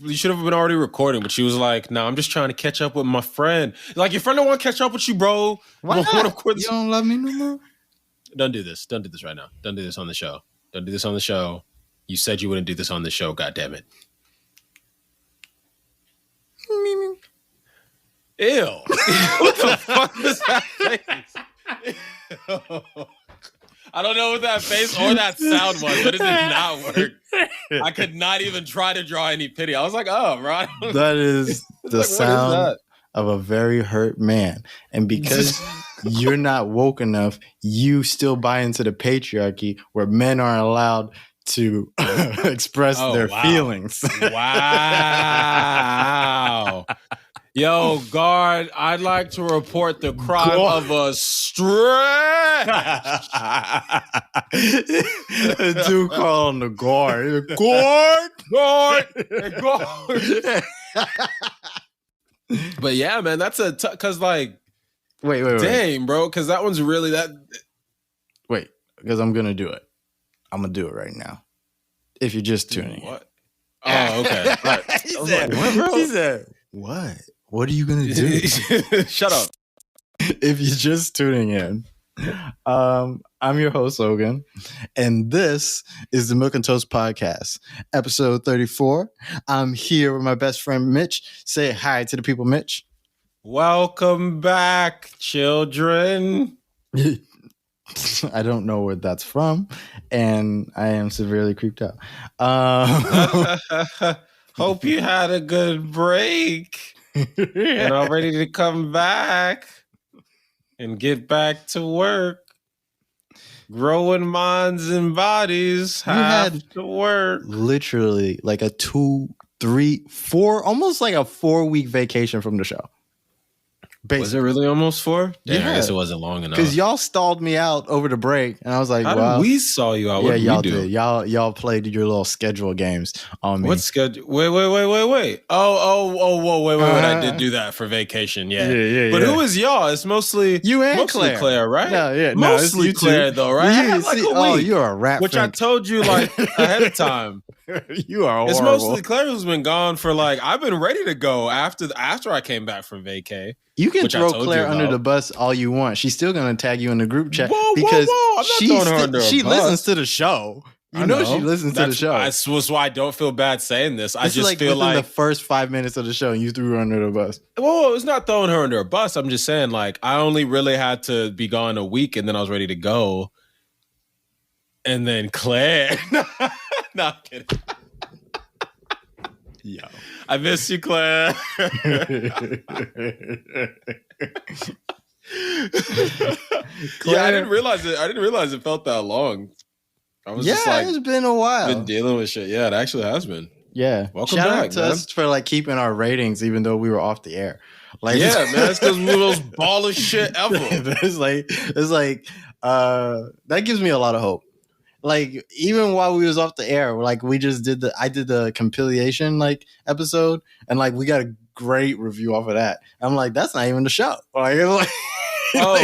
been already recording, but she was like, "No, I'm just trying to catch up with my friend." Like, your friend don't want to catch up with you, bro. Why not? You don't love me no more? Don't do this. Don't do this right now. Don't do this on the show. Don't do this on the show. You said you wouldn't do this on the show. God damn it. Ew. What the fuck was that face? I don't know what that face or that sound was, but it did not work. I could not even try to draw any pity. I was like, oh, right. That is the sound of a very hurt man. And because you're not woke enough, you still buy into the patriarchy where men aren't allowed to express their feelings. Wow. Yo, guard, I'd like to report the crime of a stretch. Dude calling the guard. Guard. But yeah, man, that's because like, wait. Dang, bro, because that one's really that. Wait, because I'm going to do it. I'm going to do it right now. If you're just tuning in. What? Oh, okay. Right. He said, what? What are you going to do? Shut up. If you're just tuning in, I'm your host, Logan, and this is the Milk and Toast Podcast, episode 34. I'm here with my best friend, Mitch. Say hi to the people, Mitch. Welcome back, children. I don't know where that's from, and I am severely creeped out. Hope you had a good break. And I'm ready to come back and get back to work. Growing minds and bodies have to work. Literally like a 2, 3, 4, almost like a 4-week vacation from the show. Basically. Was it really almost 4? Yeah, I guess it wasn't long enough. Because y'all stalled me out over the break, and I was like, "How did we stall you out? What did y'all we do? did. Y'all played your little schedule games on me." What schedule? Wait. Wait. I did do that for vacation. Yeah. But who is y'all? It's mostly you and Claire, right? Yeah. Mostly Claire, though, right? You're a rat. Which I told you like ahead of time. You are horrible. It's mostly Claire who's been gone for like I've been ready to go after I came back from vacay. You can throw Claire under the bus all you want. She's still going to tag you in the group chat because she listens to the show. You know she listens to the show. That's why I don't feel bad saying this. I just like feel like the first 5 minutes of the show, you threw her under the bus. Well, it's not throwing her under a bus. I'm just saying like I only really had to be gone a week and then I was ready to go. And then Claire. No, I'm kidding. Yo. I miss you, Claire. Claire. Yeah, I didn't realize it felt that long. I was just like, it's been a while. Been dealing with shit. Yeah, it actually has been. Yeah. Welcome Shout back, out to us for like keeping our ratings even though we were off the air. Like, yeah, man, it's because we were those ballest shit ever. it's like that gives me a lot of hope. Like even while we was off the air, like I did the compilation like episode, and like we got a great review off of that. I'm like, that's not even the show. Like, oh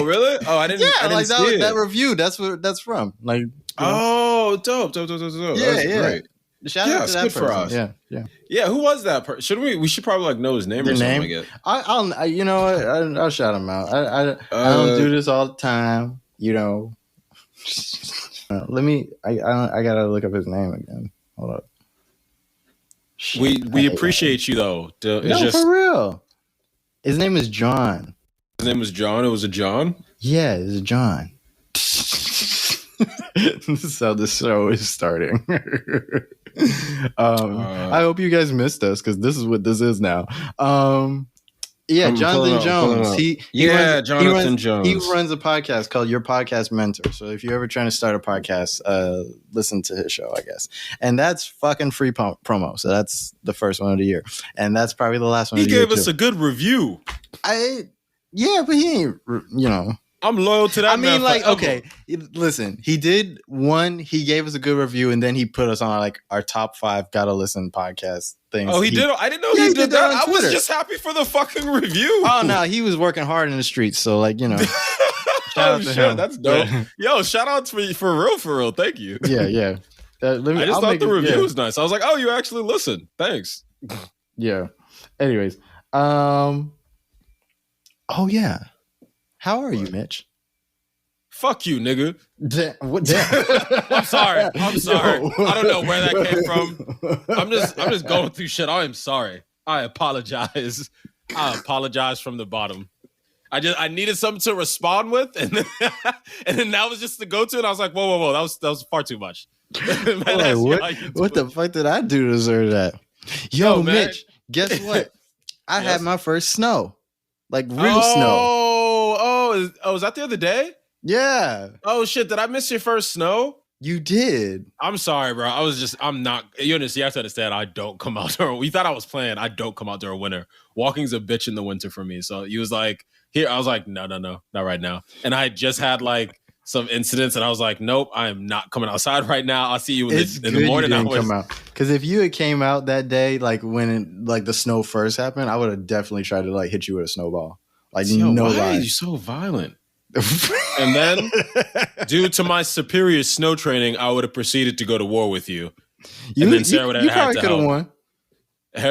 really? Oh, I didn't. Yeah, I didn't see that review. That's where that's from. Like, dope. Yeah, Great. Shout out to that good person. For us. Yeah. Who was that person? Should we? We should probably like know his name or something. Like I'll you know what? I'll shout him out. I don't do this all the time. You know. Let me. I gotta look up his name again. Hold up. We appreciate you though. For real. His name is Jon. His name was Jon. It was a Jon. Yeah, it's a Jon. This is how the show is starting. I hope you guys missed us because this is what this is now. Jonathan Jones. Jonathan Jones. He runs a podcast called Your Podcast Mentor. So if you're ever trying to start a podcast, listen to his show, I guess. And that's fucking free promo. So that's the first one of the year, and that's probably the last one. He gave us a good review. But he ain't. You know. I'm loyal to that. I mean, like, okay, listen, he did one. He gave us a good review, and then he put us on our top 5 gotta listen podcast things. Oh, he did. I didn't know he did that. I was just happy for the fucking review. Oh no, he was working hard in the streets. So like, you know, shout out to him. That's dope. Yo, shout out for real. Thank you. Yeah. I just thought the review was nice. I was like, oh, you actually listen. Thanks. Yeah. Anyways, oh yeah. How are you, Mitch? Fuck you, nigga. What? Damn. I'm sorry. I'm sorry. Yo. I don't know where that came from. I'm just going through shit. I am sorry. I apologize. I apologize from the bottom. I needed something to respond with, and then, and then that was just the go-to, and I was like, whoa, that was far too much. Man, like, what the fuck did I do to deserve that? Yo, Mitch, guess what? I had my first snow. Like real snow. Was that the other day? Yeah. Oh shit, did I miss your first snow? You did. I'm sorry, bro. I'm not. You have to understand, I don't come out during. You thought I was playing. I don't come out during winter. Walking's a bitch in the winter for me. So he was like, here. I was like, no, not right now. And I just had like some incidents, and I was like, nope, I am not coming outside right now. I'll see you in the morning. You didn't come out, because if you had came out that day, like when the snow first happened, I would have definitely tried to like hit you with a snowball. Like, no lie. Why are you so violent? And then, due to my superior snow training, I would have proceeded to go to war with you. And then Sarah would have had to help. Won.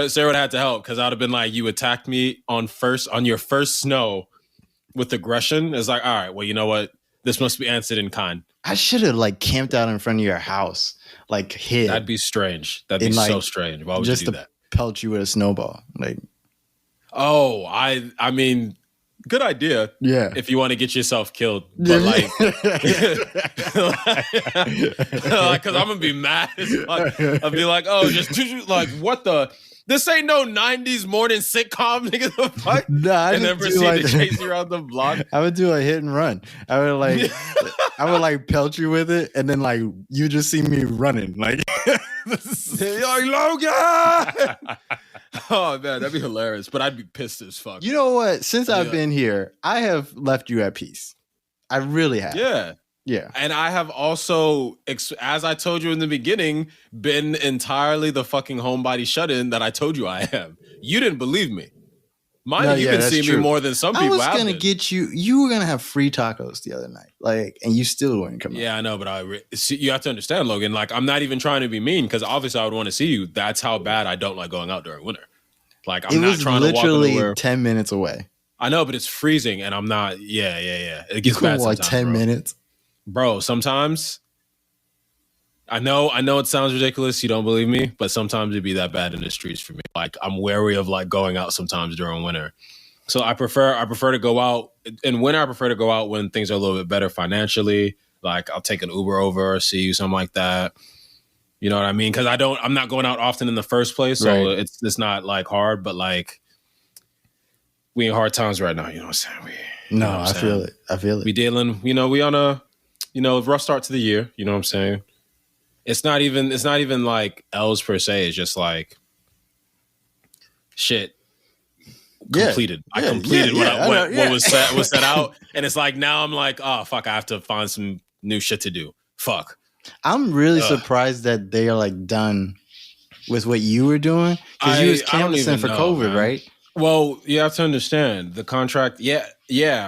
Sarah would have had to help, because I would have been like, you attacked me on your first snow with aggression. It's like, all right, well, you know what? This must be answered in kind. I should have like camped out in front of your house, like hid. That'd be strange. That'd be so strange. Why would you do that? Pelt you with a snowball, like. Oh, I mean. Good idea. Yeah. If you want to get yourself killed. But like, because I'm going to be mad. I'll be like, oh, just like, what the? This ain't no 90s morning sitcom, nigga. The fuck? Nah, and then proceed to chase you around the block. I would do a hit and run. I would like pelt you with it, and then like you just see me running. Like, yo, Logan! Oh man, that'd be hilarious. But I'd be pissed as fuck. You know what? Since I've been here, I have left you at peace. I really have. Yeah. Yeah. And I have also, as I told you in the beginning, been entirely the fucking homebody shut-in that I told you I am. You didn't believe me. You've been seeing me more than some people have. I was going to get you. You were going to have free tacos the other night. Like, and you still wouldn't come out. Yeah, I know, but you have to understand, Logan. Like, I'm not even trying to be mean, because obviously I would want to see you. That's how bad I don't like going out during winter. Like, I'm not trying to walk literally 10 minutes away. I know, but it's freezing, and I'm not. Yeah. It gets bad sometimes. Like 10 minutes, bro. Sometimes. I know it sounds ridiculous. You don't believe me, but sometimes it'd be that bad in the streets for me. Like, I'm wary of like going out sometimes during winter. So I prefer to go out in winter. I prefer to go out when things are a little bit better financially. Like, I'll take an Uber over or see you, something like that. You know what I mean? Because I'm not going out often in the first place, so right. It's not like hard. But like, we in hard times right now. You know what I'm saying? I feel it. I feel it. We dealing. We on a rough start to the year. You know what I'm saying? It's not even like L's per se. It's just like shit completed. I completed what was set out, and it's like now I'm like, oh fuck, I have to find some new shit to do. Fuck. I'm really surprised that they are like done with what you were doing, because you was canvassing for COVID, man. Right? Well, you have to understand the contract. Yeah,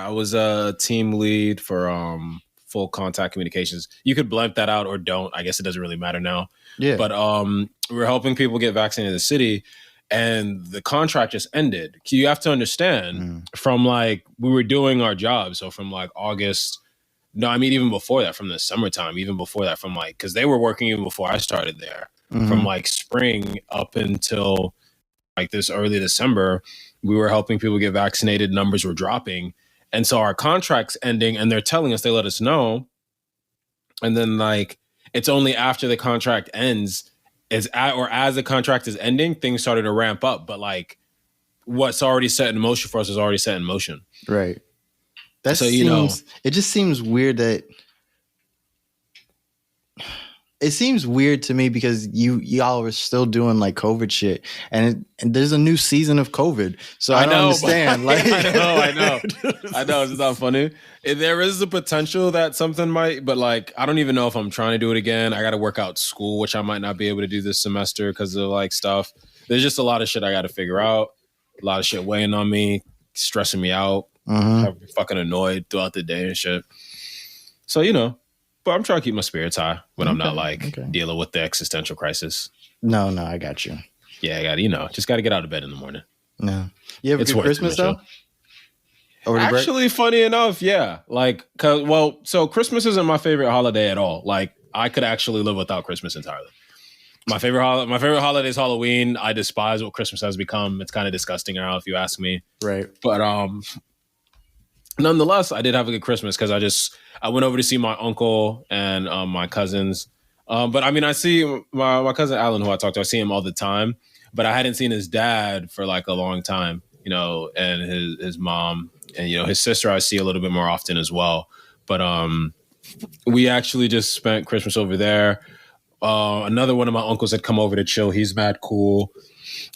I was a team lead for full contact communications. You could blank that out or don't. I guess it doesn't really matter now. Yeah. But we're helping people get vaccinated in the city, and the contract just ended. You have to understand from like we were doing our job. So from like August. No, I mean, even before that, from the summertime, even before that, from like, because they were working even before I started there, from like spring up until like this early December, we were helping people get vaccinated. Numbers were dropping. And so our contract's ending, and they're telling us, they let us know. And then like, it's only after the contract ends as the contract is ending, things started to ramp up. But like, what's already set in motion for us is already set in motion. Right. It just seems weird that it seems weird to me, because y'all are still doing like COVID shit, and there's a new season of COVID. So I don't understand. Like, I know. It's not funny. There is the potential that something might, but like, I don't even know if I'm trying to do it again. I got to work out school, which I might not be able to do this semester because of like stuff. There's just a lot of shit I got to figure out. A lot of shit weighing on me, stressing me out. I'm fucking annoyed throughout the day and shit. So, but I'm trying to keep my spirits high when I'm not like dealing with the existential crisis. No, I got you. Yeah, I got just got to get out of bed in the morning. No. You have a It's good worth it, Christmas though? Mitchell. Over the break? Actually, funny enough, yeah. Like, so Christmas isn't my favorite holiday at all. Like, I could actually live without Christmas entirely. My favorite holiday is Halloween. I despise what Christmas has become. It's kind of disgusting now, if you ask me. Right. But nonetheless, I did have a good Christmas because I went over to see my uncle and my cousins. But I mean, I see my cousin Alan, who I talk to. I see him all the time, but I hadn't seen his dad for like a long time. And his mom and his sister I see a little bit more often as well. But we actually just spent Christmas over there. Another one of my uncles had come over to chill. He's mad cool.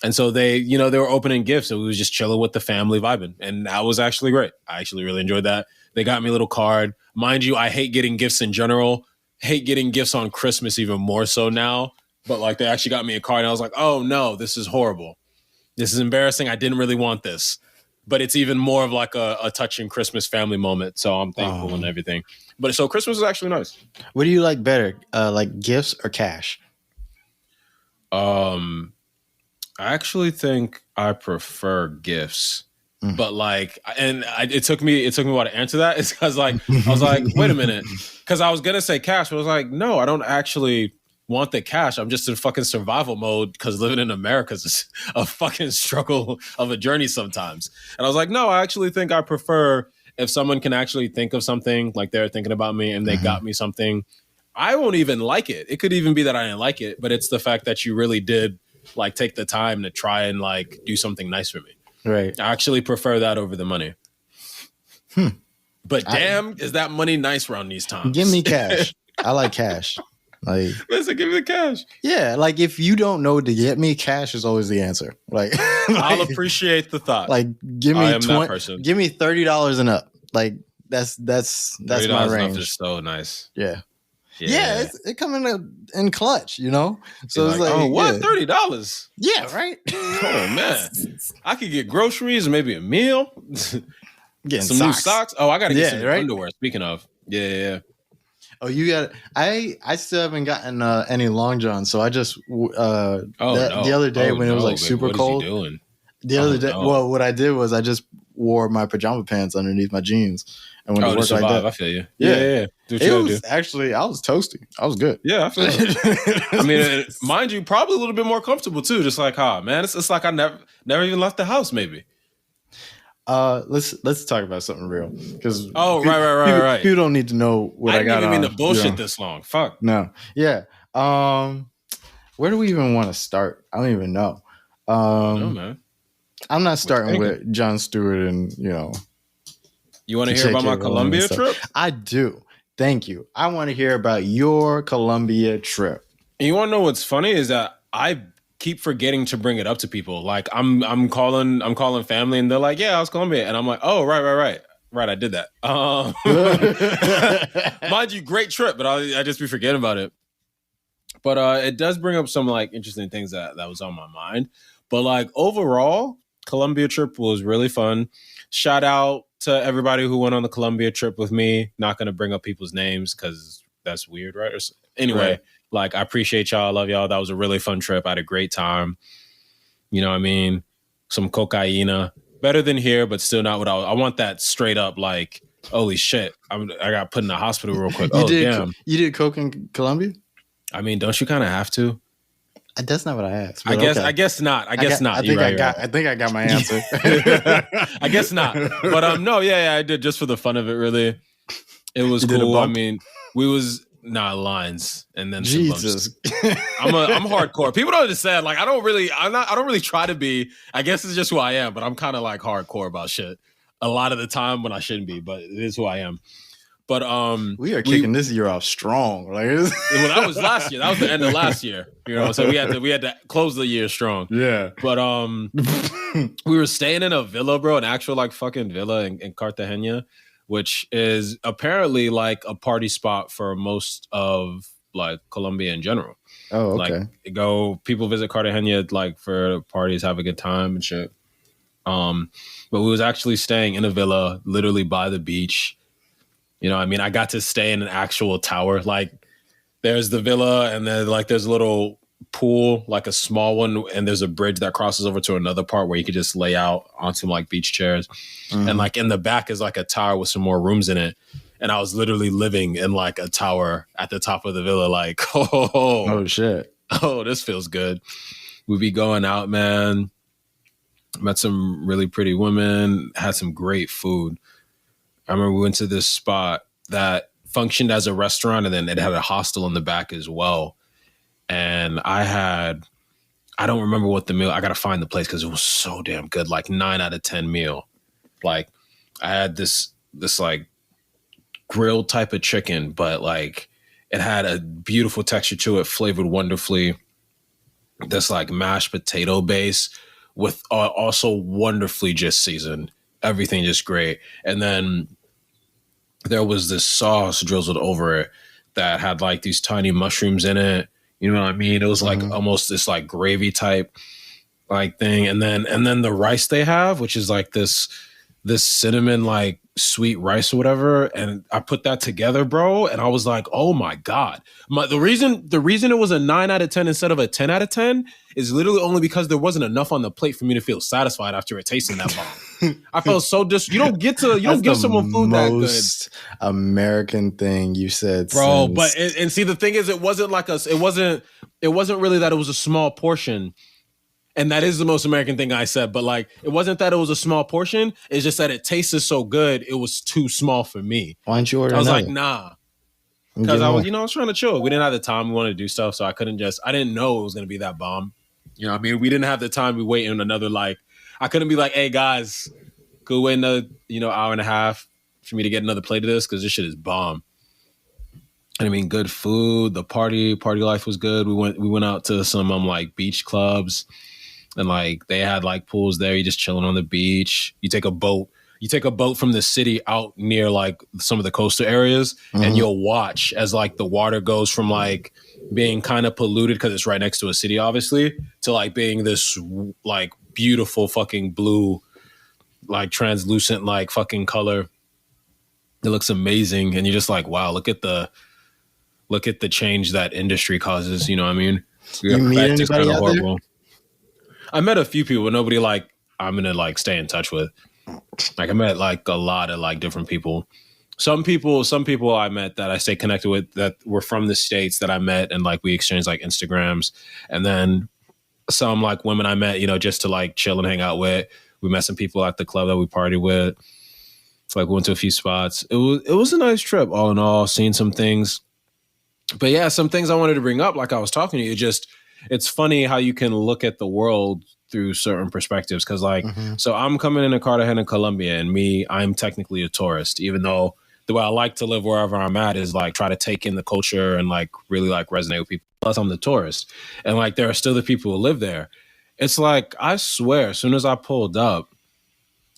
And so they were opening gifts, and we was just chilling with the family vibing. And that was actually great. I actually really enjoyed that. They got me a little card. Mind you, I hate getting gifts in general. Hate getting gifts on Christmas even more so now. But like they actually got me a card, and I was like, oh no, this is horrible. This is embarrassing. I didn't really want this. But it's even more of like a touching Christmas family moment. So I'm thankful and everything. But so Christmas is actually nice. What do you like better? Like gifts or cash? I actually think I prefer gifts. But like, it took me a while to answer that. It's because like, I was like, wait a minute. Because I was going to say cash, but I was like, no, I don't actually want the cash. I'm just in fucking survival mode because living in America is a fucking struggle of a journey sometimes. And I was like, no, I actually think I prefer if someone can actually think of something like they're thinking about me and they got me something. I won't even like it. It could even be that I didn't like it, but it's the fact that you really did like take the time to try and like do something nice for me. Right. I actually prefer that over the money. But damn, is that money nice around these times? Give me cash. I like cash. Like, listen, give me the cash. Yeah, like if you don't know what to get me, cash is always the answer. Like, I'll appreciate the thought. Like, give me $30 and up. Like that's my range. Is so nice. Yeah. It coming in clutch, So it's like, oh, what? $30? Yeah, right. Oh man, I could get groceries, maybe a meal, getting some new socks. Oh, I gotta get some underwear. Speaking of, yeah. Oh, you got? I still haven't gotten any long johns, so I just the other day when it was like super cold. What is he doing? The other day, well, what I did was I just wore my pajama pants underneath my jeans and went to work like that. I feel you. Yeah. It was actually, I was toasty. I was good. Yeah, I feel it. I mean, mind you, probably a little bit more comfortable too. Just like, man, it's like I never even left the house. Maybe. Let's talk about something real because right. People don't need to know what I got. I didn't even mean to bullshit this long. Fuck. No. Yeah. Where do we even want to start? I don't even know. No, man. I'm not starting with Jon Stewart and You want to hear about my Colombia trip? I do. Thank you. I want to hear about your Colombia trip. And you want to know what's funny is that I keep forgetting to bring it up to people. Like I'm calling family and they're like, yeah, I was Colombia. And I'm like, oh, right. I did that. Mind you, great trip, but I just be forgetting about it. But it does bring up some like interesting things that was on my mind. But like overall, Colombia trip was really fun. Shout out to everybody who went on the Colombia trip with me. Not going to bring up people's names because that's weird, right? Anyway. Right. Like, I appreciate y'all. I love y'all. That was a really fun trip. I had a great time. You know what I mean? Some cocaina. Better than here, but still not what I want that straight up, like, holy shit. I got put in the hospital real quick. Damn. You did coke in Colombia? I mean, don't you kind of have to? That's not what I asked. I guess not. I think I got my answer. I guess not. But no, I did just for the fun of it, really. It was cool. I mean, lines and then Jesus. I'm hardcore. People don't understand. Like I don't really try to be. I guess it's just who I am, but I'm kind of like hardcore about shit a lot of the time when I shouldn't be, but it is who I am. But we are kicking this year off strong. Like that was last year. That was the end of last year. So we had to close the year strong. Yeah. But we were staying in a villa, bro, an actual like fucking villa in Cartagena, which is apparently like a party spot for most of like Colombia in general. Oh, okay. Like people visit Cartagena like for parties, have a good time and shit. But we was actually staying in a villa literally by the beach. You know what I mean? I got to stay in an actual tower. Like there's the villa and then like there's a little pool, like a small one, and there's a bridge that crosses over to another part where you could just lay out on some like beach chairs. And like in the back is like a tower with some more rooms in it. And I was literally living in like a tower at the top of the villa, like, Oh shit. oh, this feels good. We'd be going out, man. Met some really pretty women, had some great food. I remember we went to this spot that functioned as a restaurant, and then it had a hostel in the back as well. And I don't remember what the meal, I got to find the place because it was so damn good. Like 9 out of 10 meal. Like I had this like grilled type of chicken, but like it had a beautiful texture to it, flavored wonderfully. This like mashed potato base with also wonderfully just seasoned. Everything just great. And then there was this sauce drizzled over it that had like these tiny mushrooms in it. You know what I mean? It was like almost this like gravy type like thing. And then the rice they have, which is like this cinnamon like sweet rice or whatever, and I put that together, bro, and I was like, oh my god. The reason it was a 9 out of 10 instead of a 10 out of 10 is literally only because there wasn't enough on the plate for me to feel satisfied after it tasting that bomb. I felt so you don't get someone food that good. Most American thing you said, bro. But and see, the thing is, it wasn't really that it was a small portion. And that is the most American thing I said. But like, it wasn't that it was a small portion. It's just that it tasted so good. It was too small for me. Why didn't you order? I was like, nah. Because I was trying to chill. We didn't have the time. We wanted to do stuff. So I didn't know it was going to be that bomb. You know what I mean? We didn't have the time. We waiting another, like, I couldn't be like, hey guys, could we wait another, hour and a half for me to get another plate of this? Because this shit is bomb. And I mean, good food. The party life was good. We went out to some like beach clubs. And like they had like pools there. You just chilling on the beach. You take a boat from the city out near like some of the coastal areas, and you'll watch as like the water goes from like being kind of polluted because it's right next to a city, obviously, to like being this like beautiful fucking blue, like translucent like fucking color. It looks amazing, and you're just like, wow, look at the change that industry causes. You know what I mean? You meet anybody out there? I met a few people, but nobody like I'm gonna like stay in touch with. Like I met like a lot of like different people. Some people I met that I stay connected with that were from the States that I met, and like we exchanged like Instagrams. And then some like women I met, just to like chill and hang out with. We met some people at the club that we partied with. Like went to a few spots. It was a nice trip all in all, seeing some things. But yeah, some things I wanted to bring up, like I was talking to you, it's funny how you can look at the world through certain perspectives. Cause like, so I'm coming into Cartagena, Colombia, and I'm technically a tourist, even though the way I like to live wherever I'm at is like try to take in the culture and like really like resonate with people. Plus I'm the tourist. And like, there are still the people who live there. It's like, I swear, as soon as I pulled up,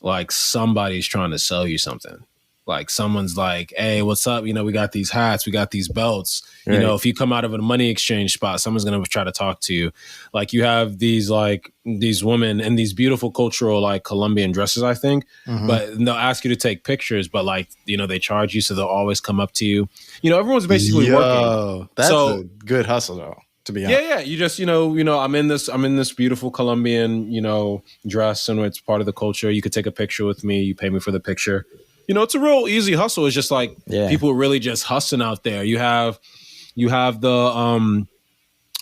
like somebody's trying to sell you something. Like someone's like, hey, what's up? We got these hats, we got these belts. Right. If you come out of a money exchange spot, someone's going to try to talk to you. Like you have these women in these beautiful cultural like Colombian dresses, I think, but they'll ask you to take pictures, but like, they charge you. So they'll always come up to you. Everyone's basically working. That's a good hustle though, to be honest. Yeah. You just, I'm in this beautiful Colombian, dress, and it's part of the culture. You could take a picture with me. You pay me for the picture. It's a real easy hustle. It's just like people really just hustling out there. You have the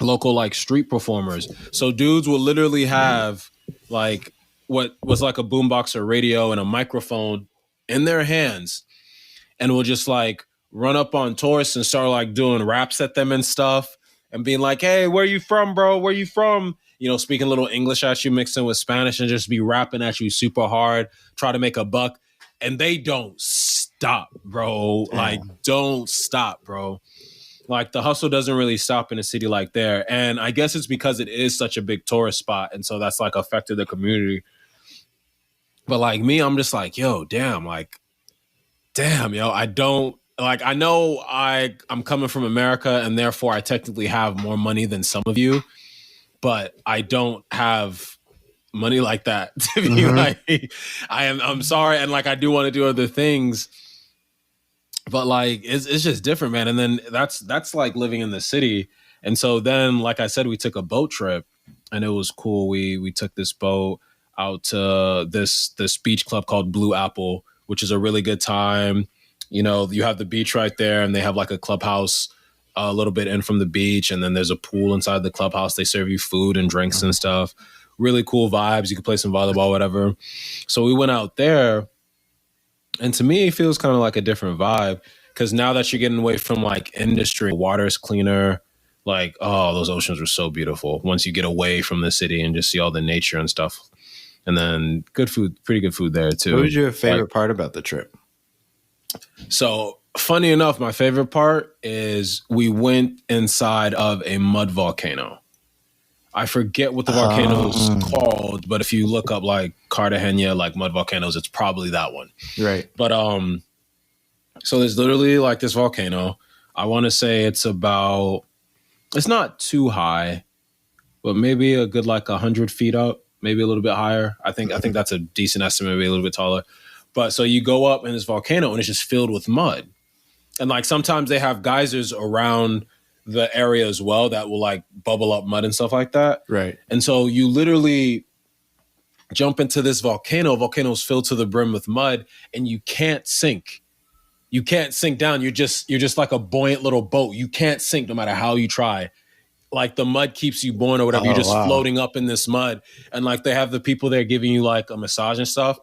local like street performers. So dudes will literally have like what was like a boombox or radio and a microphone in their hands, and will just like run up on tourists and start like doing raps at them and stuff, and being like, "Hey, where you from, bro? Where you from?" Speaking a little English at you, mixing with Spanish, and just be rapping at you super hard, try to make a buck. And they don't stop, bro. Like, don't stop, bro. Like, the hustle doesn't really stop in a city like there. And I guess it's because it is such a big tourist spot. And so that's, like, affected the community. But, like, me, I'm just like, yo, damn, yo, I don't, like, I know I'm coming from America, and therefore I technically have more money than some of you. But I don't have money like that to be like, I'm sorry, and like I do want to do other things, but like it's just different, man. And then that's like living in the city, And so then, like I said, we took a boat trip, and it was cool. We took this boat out to this beach club called Blue Apple, which is a really good time. You know, you have the beach right there, and they have like a clubhouse a little bit in from the beach, and then there's a pool inside the clubhouse. They serve you food and drinks and stuff. Really cool vibes. You can play some volleyball, whatever. So we went out there, and to me, it feels kind of like a different vibe because now that you're getting away from like industry, water is cleaner. Like, oh, those oceans were so beautiful once you get away from the city and just see all the nature and stuff. And then good food, pretty good food there too. What was your favorite part about the trip? So funny enough, my favorite part is we went inside of a mud volcano. I forget what the volcano is called, but if you look up like Cartagena, like mud volcanoes, it's probably that one. Right. But so there's literally like this volcano. I want to say it's not too high, but maybe a good like 100 feet up, maybe a little bit higher. I think that's a decent estimate, maybe a little bit taller. But so you go up in this volcano and it's just filled with mud. And like sometimes they have geysers around the area as well that will like bubble up mud and stuff like that. Right. And so you literally jump into this volcano. Volcano's filled to the brim with mud, and you can't sink. You can't sink down. You're just like a buoyant little boat. You can't sink no matter how you try. Like the mud keeps you buoyant or whatever. You're just floating up in this mud. And like they have the people there giving you like a massage and stuff.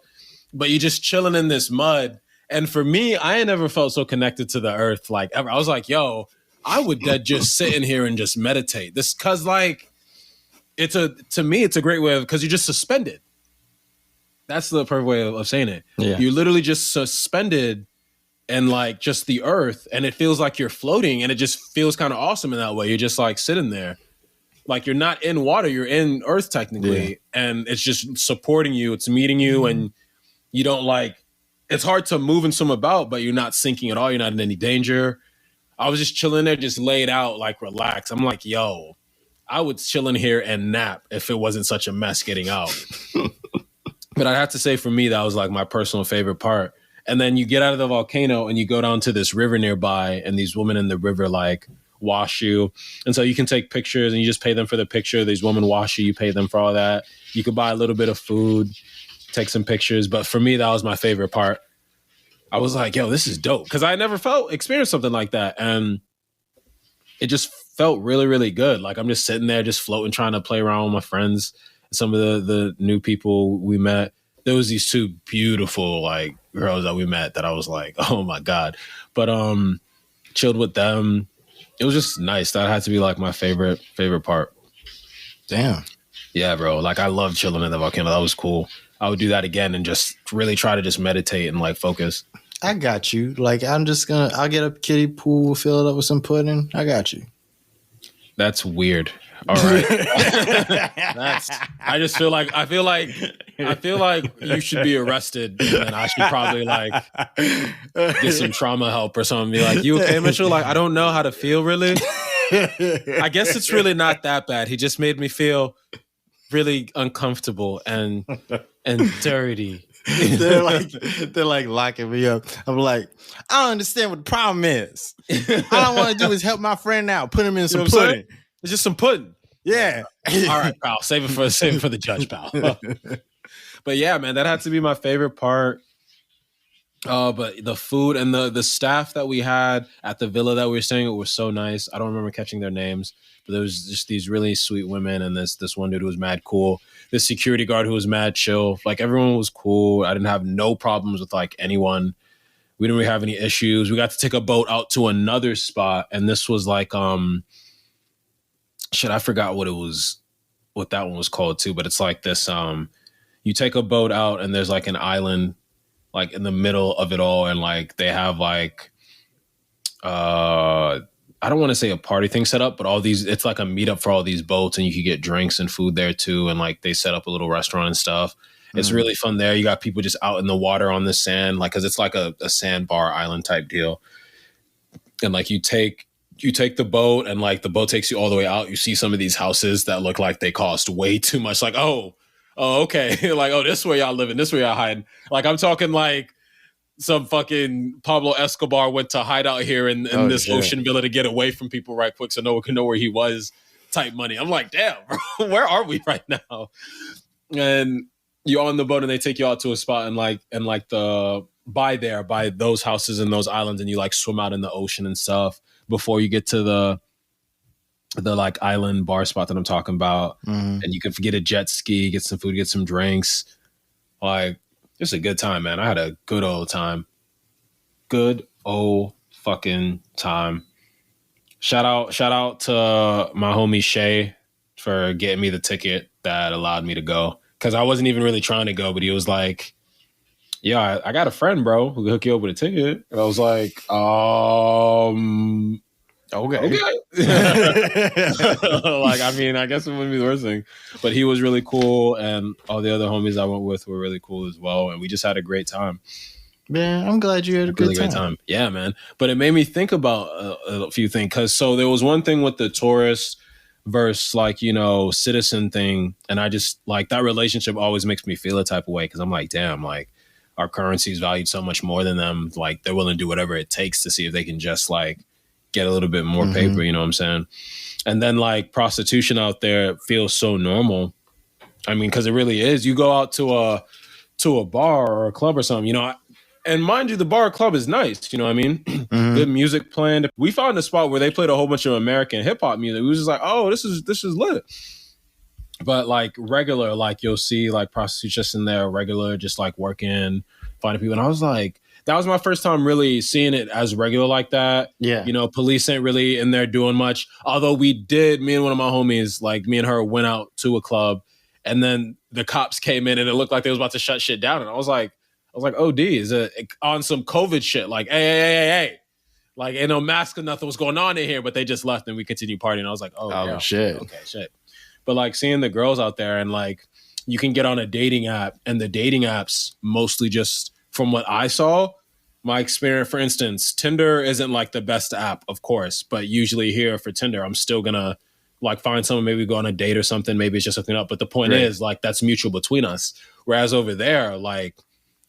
But you're just chilling in this mud. And for me, I ain't never felt so connected to the earth like ever. I was like, yo, I would just sit in here and just meditate. This cause like to me, it's a great way of because you're just suspended. That's the perfect way of saying it. Yeah. You're literally just suspended and like just the earth, and it feels like you're floating, and it just feels kind of awesome in that way. You're just like sitting there. Like you're not in water, you're in earth technically, and it's just supporting you, it's meeting you, and you don't like, it's hard to move and swim about, but you're not sinking at all, you're not in any danger. I was just chilling there, just laid out, like relaxed. I'm like, yo, I would chill in here and nap if it wasn't such a mess getting out. But I'd have to say for me, that was like my personal favorite part. And then you get out of the volcano and you go down to this river nearby, and these women in the river like wash you. And so you can take pictures and you just pay them for the picture. These women wash you, you pay them for all that. You could buy a little bit of food, take some pictures. But for me, that was my favorite part. I was like, yo, this is dope. Because I never experienced something like that. And it just felt really, really good. Like I'm just sitting there, just floating, trying to play around with my friends. Some of the new people we met. There was these two beautiful like girls that we met that I was like, oh my God. But chilled with them. It was just nice. That had to be like my favorite part. Damn. Yeah, bro. Like I love chilling in the volcano. That was cool. I would do that again and just really try to just meditate and like focus. I got you. Like I'll get a kiddie pool, fill it up with some pudding. I got you. That's weird. All right. I feel like you should be arrested, and I should probably like get some trauma help or something. Be like, you okay, Mitchell? Like, I don't know how to feel really. I guess it's really not that bad. He just made me feel really uncomfortable and dirty. they're like locking me up. I'm like, I don't understand what the problem is. All I want to do is help my friend out. Put him in some pudding. It's just some pudding. Yeah. All right, pal. Save it for the judge, pal. But yeah, man, that had to be my favorite part. But the food and the staff that we had at the villa that we were staying at was so nice. I don't remember catching their names, but there was just these really sweet women, and this one dude who was mad cool. This security guard who was mad chill. Like everyone was cool. I didn't have no problems with like anyone. We didn't really have any issues. We got to take a boat out to another spot, and this was like I forgot what that one was called too, but it's like this you take a boat out and there's like an island like in the middle of it all, and like they have like I don't want to say a party thing set up, but it's like a meetup for all these boats, and you could get drinks and food there too, and like they set up a little restaurant and stuff. It's really fun there. You got people just out in the water on the sand, like because it's like a sandbar island type deal, and like you take the boat, and like the boat takes you all the way out. You see some of these houses that look like they cost way too much. Like, oh, okay. Like, oh, this is where y'all living. This is where y'all hiding. Like, I'm talking like some fucking Pablo Escobar went to hide out here in this ocean villa to get away from people right quick so no one could know where he was type money. I'm like, damn, bro, where are we right now? And you're on the boat and they take you out to a spot and by those houses and those islands, and you like swim out in the ocean and stuff before you get to the like island bar spot that I'm talking about. And you can get a jet ski, get some food, get some drinks. Like, just a good time, man. I had a good old time. Good old fucking time. Shout out to my homie Shay for getting me the ticket that allowed me to go. Cause I wasn't even really trying to go, but he was like, yeah, I got a friend, bro, who can hook you up with a ticket. And I was like, okay. Like, I mean, I guess it wouldn't be the worst thing. But he was really cool, and all the other homies I went with were really cool as well. And we just had a great time. Man, I'm glad you had a good great time. Yeah, man. But it made me think about a few things. Because so there was one thing with the tourist versus like, you know, citizen thing. And I just like that relationship always makes me feel a type of way. Because I'm like, damn, like our currency is valued so much more than them. Like they're willing to do whatever it takes to see if they can just like get a little bit more paper, you know what I'm saying? And then like prostitution out there feels so normal. I mean, because it really is. You go out to a bar or a club or something, you know, and mind you, the bar or club is nice, you know what I mean? Good music playing. We found a spot where they played a whole bunch of American hip hop music. We was just like, oh, this is lit. But like regular, like you'll see like prostitutes just in there, regular, just like working, finding people. And I was like, that was my first time really seeing it as regular like that. Yeah. You know, police ain't really in there doing much. Although me and one of my homies, like me and her went out to a club and then the cops came in and it looked like they was about to shut shit down. And I was like, OD, is it on some COVID shit? Like, hey. Like, ain't no mask or nothing was going on in here, but they just left and we continued partying. I was like, oh shit. Okay, shit. But like seeing the girls out there and like you can get on a dating app and the dating apps mostly just from what I saw, my experience, for instance, Tinder isn't like the best app, of course, but usually here for Tinder, I'm still gonna like find someone, maybe go on a date or something, maybe it's just hooking up. But the point is like that's mutual between us. Whereas over there, like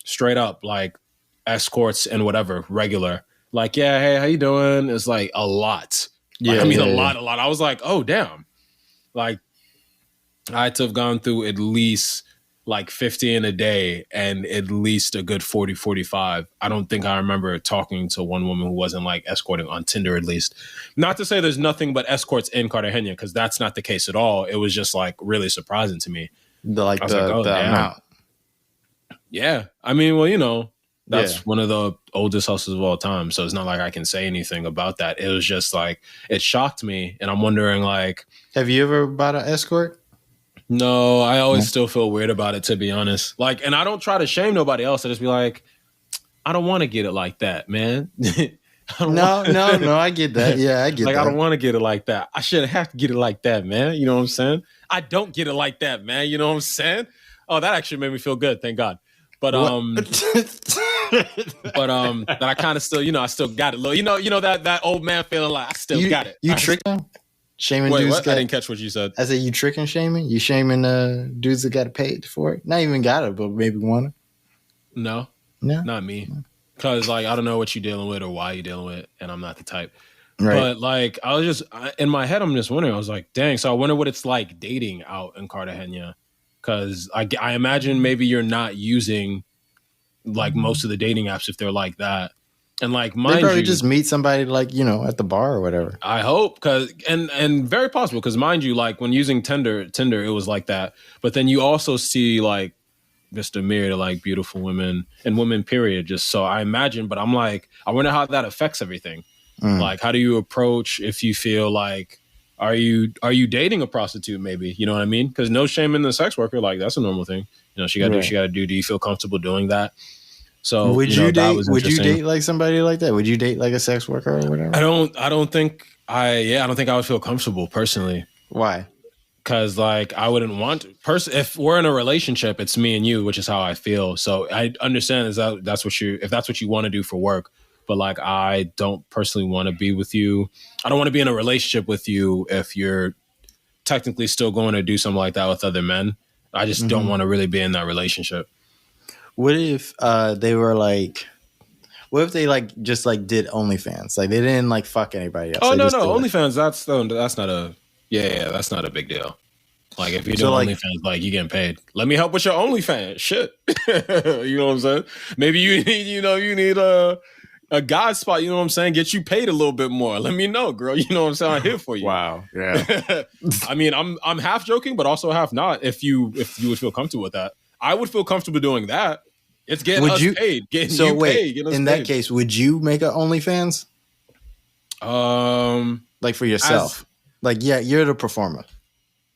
straight up, like escorts and whatever, regular. Like, yeah, hey, how you doing? It's like a lot. Like, a lot. I was like, oh, damn. Like, I had to have gone through at least like 50 in a day and at least a good 40, 45. I don't think I remember talking to one woman who wasn't like escorting on Tinder, at least. Not to say there's nothing but escorts in Cartagena, because that's not the case at all. It was just like really surprising to me. The amount. Yeah. I mean, well, you know, that's one of the oldest houses of all time. So it's not like I can say anything about that. It was just like, it shocked me. And I'm wondering like... Have you ever bought an escort? No, I always still feel weird about it, to be honest. Like, and I don't try to shame nobody else. I just be like, I don't want to get it like that, man. No, I get that. Yeah, I get like, that. I don't want to get it like that. I shouldn't have to get it like that, man. You know what I'm saying? I don't get it like that, man. You know what I'm saying? Oh, that actually made me feel good. Thank God. But that I kind of still, you know, I still got it. You know that old man feeling like I still got it. You tricking? Shaming Wait, dudes? What? I didn't catch what you said. I said you tricking, shaming? You shaming dudes that got paid for it? Not even got it, but maybe wanna. No, not me. Because like I don't know what you're dealing with or why you're dealing with, and I'm not the type. Right. But like I was just in my head, I'm just wondering. I was like, dang. So I wonder what it's like dating out in Cartagena. Because I imagine maybe you're not using like most of the dating apps if they're like that. And like, mind they probably you, just meet somebody like, you know, at the bar or whatever. I hope, because and very possible, because mind you, like when using Tinder, it was like that. But then you also see like just a myriad of like beautiful women and women, period. Just so I imagine, but I'm like, I wonder how that affects everything. Like, how do you approach if you feel like, are you dating a prostitute? Maybe, you know what I mean? Because no shame in the sex worker, like that's a normal thing. You know, she got to do what she got to do. Do you feel comfortable doing that? So would you date like somebody like that? Would you date like a sex worker or whatever? I don't think I would feel comfortable personally. Why? Because like I wouldn't want if we're in a relationship, it's me and you, which is how I feel. So I understand if that's what you want to do for work. But like I don't personally want to be with you. I don't want to be in a relationship with you if you're technically still going to do something like that with other men. I just don't want to really be in that relationship. What if they were like What if they like just like did OnlyFans? Like they didn't like fuck anybody else. Oh They no, just no, did it. OnlyFans. That's not a that's not a big deal. Like if you're So, doing like- OnlyFans, like you getting paid. Let me help with your OnlyFans. Shit, you know what I'm saying? Maybe you need a God spot. You know what I'm saying? Get you paid a little bit more. Let me know, girl. You know what I'm saying? I'm here for you. Wow. Yeah. I mean, I'm half joking, but also half not. If you would feel comfortable with that, I would feel comfortable doing that. It's getting us paid. Getting you paid. In that case, would you make an OnlyFans? Like for yourself? Like, yeah, you're the performer.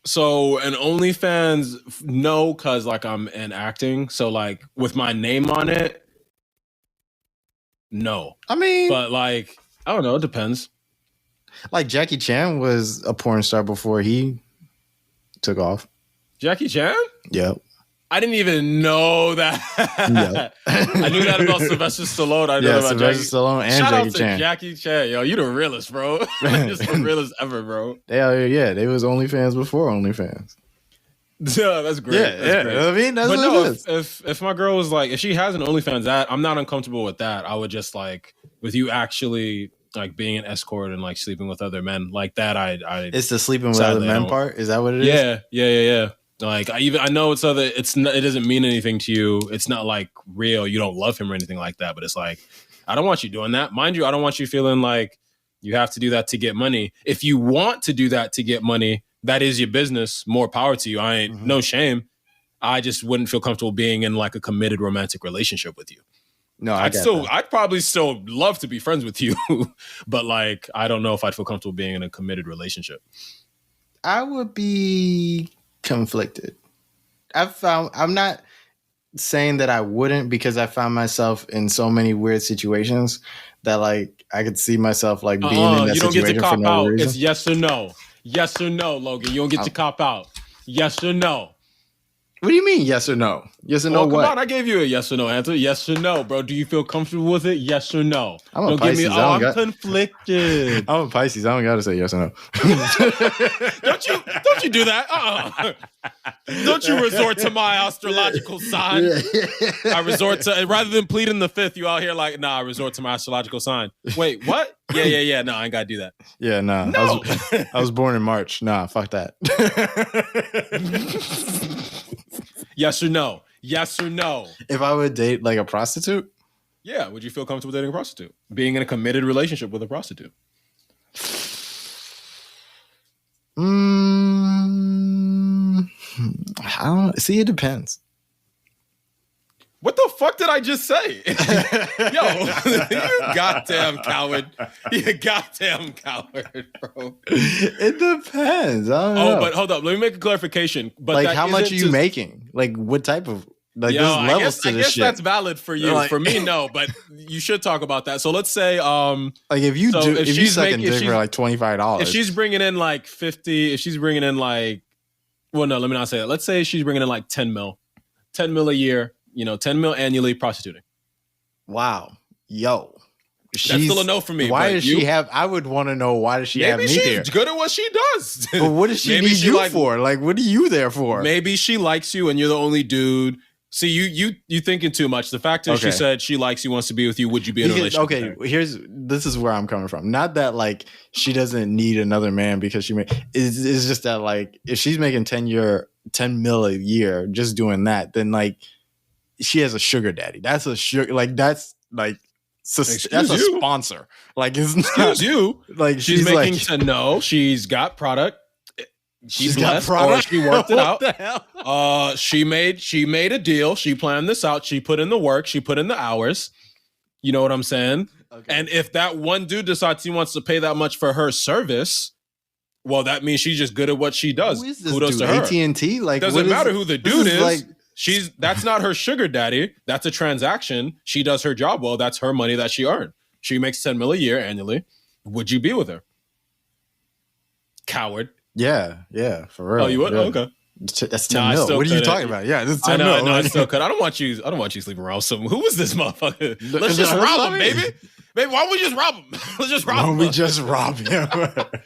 So an OnlyFans, no, because like I'm in acting. So like with my name on it, no. I mean, but like I don't know. It depends. Like Jackie Chan was a porn star before he took off. Jackie Chan? Yep. I didn't even know that. Yep. I knew that about Sylvester Stallone. I know about Sylvester Stallone and Shout Jackie out to Chan. Jackie Chan. Yo, you the realest, bro. Just the realest ever, bro. Yeah, they was OnlyFans before OnlyFans. Yeah, that's great. Yeah, that's great. I mean, that's but what no, it is. if my girl was like, if she has an OnlyFans, that I'm not uncomfortable with that. I would just like with you actually like being an escort and like sleeping with other men like that. I it's the sleeping with other men part. Is that what it is? Yeah. Like I know it doesn't mean anything to you. It's not like real. You don't love him or anything like that. But it's like I don't want you doing that. Mind you, I don't want you feeling like you have to do that to get money. If you want to do that to get money, that is your business. More power to you. I ain't no shame. I just wouldn't feel comfortable being in like a committed romantic relationship with you. No, I'd probably still love to be friends with you, but like I don't know if I'd feel comfortable being in a committed relationship. I would be conflicted. I'm not saying that I wouldn't, because I found myself in so many weird situations that like I could see myself like being in that situation. You don't get to cop out. Reason. It's yes or no. Yes or no, Logan. You don't get to cop out. Yes or no. What do you mean, yes or no? Yes or no come what? on, I gave you a yes or no answer. Yes or no, bro. Do you feel comfortable with it? Yes or no? I'm a Pisces. I'm conflicted. I'm a Pisces. I don't got to say yes or no. Don't you do that? Don't you resort to my astrological sign? I resort to, rather than pleading the fifth, you out here like, nah, I resort to my astrological sign. Wait, what? Yeah. No, I ain't got to do that. Yeah, nah. No. I was born in March. Nah, fuck that. Yes or no? Yes or no? If I would date like a prostitute? Yeah. Would you feel comfortable dating a prostitute? Being in a committed relationship with a prostitute? I don't see. It depends. What the fuck did I just say? Yo, you goddamn coward. You goddamn coward, bro. It depends. I don't know. But hold up. Let me make a clarification. But like, how much are you making? Like, what type of... Like, yo, there's levels to this shit. That's valid for you. Like, for me, no. But you should talk about that. So let's say... like, if you suck a dick for like $25... If she's bringing in like 50... If she's bringing in like... Well, no, let me not say that. Let's say she's bringing in like 10 mil. 10 mil a year. 10 mil annually prostituting. Wow. Yo. That's still a no for me. Why does she have... I would want to know, why does she have me there? Maybe she's good at what she does. But what does she need you for? Like, what are you there for? Maybe she likes you and you're the only dude. See, you thinking too much. The fact is, she said she likes you, wants to be with you. Would you be in a relationship? Okay, this is where I'm coming from. Not that like she doesn't need another man because it's just that like if she's making 10 mil a year just doing that, then like she has a sugar daddy. That's a sugar that's a sponsor. Like it's not, excuse you. Like she's making like, to know she's got product. She's got product. She worked it out. The hell? She made a deal. She planned this out. She put in the work. She put in the hours. You know what I'm saying? Okay. And if that one dude decides he wants to pay that much for her service, well, that means she's just good at what she does. Who is this Kudos dude? To her. AT&T? Like, doesn't matter who the dude is. Like, that's not her sugar daddy. That's a transaction. She does her job well. That's her money that she earned. She makes 10 mil a year annually. Would you be with her? Coward. Yeah, for real. Oh, you would? Yeah. Oh, okay. That's 10 mil. What are you talking about? Yeah, this is 10 mil. No, I still could. I don't want you sleeping around with someone. Who is this motherfucker? Let's just rob him, baby. Baby, why don't we just rob him? Let's just rob him. Why don't we just rob him?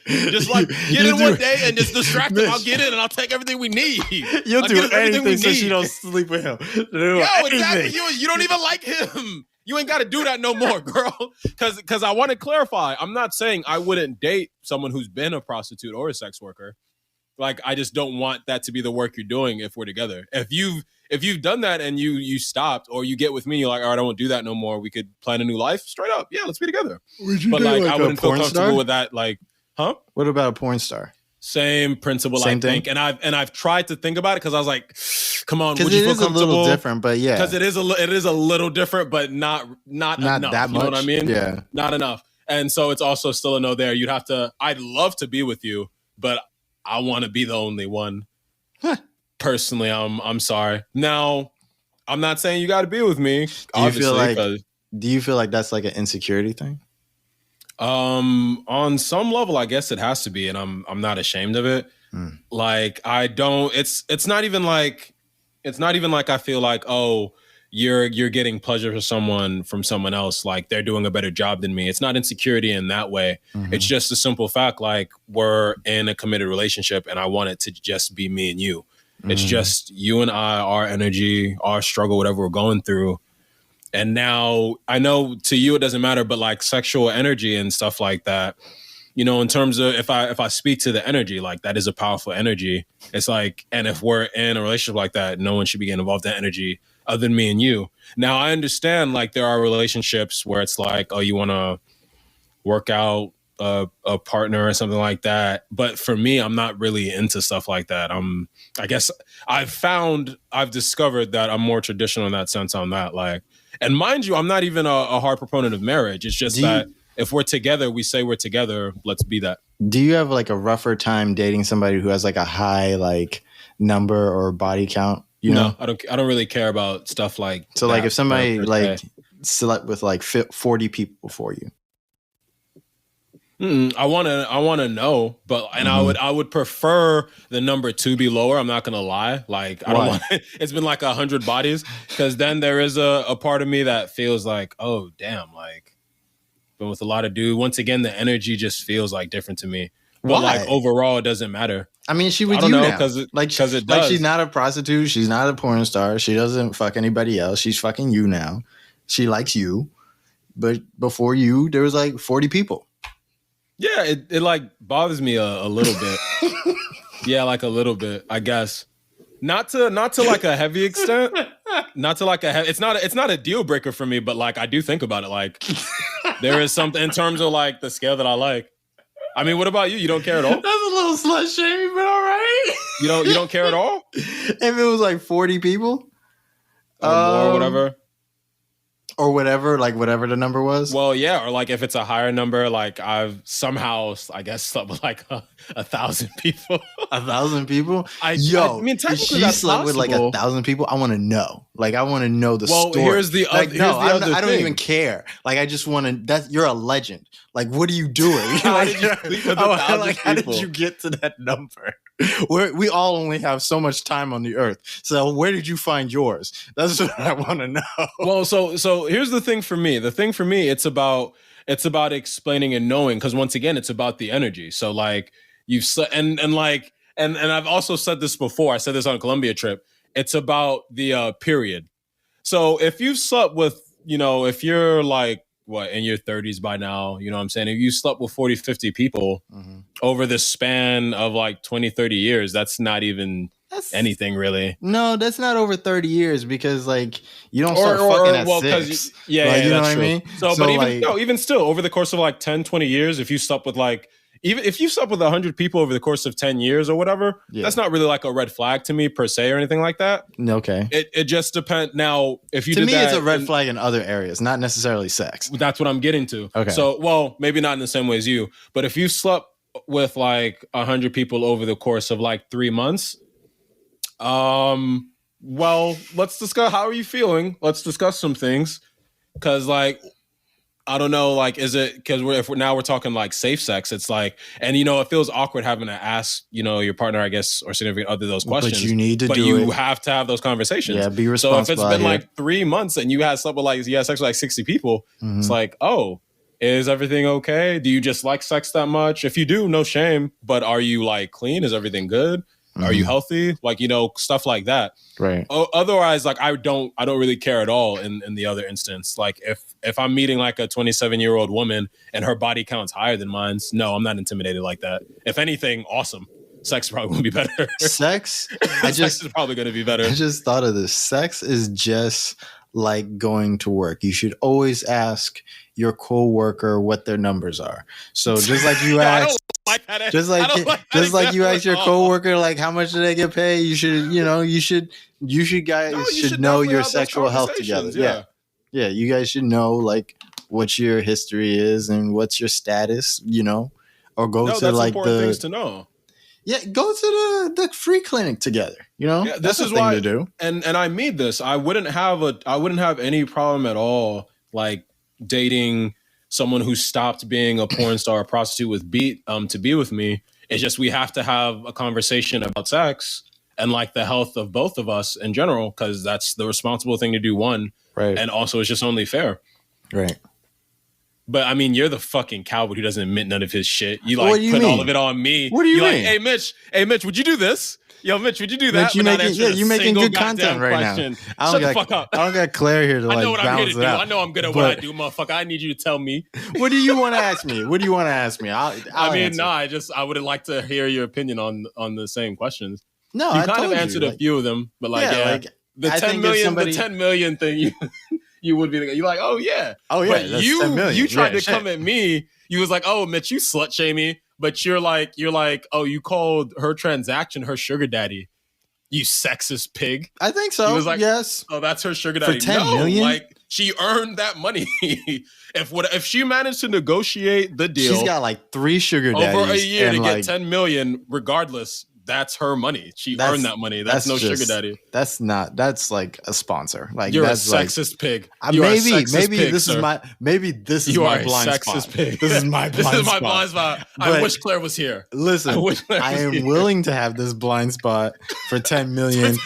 Just like get in one day and just distract him. I'll get in and I'll take everything we need. You'll do anything so she don't sleep with him. Yo, exactly. You don't even like him. You ain't got to do that no more, girl. Because I want to clarify. I'm not saying I wouldn't date someone who's been a prostitute or a sex worker. Like, I just don't want that to be the work you're doing if we're together. If you've done that and you stopped, or you get with me, you're like, all right, I won't do that no more. We could plan a new life. Straight up, yeah, let's be together. But like I wouldn't feel comfortable with that. Like, huh? What about a porn star? Same principle, I think. And I've tried to think about it because I was like, come on, would you feel comfortable? It is a little different, but yeah. Because it is a little different, but not enough. That much. You know what I mean? Yeah. Not enough. And so it's also still a no there. I'd love to be with you, but I want to be the only one. Personally, I'm sorry. Now, I'm not saying you got to be with me. Do you feel like that's like an insecurity thing? On some level, I guess it has to be, and I'm not ashamed of it. Like, I don't. It's not even like I feel like, oh, you're getting pleasure from someone else, like they're doing a better job than me. It's not insecurity in that way. It's just a simple fact, like, we're in a committed relationship and I want it to just be me and you. It's just you and I, our energy, our struggle, whatever we're going through. And now I know to you it doesn't matter, but like sexual energy and stuff like that, you know, in terms of if I speak to the energy, like that is a powerful energy. It's like, and if we're in a relationship like that, no one should be getting involved in that energy other than me and you. Now, I understand, like, there are relationships where it's like, oh, you want to work out a partner or something like that. But for me, I'm not really into stuff like that. I guess I've discovered that I'm more traditional in that sense on that. Like, and mind you, I'm not even a hard proponent of marriage. It's just that if we're together, we say we're together. Let's be that. Do you have like a rougher time dating somebody who has like a high like number or body count? You know? I don't really care about stuff like so that. Like if somebody like slept with like 40 people before you. I want to know, but I would prefer the number to be lower. I'm not gonna lie. Like, I don't want it's been like 100 bodies, because then there is a part of me that feels like, oh damn, like, been with a lot of dudes. Once again, the energy just feels like different to me. But like overall, it doesn't matter. I mean, she with you now because it does. Like, she's not a prostitute. She's not a porn star. She doesn't fuck anybody else. She's fucking you now. She likes you, but before you, there was like 40 people. Yeah, it like bothers me a little bit. Yeah, like a little bit, I guess. Not to like a heavy extent. Not to like it's not a deal breaker for me, but like I do think about it. Like, there is something in terms of like the scale that I like. I mean, what about you? You don't care at all? That's a little slut shaming, but all right. You don't care at all? If it was like 40 people, or whatever. Or whatever, like whatever the number was. Well, yeah, or like if it's a higher number, like I've somehow, I guess, slept with like 1,000 people. 1,000 people? I mean, technically, if she slept with like 1,000 people, I want to know. Like, I want to know the story. Well, here's the other. I don't even care. Like, I just want to. You're a legend. Like, what are you doing? How did you sleep with 1,000 people? How did you get to that number? We all only have so much time on the earth. So where did you find yours? That's what I want to know. Well, so here's the thing for me. The thing for me, it's about explaining and knowing, because once again, it's about the energy. So like and I've also said this before. I said this on a Colombia trip. It's about the period. So if you've slept with, if you're like, in your 30s by now, you know what I'm saying? If you slept with 40, 50 people over the span of like 20, 30 years, that's not even anything really. No, that's not over 30 years, because like you don't start fucking at 6. You know what I mean? So but even still, over the course of like 10, 20 years, if you slept with like, even if you slept with 100 people over the course of 10 years or whatever, that's not really like a red flag to me per se or anything like that. Okay. It just depends. Now, if you to did me, that, it's a red flag in other areas, not necessarily sex. That's what I'm getting to. Okay. So, well, maybe not in the same way as you, but if you slept with like 100 people over the course of like 3 months, well, let's discuss. How are you feeling? Let's discuss some things, because like, I don't know, like, is it because we're talking like safe sex? It's like, and it feels awkward having to ask, your partner, I guess, or significant other those questions. But you need to have to have those conversations. Yeah, be responsible. So if it's been like 3 months and you had sex with like 60 people, it's like, oh, is everything okay? Do you just like sex that much? If you do, no shame. But are you like clean? Is everything good? Are you healthy? Like, stuff like that. Right. Otherwise, like I don't really care at all in the other instance. Like if I'm meeting like a 27-year-old woman and her body count's higher than mine's, no, I'm not intimidated like that. If anything, awesome. Sex probably will be better. Sex Sex is probably going to be better. I just thought of this. Sex is just like going to work. You should always ask your coworker what their numbers are. So just like you ask, just like you ask your coworker, like how much do they get paid? You should, you guys should know your sexual health together. Yeah. You guys should know like what your history is and what's your status, or go to that's like important things to know. Yeah, go to the free clinic together. Yeah, this is why to do. And I made this. I wouldn't have any problem at all like dating someone who stopped being a porn star or prostitute to be with me. It's just we have to have a conversation about sex and like the health of both of us in general, because that's the responsible thing to do. One, right, and also it's just only fair, right. But I mean, you're the fucking coward who doesn't admit none of his shit. You like put all of it on me. What do you mean? Like, hey Mitch, would you do this? Yo, Mitch, would you do that? Mitch, you're making good content right question. now. Shut the fuck up. I don't got Claire here to like I know what I'm here to do. Out. I know I'm good at what I do, motherfucker. I need you to tell me. What do you want to ask me? I would like to hear your opinion on the same questions. No, you kind of answered a few of them, but the 10 million thing you would be you're like, oh yeah. But you tried to come at me. You was like, oh Mitch, you slut shame me. But you're like, oh, you called her transaction her sugar daddy. You sexist pig. I think so. He was like, yes. Oh, that's her sugar daddy. For 10 million? Like she earned that money. If she managed to negotiate the deal, she's got like 3 sugar daddies over a year to get 10 million, regardless. That's her money. She earned that money. That's no sugar daddy. That's like a sponsor. Like you're that's a sexist pig. Maybe this is my blind spot. Pig. This is my blind spot. I wish Claire was here. Listen, I am willing to have this blind spot for 10 million.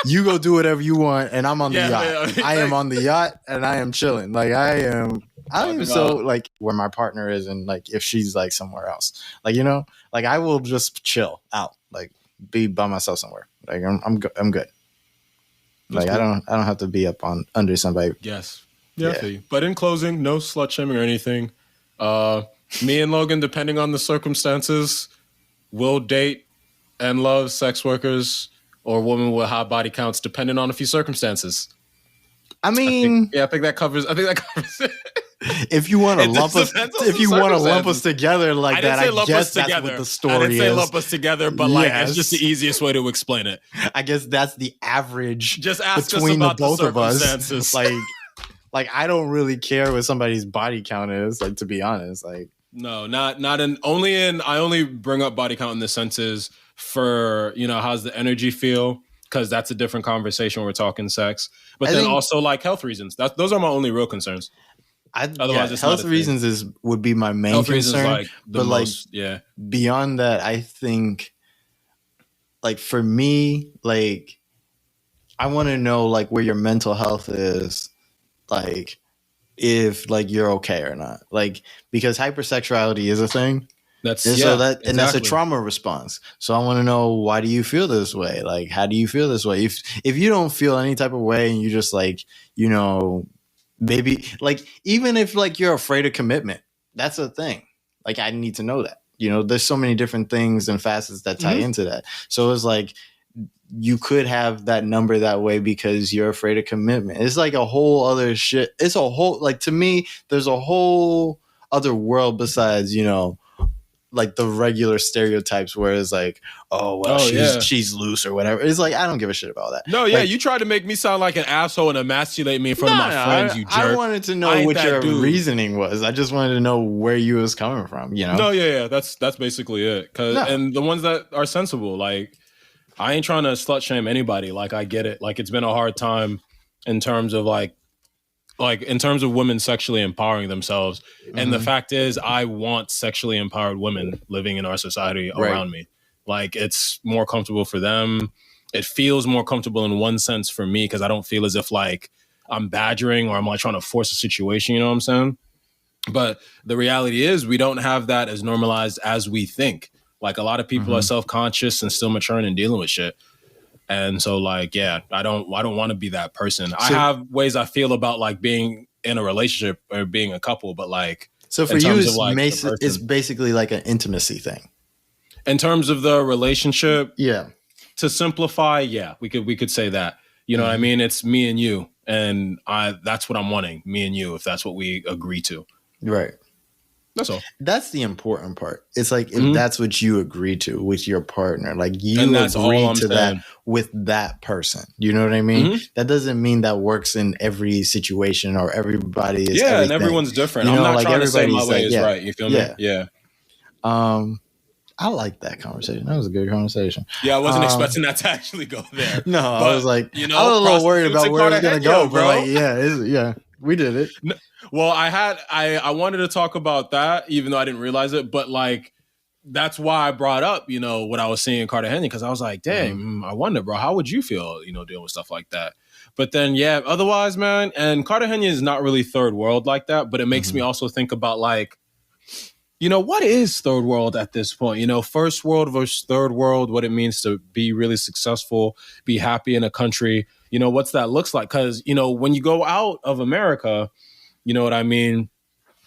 You go do whatever you want, and I'm on the yacht. I am on the yacht, and I am chilling. Like I don't even so like where my partner is, and like if she's like somewhere else, like like I will just chill out, like be by myself somewhere. Like I'm good. Like I don't have to be up under somebody. Yes, yeah. But in closing, no slut shaming or anything. Me and Logan, depending on the circumstances, will date and love sex workers or women with high body counts, depending on a few circumstances. I think that covers it. If you want to lump us together like that, I guess that's what the story is. I didn't say lump us together, but like it's just the easiest way to explain it. I guess that's the average. Just ask between us about the both of us. Like I don't really care what somebody's body count is. Like to be honest, like no, I only bring up body count in the senses for how's the energy feel, because that's a different conversation when we're talking sex. But then also like health reasons. Those are my only real concerns. Otherwise, health reasons would be my main concern. Like the most, beyond that, I think like for me, like I want to know like where your mental health is, like if like you're okay or not, like because hypersexuality is a thing. That's a trauma response. So I want to know, why do you feel this way? Like, how do you feel this way? If you don't feel any type of way and you just like, maybe like, even if like you're afraid of commitment, that's a thing. Like, I need to know that, there's so many different things and facets that tie into that. So it's like, you could have that number that way because you're afraid of commitment. It's like a whole other shit. It's a whole, like, to me, there's a whole other world besides, like the regular stereotypes where it's like, she's loose or whatever. It's like, I don't give a shit about that. No, you tried to make me sound like an asshole and emasculate me in front of my friends, you jerk. I wanted to know what your reasoning was. I just wanted to know where you was coming from, No, that's basically it. And the ones that are sensible, like, I ain't trying to slut shame anybody. Like, I get it. Like, it's been a hard time in terms of like in terms of women sexually empowering themselves. And the fact is, I want sexually empowered women living in our society around me. Like, it's more comfortable for them. It feels more comfortable in one sense for me, because I don't feel as if like I'm badgering or I'm like trying to force a situation, you know what I'm saying? But the reality is, we don't have that as normalized as we think. Like a lot of people are self-conscious and still maturing and dealing with shit. And so like, yeah, I don't want to be that person. I have ways I feel about like being in a relationship or being a couple, but like, so for you, it's basically like an intimacy thing. In terms of the relationship, yeah. To simplify, yeah, we could say that. You know what I mean? It's me and you, and that's what I'm wanting, me and you, if that's what we agree to. Right. That's all. That's the important part. It's like if that's what you agree to with your partner, like you agree to that with that person. You know what I mean? That doesn't mean that works in every situation or everybody is. Yeah, everything. And everyone's different. You know, I'm not like trying to say my way is yeah, right. You feel me? Yeah. I like that conversation. That was a good conversation. Yeah, I wasn't expecting that to actually go there. No, but, I was like, you know, I was a little worried about where it's gonna go, bro. Like, yeah, we did it. No, well, I wanted to talk about that, even though I didn't realize it. But like, that's why I brought up, you know, what I was seeing in Cartagena, because I was like, dang, I wonder, bro, how would you feel, you know, dealing with stuff like that? But then, yeah, otherwise, man, and Cartagena is not really third world like that, but it makes me also think about like, you know, what is third world at this point? You know, first world versus third world, what it means to be really successful, be happy in a country, you know, what's that looks like? Because, you know, when you go out of America, you know what I mean?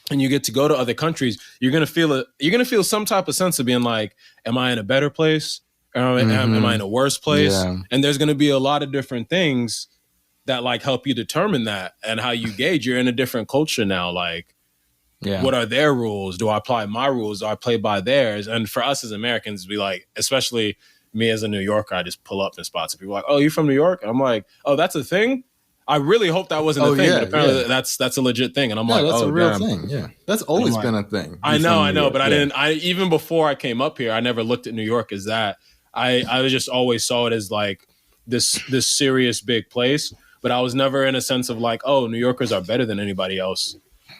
And you get to go to other countries, you're going to feel it. You're going to feel some type of sense of being like, am I in a better place? Am I in a worse place? Yeah. And there's going to be a lot of different things that like help you determine that and how you gauge. You're in a different culture now. Like, what are their rules? Do I apply my rules? Do I play by theirs? And for us as Americans, we like, especially me as a New Yorker, I just pull up in spots and people are like, oh, you from New York? And I'm like, oh, that's a thing? I really hope that wasn't a thing, but apparently that's a legit thing. And I'm like, that's a real thing. Yeah, that's always been a thing. I know, but I even before I came up here, I never looked at New York as that. I just always saw it as like this serious big place, but I was never in a sense of like, oh, New Yorkers are better than anybody else.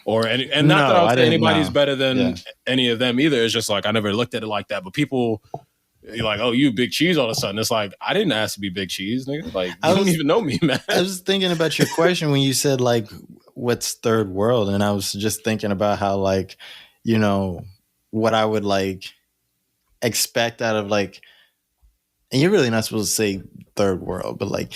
And not that I would say anybody's better than any of them either. It's just like I never looked at it like that. But people, you're like, oh, you big cheese all of a sudden. It's like, I didn't ask to be big cheese, nigga. Like, you don't even know me, man. I was thinking about your question when you said, like, what's third world? And I was just thinking about how, like, you know, what I would, like, expect out of, like, and you're really not supposed to say third world, but, like,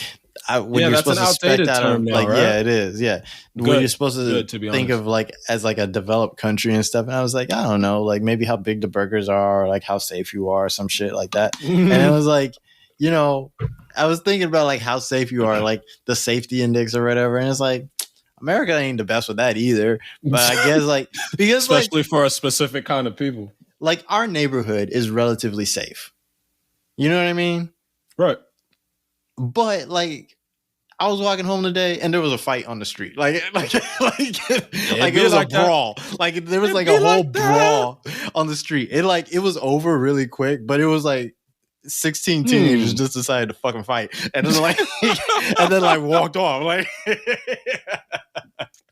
when you're supposed to expect out of, like, right? Yeah, it is. Yeah. Good. When you're supposed to think of, like, as, like, a developed country and stuff. And I was like, I don't know, like, maybe how big the burgers are, or, like, how safe you are, or some shit like that. And it was like, you know, I was thinking about, like, how safe you are, like, the safety index or whatever. And it's like, America ain't the best with that either. But I guess, like, because, especially for a specific kind of people. Like, our neighborhood is relatively safe. You know what I mean? Right. But, like, I was walking home today and there was a fight on the street. Like it was like a brawl. Like there was like a whole brawl on the street. It was over really quick, but it was like 16 teenagers just decided to fucking fight. And then like and then like walked off. Like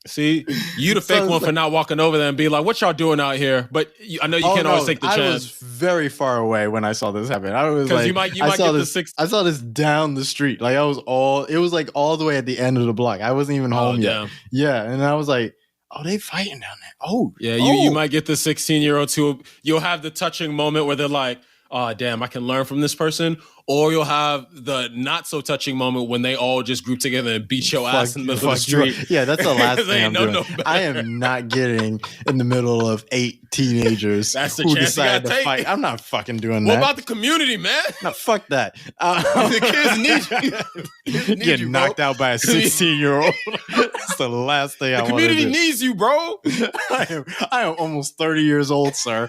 see, you the fake one for not walking over there and be like, what y'all doing out here? But I know you can't always take the chance. I was very far away when I saw this happen. I was like, you might get the 6. I saw this down the street. Like it was like all the way at the end of the block. I wasn't even home yet. Damn. Yeah. And I was like, oh, they fighting down there. Oh. Yeah, you might get the 16-year-olds who you'll have the touching moment where they're like, oh, damn, I can learn from this person. Or you'll have the not so touching moment when they all just group together and beat your ass in the middle of the street. Yeah, that's the last thing I'm doing. I am not getting in the middle of 8 teenagers who decide to fight. I'm not fucking doing that. What about the community, man? No, fuck that. The kids need you. Get knocked out by a 16-year-old. That's the last thing I want to do. The community needs you, bro. I am almost 30 years old, sir.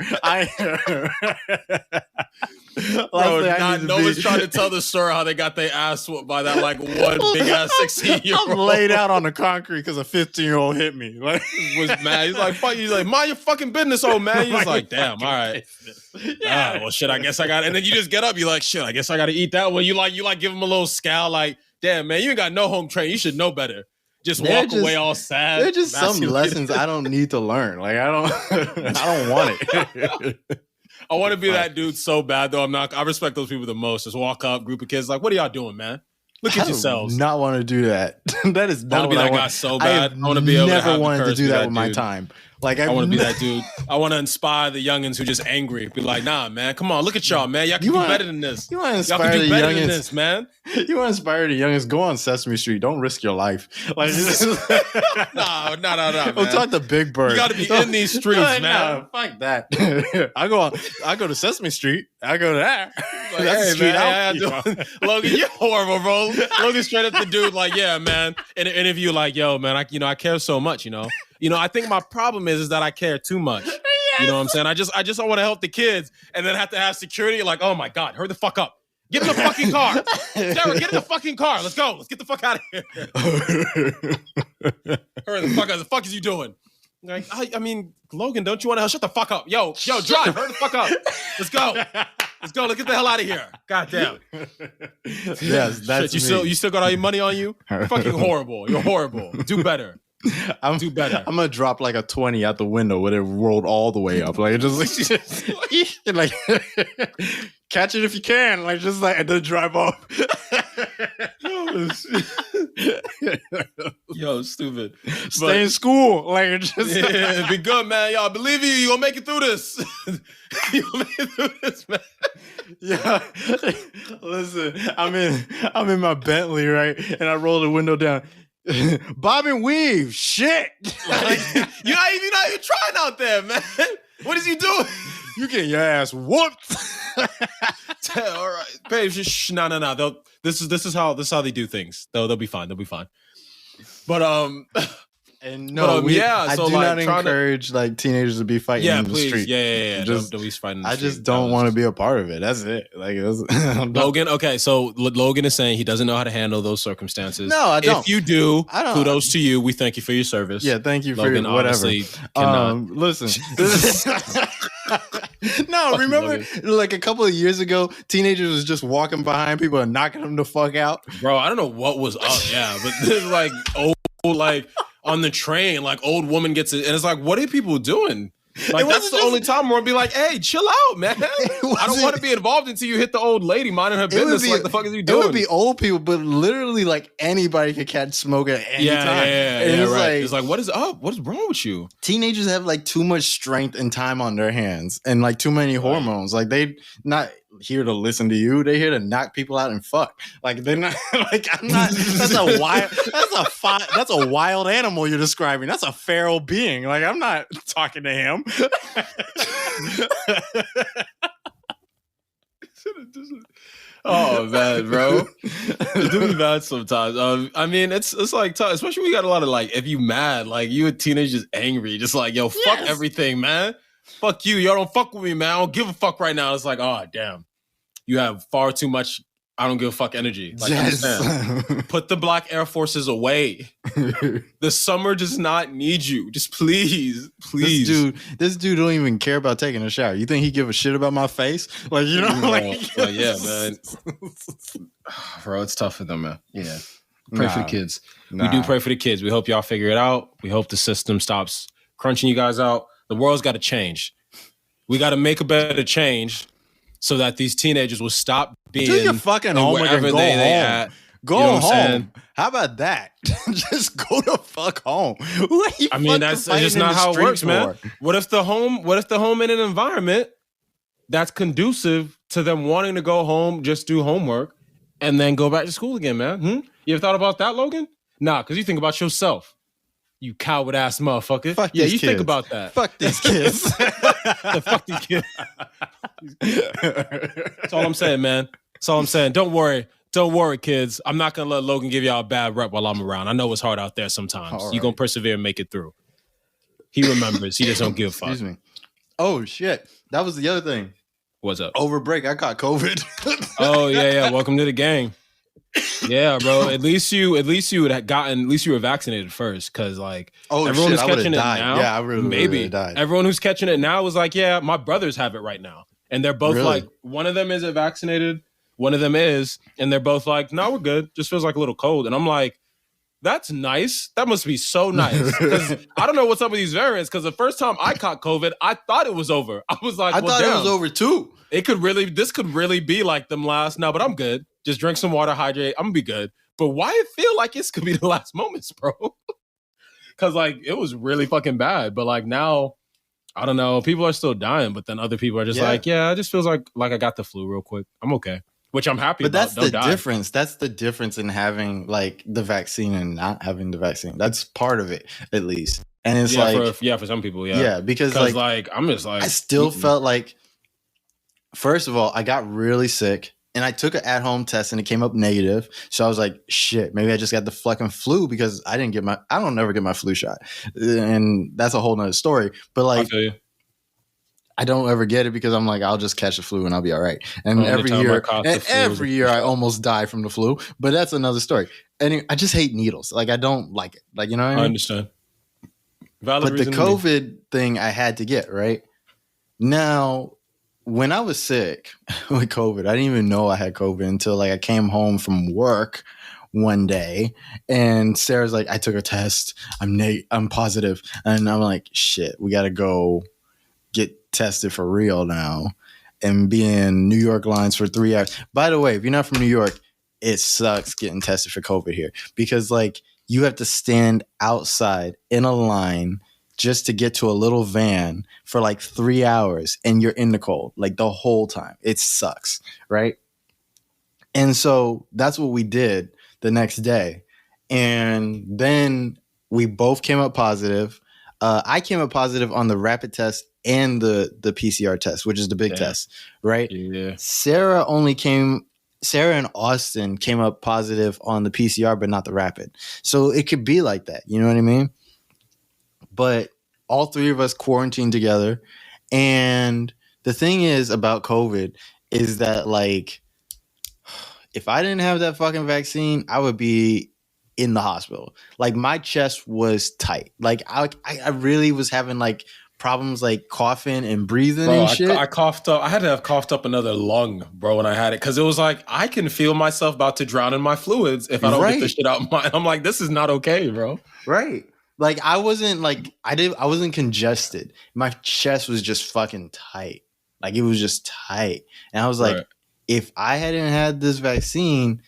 Bro, no one's trying to tell the story how they got their ass whooped by that like one big ass 16-year-old. I'm laid out on the concrete because a 15-year-old hit me. Like was mad. He's like, fuck. He's like, mind your fucking business, old man. He's like, damn, all right. Yeah. Well, shit. I guess I got. And then you just get up. You're like, shit. I guess I got to eat that one. You like give him a little scowl. Like, damn, man, you ain't got no home training. You should know better. Just walk away all sad. They're just some lessons I don't need to learn. Like I don't want it. I want to be that dude so bad, though. I respect those people the most. Just walk up, group of kids, like, what are y'all doing, man? Look at yourselves. I do not want to do that. That is not what I want. Guy so bad. I want to be able to have never wanted to do that with my time. Like I want to be that dude. I want to inspire the youngins who just angry. Be like, nah, man, come on, look at y'all, man. Y'all can do better than this. You want to Y'all inspire can do the better youngins, than this, man. You want to inspire the youngins? Go on Sesame Street. Don't risk your life. Like, no, man. Don't talk to Big Bird. You got to be in these streets, man. No, fuck that. I go to Sesame Street. I go to that. Like, that's the street out. Logan, you're horrible, bro. Logan straight up the dude, like, yeah, man. In an interview, like, yo, man, I care so much, I think my problem is that I care too much. Yes. You know what I'm saying? I just don't want to help the kids and then have to have security. Like, oh my God, hurry the fuck up. Get in the fucking car. Sarah, get in the fucking car. Let's go. Let's get the fuck out of here. Hurry the fuck up. The fuck is you doing? Like, I mean, Logan, don't you want to shut the fuck up? Yo, drive. Hurry the fuck up. Let's go. Let's get the hell out of here. God damn. Yes, that's shit, you still got all your money on you? You're fucking horrible. You're horrible. Do better. Do better. I'm gonna drop like a 20 out the window when it rolled all the way up. Like just like catch it if you can. Like just like and then drive off. Yo, stupid. Stay in school. Like just be good, man. Y'all believe you. You gonna make it through this. You gonna make it through this, man. Yeah. Listen, I'm in my Bentley, right? And I roll the window down. Bob and weave, shit. Like, you're not even trying out there, man. What is you doing? You get your ass whooped. All right, babe. No. This is how they do things. They'll be fine. They'll be fine. But And no, I do not encourage like teenagers to be fighting in the street. Yeah. Don't be fighting. I just don't want to be a part of it. That's it. Like Logan. Okay, so Logan is saying he doesn't know how to handle those circumstances. No, I don't. If you do, kudos to you. We thank you for your service. Yeah, thank you Logan, for whatever. Listen. No, remember like a couple of years ago, teenagers was just walking behind people and knocking them the fuck out. Bro, I don't know what was up. Yeah, but this is like like. On the train, like old woman gets it, and it's like, what are people doing? Like that's the only time where I'll be like, hey, chill out, man. I don't want to be involved until you hit the old lady minding her business. Like the fuck is you doing? It would be old people, but literally like anybody could catch smoke at any time. Yeah, right. It's like, what is up? What is wrong with you? Teenagers have like too much strength and time on their hands and like too many hormones. Like they not here to listen to you. They're here to knock people out and fuck. Like they're not like I'm not. That's a wild animal you're describing. That's a feral being. Like I'm not talking to him. Oh man, bro, it do me bad sometimes. I mean, it's like tough, especially when you got a lot of like, if you mad, like you a teenager just angry, just like yo, fuck everything, man. Fuck you, y'all don't fuck with me, man. I don't give a fuck right now. It's like, oh damn, you have far too much. I don't give a fuck energy. Like, put the Black Air Forces away. The summer does not need you. Just please. This dude don't even care about taking a shower. You think he give a shit about my face? Like, you know, yeah, man. Bro, it's tough for them, man. Yeah. Pray for the kids. We do pray for the kids. We hope y'all figure it out. We hope the system stops crunching you guys out. The world's got to change. We got to make a better change so that these teenagers will stop being do your fucking homework and go home. At. Go home. How about that? Just go the fuck home. I mean, that's just not how it works, man. What if the home in an environment that's conducive to them wanting to go home, just do homework, and then go back to school again, man? You ever thought about that, Logan? Nah, because you think about yourself. You coward ass motherfucker. Fuck these kids. Think about that. Fuck these kids. Fuck these kids. That's all I'm saying, man. That's all I'm saying. Don't worry, kids. I'm not gonna let Logan give y'all a bad rep while I'm around. I know it's hard out there sometimes. Right. You're gonna persevere and make it through. He remembers. He just don't give a fuck. Excuse me. Oh shit. That was the other thing. What's up? Over break, I caught COVID. Oh yeah. Welcome to the gang. Yeah, bro. At least you were vaccinated first, because like everyone who's catching it now. Yeah, I really died. Everyone who's catching it now was like, yeah, my brothers have it right now, and they're both like, one of them isn't vaccinated, one of them is, and they're both like, no, we're good. Just feels like a little cold, and I'm like, that's nice. That must be so nice. Because I don't know what's up with these variants. Because the first time I caught COVID, I thought it was over. I was like, I thought it was over too. This could really be like them last. No, but I'm good. Just drink some water, hydrate. I'm gonna be good. But why it feel like this could be the last moments, bro? because like it was really fucking bad. But like now, I don't know. People are still dying, but then other people are just like, yeah, it just feels like I got the flu real quick. I'm okay, which I'm happy but about. that's the difference. That's the difference in having like the vaccine and not having the vaccine. That's part of it, at least. And it's for some people, because like I'm just like I still felt like, first of all, I got really sick. And I took an at-home test and it came up negative. So I was like, shit, maybe I just got the fucking flu because I don't never get my flu shot. And that's a whole nother story. But like, I don't ever get it because I'm like, I'll just catch the flu and I'll be all right. And every year I almost die from the flu. But that's another story. And I just hate needles. Like, I don't like it. Like, you know what I mean? I understand. Valid but the COVID thing I had to get, right? Now, when I was sick with COVID, I didn't even know I had COVID until like I came home from work one day and Sarah's like, I took a test. I'm positive. And I'm like, shit, we got to go get tested for real now and be in New York lines for 3 hours. By the way, if you're not from New York, it sucks getting tested for COVID here because like you have to stand outside in a line just to get to a little van for like 3 hours and you're in the cold like the whole time. It sucks, right? And so that's what we did the next day. And then we both came up positive. I came up positive on the rapid test and the PCR test, which is the big test, right? Yeah. Sarah and Austin came up positive on the PCR, but not the rapid. So it could be like that. You know what I mean? But all three of us quarantined together. And the thing is about COVID is that like, if I didn't have that fucking vaccine, I would be in the hospital. Like my chest was tight. Like I really was having like problems like coughing and breathing and shit. I coughed up. I had to have coughed up another lung, bro, when I had it. Because it was like, I can feel myself about to drown in my fluids if I don't get this shit out. I'm like, this is not okay, bro. Right. Like I wasn't congested. My chest was just fucking tight. Like it was just tight. And I was like, if I hadn't had this vaccine,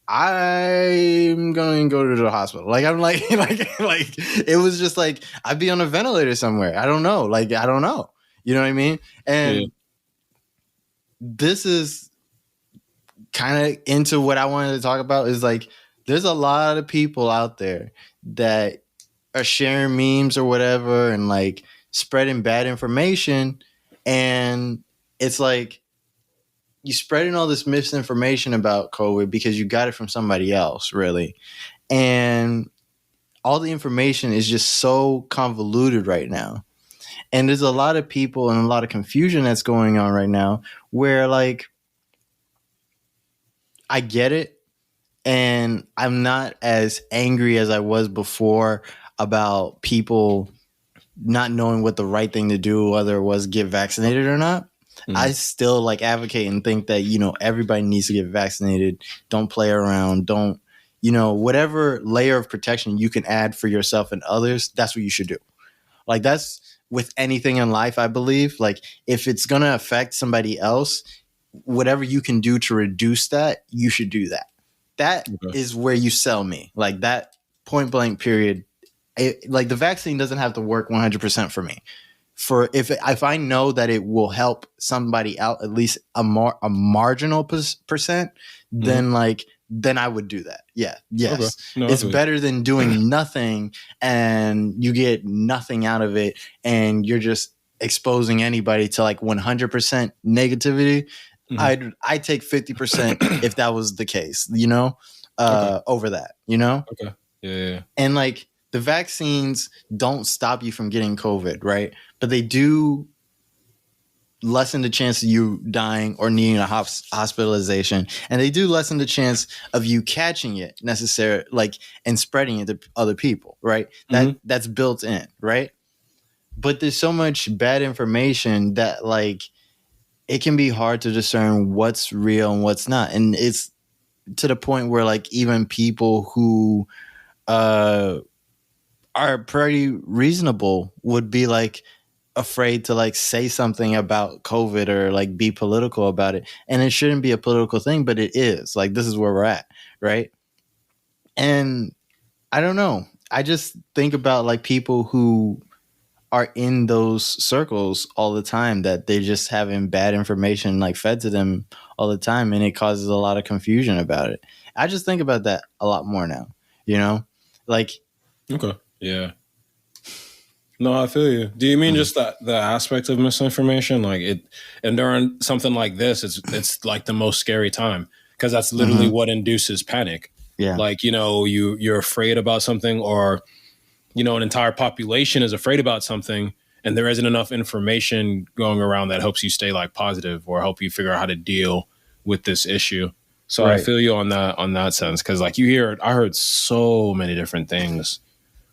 I'm going to go to the hospital. Like I'm like it was just like I'd be on a ventilator somewhere. I don't know. Like I don't know. You know what I mean? And this is kind of into what I wanted to talk about is like there's a lot of people out there that are sharing memes or whatever and like spreading bad information. And it's like you spreading all this misinformation about COVID because you got it from somebody else, really. And all the information is just so convoluted right now. And there's a lot of people and a lot of confusion that's going on right now where like I get it. And I'm not as angry as I was before about people not knowing what the right thing to do, whether it was get vaccinated or not. I still like advocate and think that, you know, everybody needs to get vaccinated. Don't play around. Don't, you know, whatever layer of protection you can add for yourself and others, that's what you should do. Like that's with anything in life, I believe. Like if it's going to affect somebody else, whatever you can do to reduce that, you should do that. That is where you sell me. Like that point blank period. Like the vaccine doesn't have to work 100% for me. For if I know that it will help somebody out at least a marginal percent, then I would do that. Yeah. Yes. Okay. No, it's better than doing nothing and you get nothing out of it and you're just exposing anybody to like 100% negativity. I'd take 50% if that was the case, you know, over that, you know? Okay. Yeah. And like the vaccines don't stop you from getting COVID, right? But they do lessen the chance of you dying or needing a hospitalization. And they do lessen the chance of you catching it necessarily, like, and spreading it to other people, right? That's built in, right? But there's so much bad information that like it can be hard to discern what's real and what's not. And it's to the point where like even people who are pretty reasonable would be like afraid to like say something about COVID or like be political about it. And it shouldn't be a political thing, but it is. Like this is where we're at, right? And I don't know. I just think about like people who are in those circles all the time, that they just having bad information like fed to them all the time, and it causes a lot of confusion about it. I just think about that a lot more now, you know? Like, okay. Yeah. No, I feel you. Do you mean just that the aspect of misinformation? Like it, and during something like this, it's like the most scary time because that's literally what induces panic. yeah. Like, you know, you're afraid about something, or, you know, an entire population is afraid about something, and there isn't enough information going around that helps you stay like positive or help you figure out how to deal with this issue. So I Right. feel you on that sense. Cause like I heard so many different things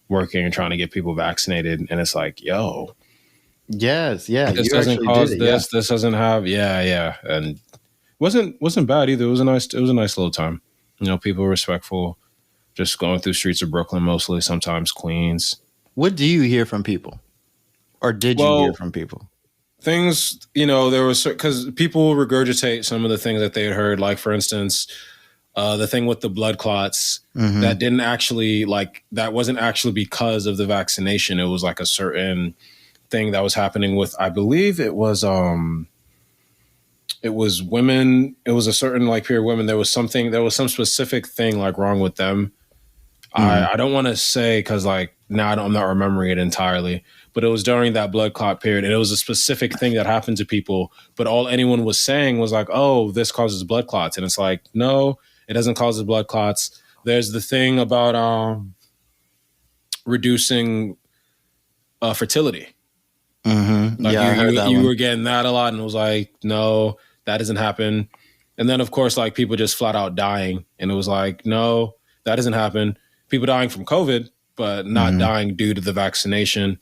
working and trying to get people vaccinated. And it's like, yo, Yes, yeah. this You doesn't actually cause did it. this, this doesn't have, yeah. And wasn't bad either. It was a nice little time. You know, people were respectful, just going through streets of Brooklyn, mostly, sometimes Queens. What do you hear from people? Or did you hear from people? Things, you know, there was, because people regurgitate some of the things that they had heard. Like, for instance, the thing with the blood clots that didn't actually, like, that wasn't actually because of the vaccination. It was like a certain thing that was happening with, I believe it was women. It was a certain like period of women. There was some specific thing like wrong with them. I don't want to say, because like now I'm not remembering it entirely, but it was during that blood clot period, and it was a specific thing that happened to people. But all anyone was saying was like, "Oh, this causes blood clots," and it's like, no, it doesn't cause the blood clots. There's the thing about reducing fertility. Like Yeah, I heard that you one. were getting that a lot, and it was like, no, that doesn't happen. And then of course, like people just flat out dying, and it was like, no, that doesn't happen. People dying from COVID, but not dying due to the vaccination.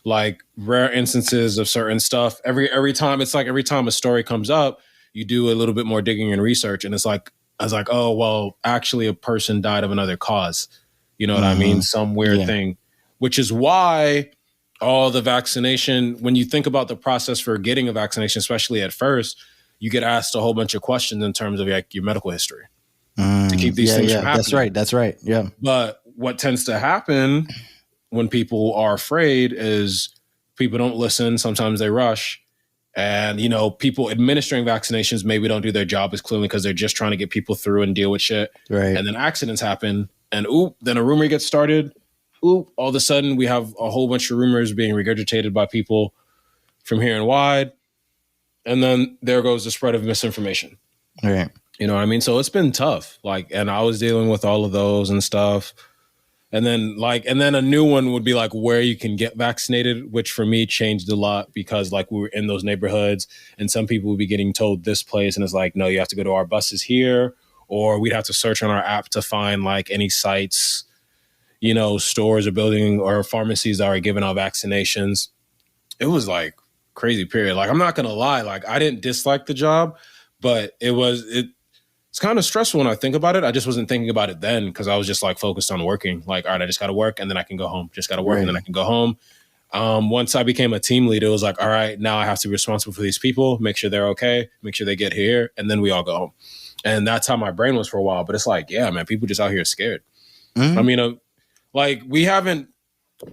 Like rare instances of certain stuff. Every time it's like every time a story comes up, you do a little bit more digging and research, and it's like I was like, oh well, actually a person died of another cause. You know what I mean? Some weird thing, which is why all the vaccination, when you think about the process for getting a vaccination, especially at first, you get asked a whole bunch of questions in terms of like your medical history to keep these things from happening. That's right. Yeah. But what tends to happen when people are afraid is people don't listen. Sometimes they rush. And, you know, people administering vaccinations maybe don't do their job as clearly because they're just trying to get people through and deal with shit. Right. And then accidents happen. And then a rumor gets started. All of a sudden we have a whole bunch of rumors being regurgitated by people from here and wide. And then there goes the spread of misinformation. Right. You know what I mean? So it's been tough. Like, and I was dealing with all of those and stuff. And then a new one would be like where you can get vaccinated, which for me changed a lot because like we were in those neighborhoods and some people would be getting told this place. And it's like, no, you have to go to our buses here, or we'd have to search on our app to find like any sites, you know, stores or building or pharmacies that are giving out vaccinations. It was like crazy period. Like, I'm not going to lie. Like, I didn't dislike the job, but it's kind of stressful when I think about it. I just wasn't thinking about it then because I was just like focused on working. Like, all right, I just got to work and then I can go home. Just got to work and then I can go home. Once I became a team lead, it was like, all right, now I have to be responsible for these people, make sure they're okay, make sure they get here, and then we all go home. And that's how my brain was for a while. But it's like, yeah, man, people just out here scared. I mean, like we haven't,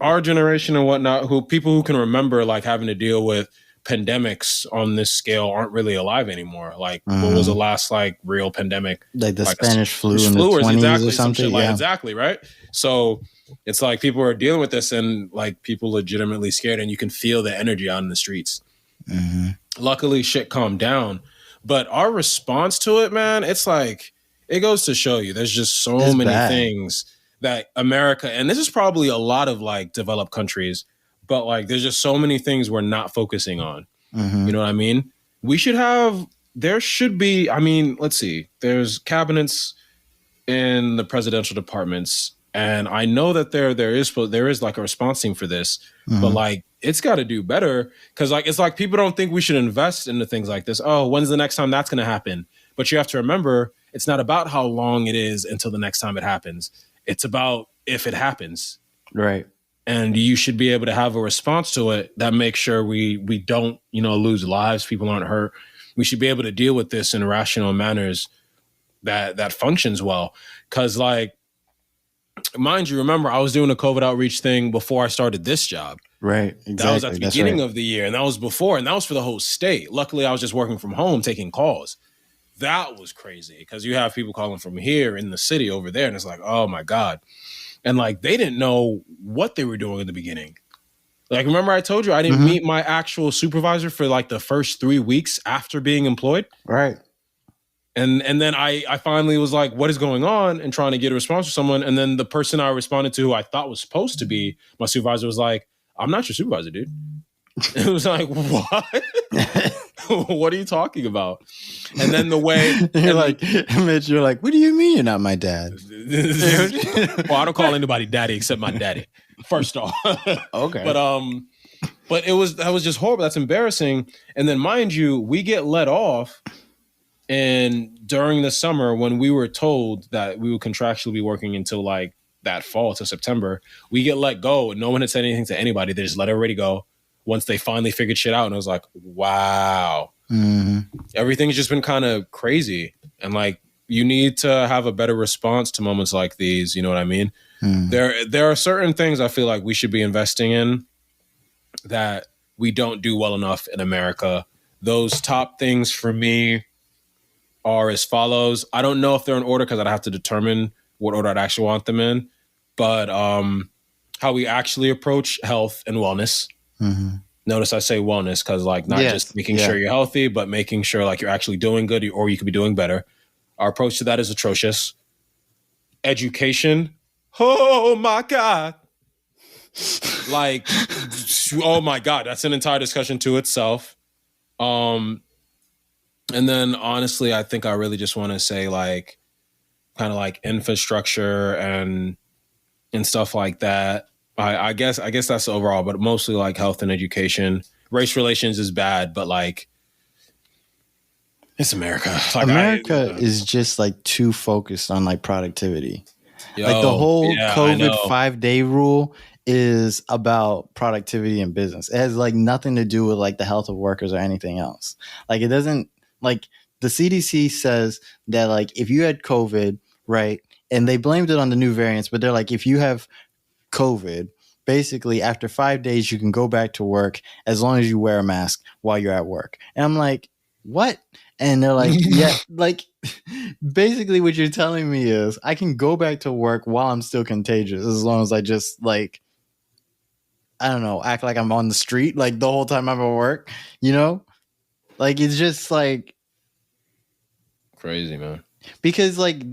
our generation and whatnot, people who can remember like having to deal with pandemics on this scale aren't really alive anymore. Like what was the last like real pandemic? Like the Spanish flu in the 20s exactly, or something. Like, exactly, right? So it's like people are dealing with this and like people legitimately scared, and you can feel the energy out in the streets. Luckily shit calmed down, but our response to it, man, it's like, it goes to show you there's just so many things that America, and this is probably a lot of like developed countries, but like there's just so many things we're not focusing on. You know what I mean? There should be, I mean, let's see, there's cabinets in the presidential departments, and I know that there is like a response team for this, but like it's got to do better because like it's like people don't think we should invest into things like this. Oh, when's the next time that's going to happen? But you have to remember, it's not about how long it is until the next time it happens. It's about if it happens. Right. And you should be able to have a response to it that makes sure we don't, you know, lose lives, people aren't hurt. We should be able to deal with this in rational manners that functions well. Cause like mind you, remember, I was doing a COVID outreach thing before I started this job. Right. Exactly. That was at the beginning of the year, and that was before, and that was for the whole state. Luckily, I was just working from home, taking calls. That was crazy because you have people calling from here in the city over there, and it's like, oh my God. And like, they didn't know what they were doing in the beginning. Like, remember I told you I didn't meet my actual supervisor for like the first 3 weeks after being employed? Right. And then I finally was like, what is going on? And trying to get a response from someone. And then the person I responded to, who I thought was supposed to be my supervisor, was like, I'm not your supervisor, dude. It was like, what? What are you talking about? And then the way you're like, Mitch, you're like, what do you mean you're not my dad? Well, I don't call anybody daddy except my daddy. First off, okay. But that was just horrible. That's embarrassing. And then, mind you, we get let off, and during the summer when we were told that we would contractually be working until like that fall to September, we get let go, and no one had said anything to anybody. They just let everybody go once they finally figured shit out. And I was like, wow, everything's just been kind of crazy. And like, you need to have a better response to moments like these. You know what I mean? There are certain things I feel like we should be investing in that we don't do well enough in America. Those top things for me are as follows. I don't know if they're in order because I'd have to determine what order I'd actually want them in. But how we actually approach health and wellness. Notice I say wellness because like not just making sure you're healthy, but making sure like you're actually doing good or you could be doing better. Our approach to that is atrocious. Education. Oh my God. Like, oh my God, that's an entire discussion to itself. And then honestly, I think I really just want to say like kind of like infrastructure and stuff like that. I guess that's overall, but mostly like health and education. Race relations is bad, but like it's America. Like America is just like too focused on like productivity. Like the whole COVID 5-day rule is about productivity in business. It has like nothing to do with like the health of workers or anything else. Like it doesn't, like the CDC says that like if you had COVID, right, and they blamed it on the new variants, but they're like, if you have COVID, basically after 5 days you can go back to work as long as you wear a mask while you're at work. And I'm like, what? And they're like, yeah, like basically what you're telling me is I can go back to work while I'm still contagious as long as I just like, I don't know, act like I'm on the street like the whole time I'm at work, you know? Like it's just like crazy, man. Because like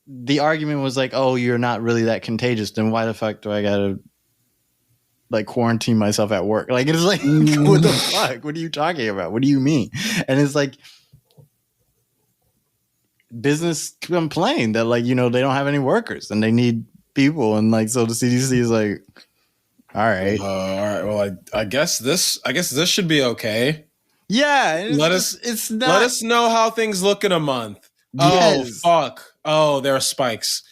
the argument was like, oh, you're not really that contagious, then why the fuck do I gotta like quarantine myself at work? Like it's like what the fuck? What are you talking about? What do you mean? And it's like business complain that like, you know, they don't have any workers and they need people, and like so the CDC is like, all right. Well, I guess this should be okay. Yeah. Let us know how things look in a month. Yes. Oh fuck. Oh, there are spikes.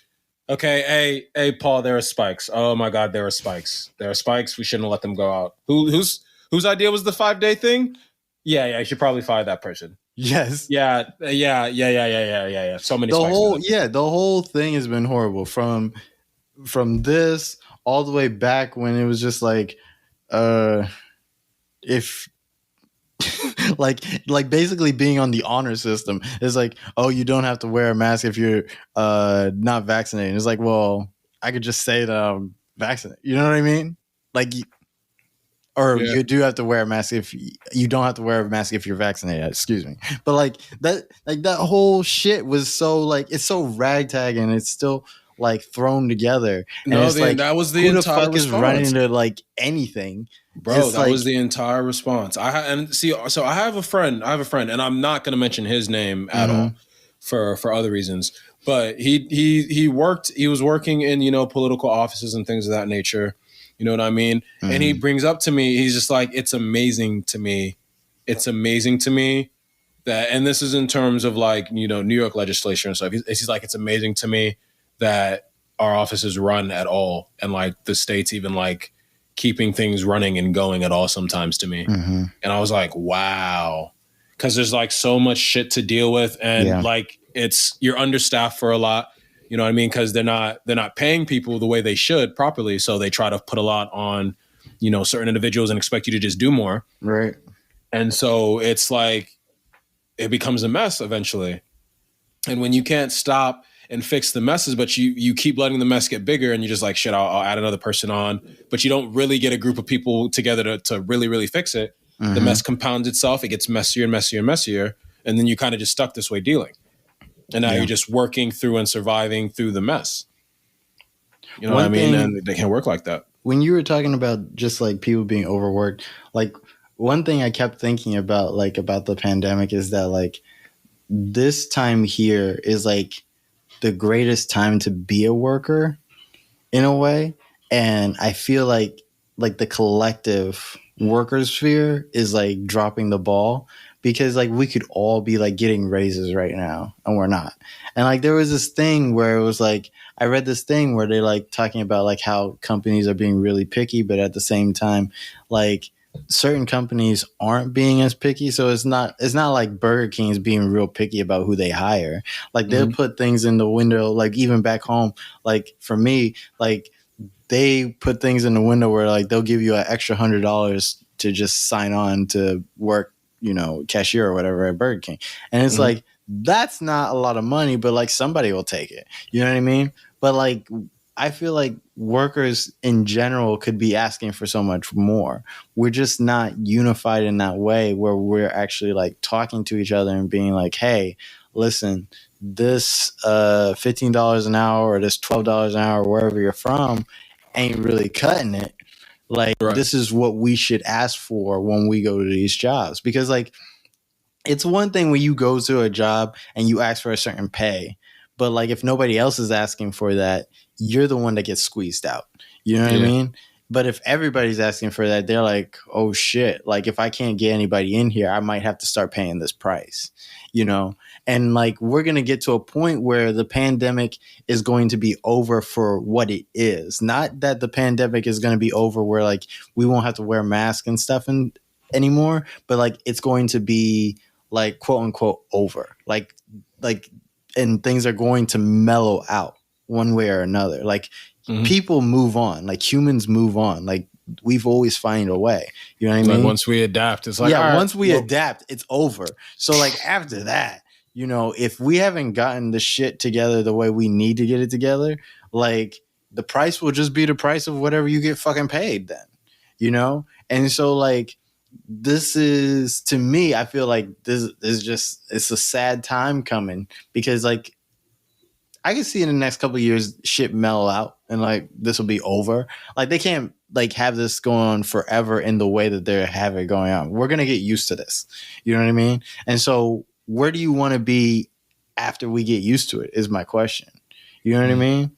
Okay, hey, Paul, there are spikes. Oh my God, there are spikes. There are spikes. We shouldn't let them go out. Whose idea was the 5-day thing? Yeah, you should probably fire that person. Yes. Yeah. So many spikes. The whole thing has been horrible from this all the way back when it was just like if like basically being on the honor system is like, oh, you don't have to wear a mask if you're not vaccinated. It's like, well, I could just say that I'm vaccinated. You know what I mean? Like, you do have to wear a mask if you don't have to wear a mask if you're vaccinated. Excuse me. But like that whole shit was so like, it's so ragtag and it's still like thrown together. And no, it's like, that was the who entire the fuck response. is running into like anything? Bro, that was the entire response. I have a friend, and I'm not going to mention his name at all for other reasons. But he was working in, you know, political offices and things of that nature. You know what I mean? And he brings up to me, he's just like, it's amazing to me. It's amazing to me that, and this is in terms of like, you know, New York legislation and stuff. He's like, it's amazing to me that our offices run at all, and like the state's even like keeping things running and going at all sometimes to me. And I was like, wow. Because there's like so much shit to deal with, and like you're understaffed for a lot. You know what I mean? Because they're not paying people the way they should properly. So they try to put a lot on, certain individuals and expect you to just do more. Right. And so it's like it becomes a mess eventually. And when you can't stop and fix the messes, but you keep letting the mess get bigger, and you're just like, shit, I'll add another person on, but you don't really get a group of people together to really, really fix it. The mess compounds itself. It gets messier and messier and messier. And then you kind of just stuck this way dealing. And now you're just working through and surviving through the mess. You know what I mean? And they can't work like that. When you were talking about just like people being overworked, like one thing I kept thinking about, like about the pandemic, is that like this time here is like the greatest time to be a worker in a way. And I feel like the collective worker sphere is like dropping the ball, because like we could all be like getting raises right now and we're not. And like there was this thing where it was like, I read this thing where they like talking about like how companies are being really picky, but at the same time, like certain companies aren't being as picky. So it's not like Burger King is being real picky about who they hire. Like they'll put things in the window, like even back home, like for me, like they put things in the window where like they'll give you an extra $100 to just sign on to work, cashier or whatever at Burger King. And it's like, that's not a lot of money, but like somebody will take it. You know what I mean? But like, I feel like workers in general could be asking for so much more. We're just not unified in that way where we're actually like talking to each other and being like, hey, listen, this $15 an hour or this $12 an hour, wherever you're from, ain't really cutting it. Like, this is what we should ask for when we go to these jobs. Because like, it's one thing when you go to a job and you ask for a certain pay, but like if nobody else is asking for that, you're the one that gets squeezed out. You know what I mean? But if everybody's asking for that, they're like, oh shit, like if I can't get anybody in here, I might have to start paying this price, And like we're going to get to a point where the pandemic is going to be over for what it is. Not that the pandemic is going to be over where like we won't have to wear masks and stuff anymore, but like it's going to be like quote unquote over. Like and things are going to mellow out one way or another. Like people move on, like humans move on. Like we've always find a way. You know what I mean? Like once we adapt, it's like, once we adapt, it's over. So like after that, if we haven't gotten the shit together the way we need to get it together, like the price will just be the price of whatever you get fucking paid then, And so like, this is, to me, I feel like this is just, it's a sad time coming, because like I can see in the next couple of years shit mellow out and like this will be over. Like they can't like have this going on forever in the way that they're having it going on. We're going to get used to this. You know what I mean? And so where do you want to be after we get used to it is my question. You know what I mean?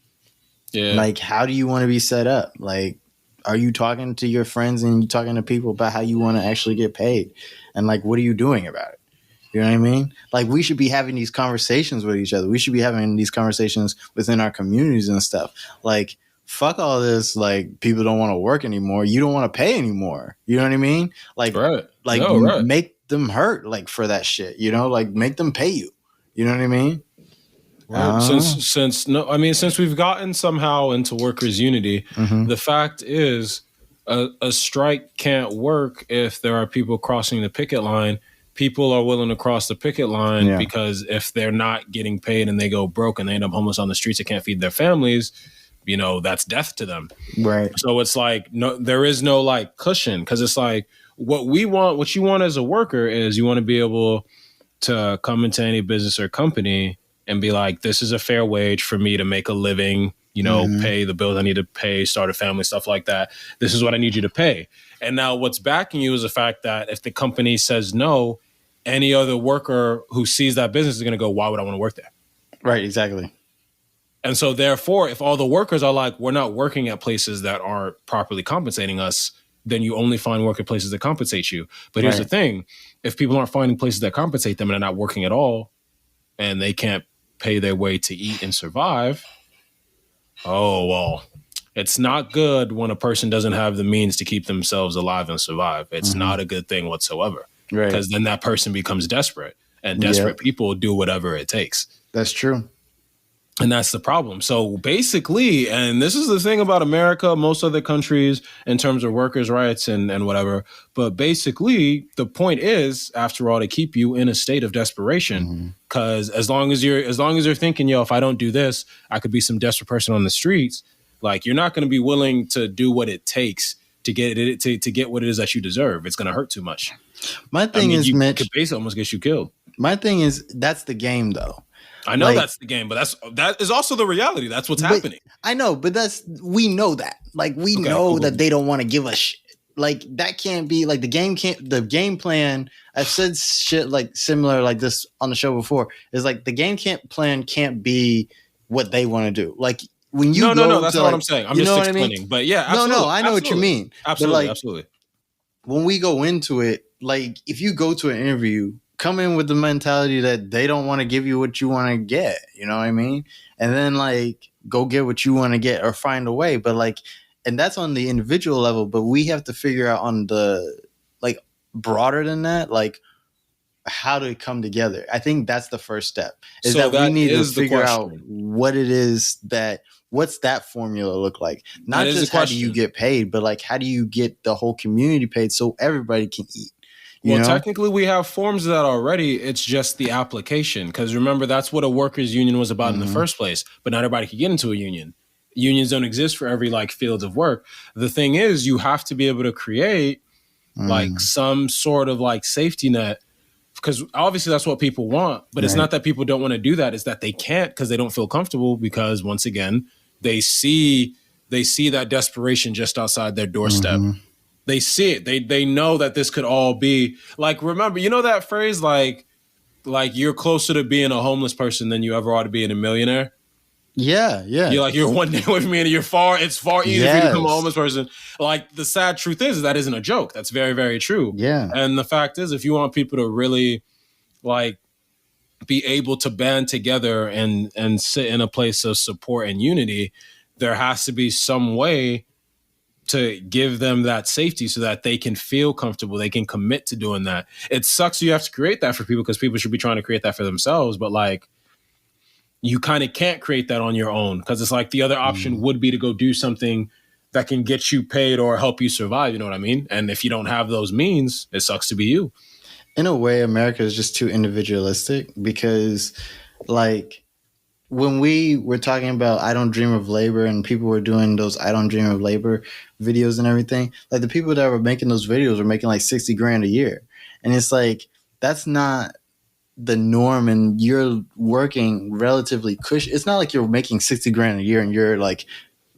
Yeah. Like, how do you want to be set up? Like, are you talking to your friends and you talking to people about how you want to actually get paid? And like, what are you doing about it? You know what I mean? Like, we should be having these conversations with each other. We should be having these conversations within our communities and stuff. Like, fuck all this. Like, people don't want to work anymore. You don't want to pay anymore. You know what I mean? Like, make them hurt like for that shit. Like make them pay you. You know what I mean? Right. Since we've gotten somehow into workers' unity, the fact is a strike can't work if there are people crossing the picket line. People are willing to cross the picket line because if they're not getting paid and they go broke and they end up homeless on the streets and can't feed their families, that's death to them. Right. So it's like, no, there is no like cushion, because it's like what you want as a worker is you want to be able to come into any business or company and be like, this is a fair wage for me to make a living, pay the bills I need to pay, start a family, stuff like that. This is what I need you to pay. And now what's backing you is the fact that if the company says no, any other worker who sees that business is going to go, why would I want to work there? Right, exactly. And so therefore, if all the workers are like, we're not working at places that aren't properly compensating us, then you only find work at places that compensate you. But here's the thing. If people aren't finding places that compensate them and they're not working at all, and they can't pay their way to eat and survive, it's not good when a person doesn't have the means to keep themselves alive and survive. It's not a good thing whatsoever. Right. Because then that person becomes desperate, and desperate people do whatever it takes. That's true. And that's the problem. So basically, and this is the thing about America, most other countries in terms of workers' rights and whatever. But basically, the point is, after all, to keep you in a state of desperation. Because as long as you're thinking, yo, if I don't do this, I could be some desperate person on the streets. Like, you're not going to be willing to do what it takes to get it to get what it is that you deserve. It's going to hurt too much. My thing is, Mitch, could basically almost get you killed. My thing is, that's the game, though. I know that's the game, but that is also the reality. That's what's happening. I know, but we know that. Like, we know that they don't want to give us shit. Like, that can't be like the game plan. I've said shit like similar like this on the show before. Is like the game plan can't be what they want to do. Like, when you no, that's not what I'm saying. I'm just explaining. I mean? But yeah, absolutely, I know what you mean. Absolutely, but absolutely. When we go into it, like, if you go to an interview, come in with the mentality that they don't want to give you what you want to get, you know what I mean? And then like go get what you want to get or find a way. But like, and that's on the individual level, but we have to figure out on the like broader than that, like how to come together. I think that's the first step is that we need to figure out what it is what's that formula look like? Not just how do you get paid, but like how do you get the whole community paid so everybody can eat? Technically, we have forms of that already. It's just the application. Because remember, that's what a workers' union was about in the first place. But not everybody could get into a union. Unions don't exist for every like field of work. The thing is, you have to be able to create like some sort of like safety net. Because obviously that's what people want. But it's not that people don't want to do that. It's that they can't because they don't feel comfortable. Because once again, they see that desperation just outside their doorstep. They see it. They know that this could all be like, remember, you know that phrase, like you're closer to being a homeless person than you ever ought to being a millionaire. Yeah. You're one day with me and it's far easier for you to become a homeless person. Like, the sad truth is that isn't a joke. That's very, very true. Yeah. And the fact is, if you want people to really like be able to band together and sit in a place of support and unity, there has to be some way to give them that safety so that they can feel comfortable. They can commit to doing that. It sucks you have to create that for people because people should be trying to create that for themselves. But like, you kind of can't create that on your own because it's like the other option would be to go do something that can get you paid or help you survive. You know what I mean? And if you don't have those means, it sucks to be you. In a way, America is just too individualistic because like, when we were talking about I Don't Dream of Labor and people were doing those I Don't Dream of Labor videos and everything, like the people that were making those videos were making like $60,000 a year. And it's like, that's not the norm. And you're working relatively cushy. It's not like you're making $60,000 a year and you're like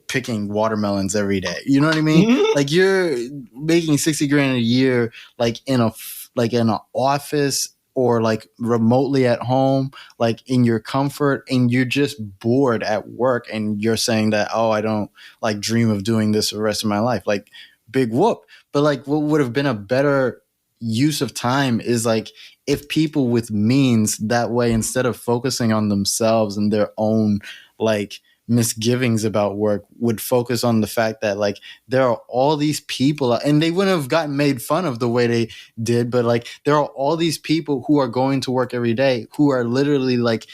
picking watermelons every day. You know what I mean? Like, you're making $60,000 a year, like in an office or like remotely at home, like in your comfort, and you're just bored at work and you're saying that, oh, I don't like dream of doing this for the rest of my life. Like, big whoop. But like, what would have been a better use of time is like if people with means that way, instead of focusing on themselves and their own like misgivings about work, would focus on the fact that like there are all these people, and they wouldn't have gotten made fun of the way they did, but like there are all these people who are going to work every day who are literally like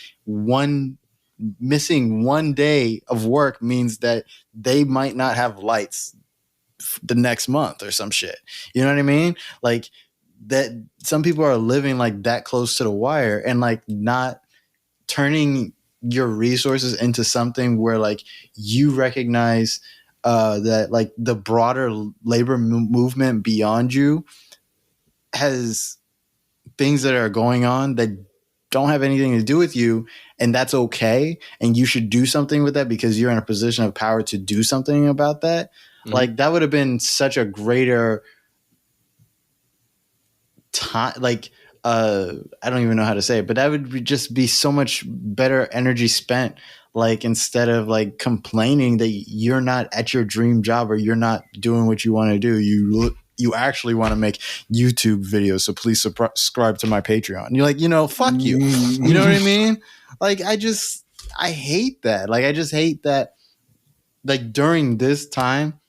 missing one day of work means that they might not have lights the next month or some shit. You know what I mean? Like, that some people are living like that close to the wire and like not turning your resources into something where like you recognize that like the broader labor movement beyond you has things that are going on that don't have anything to do with you, and that's okay, and you should do something with that because you're in a position of power to do something about that. Like, that would have been such a greater time, like I don't even know how to say it, but that would just be so much better energy spent, like instead of like complaining that you're not at your dream job or you're not doing what you want to do, you actually want to make YouTube videos, so please subscribe to my Patreon. And you're like, fuck you. You know what I mean? Like, I hate that. Like, I just hate that, like, during this time,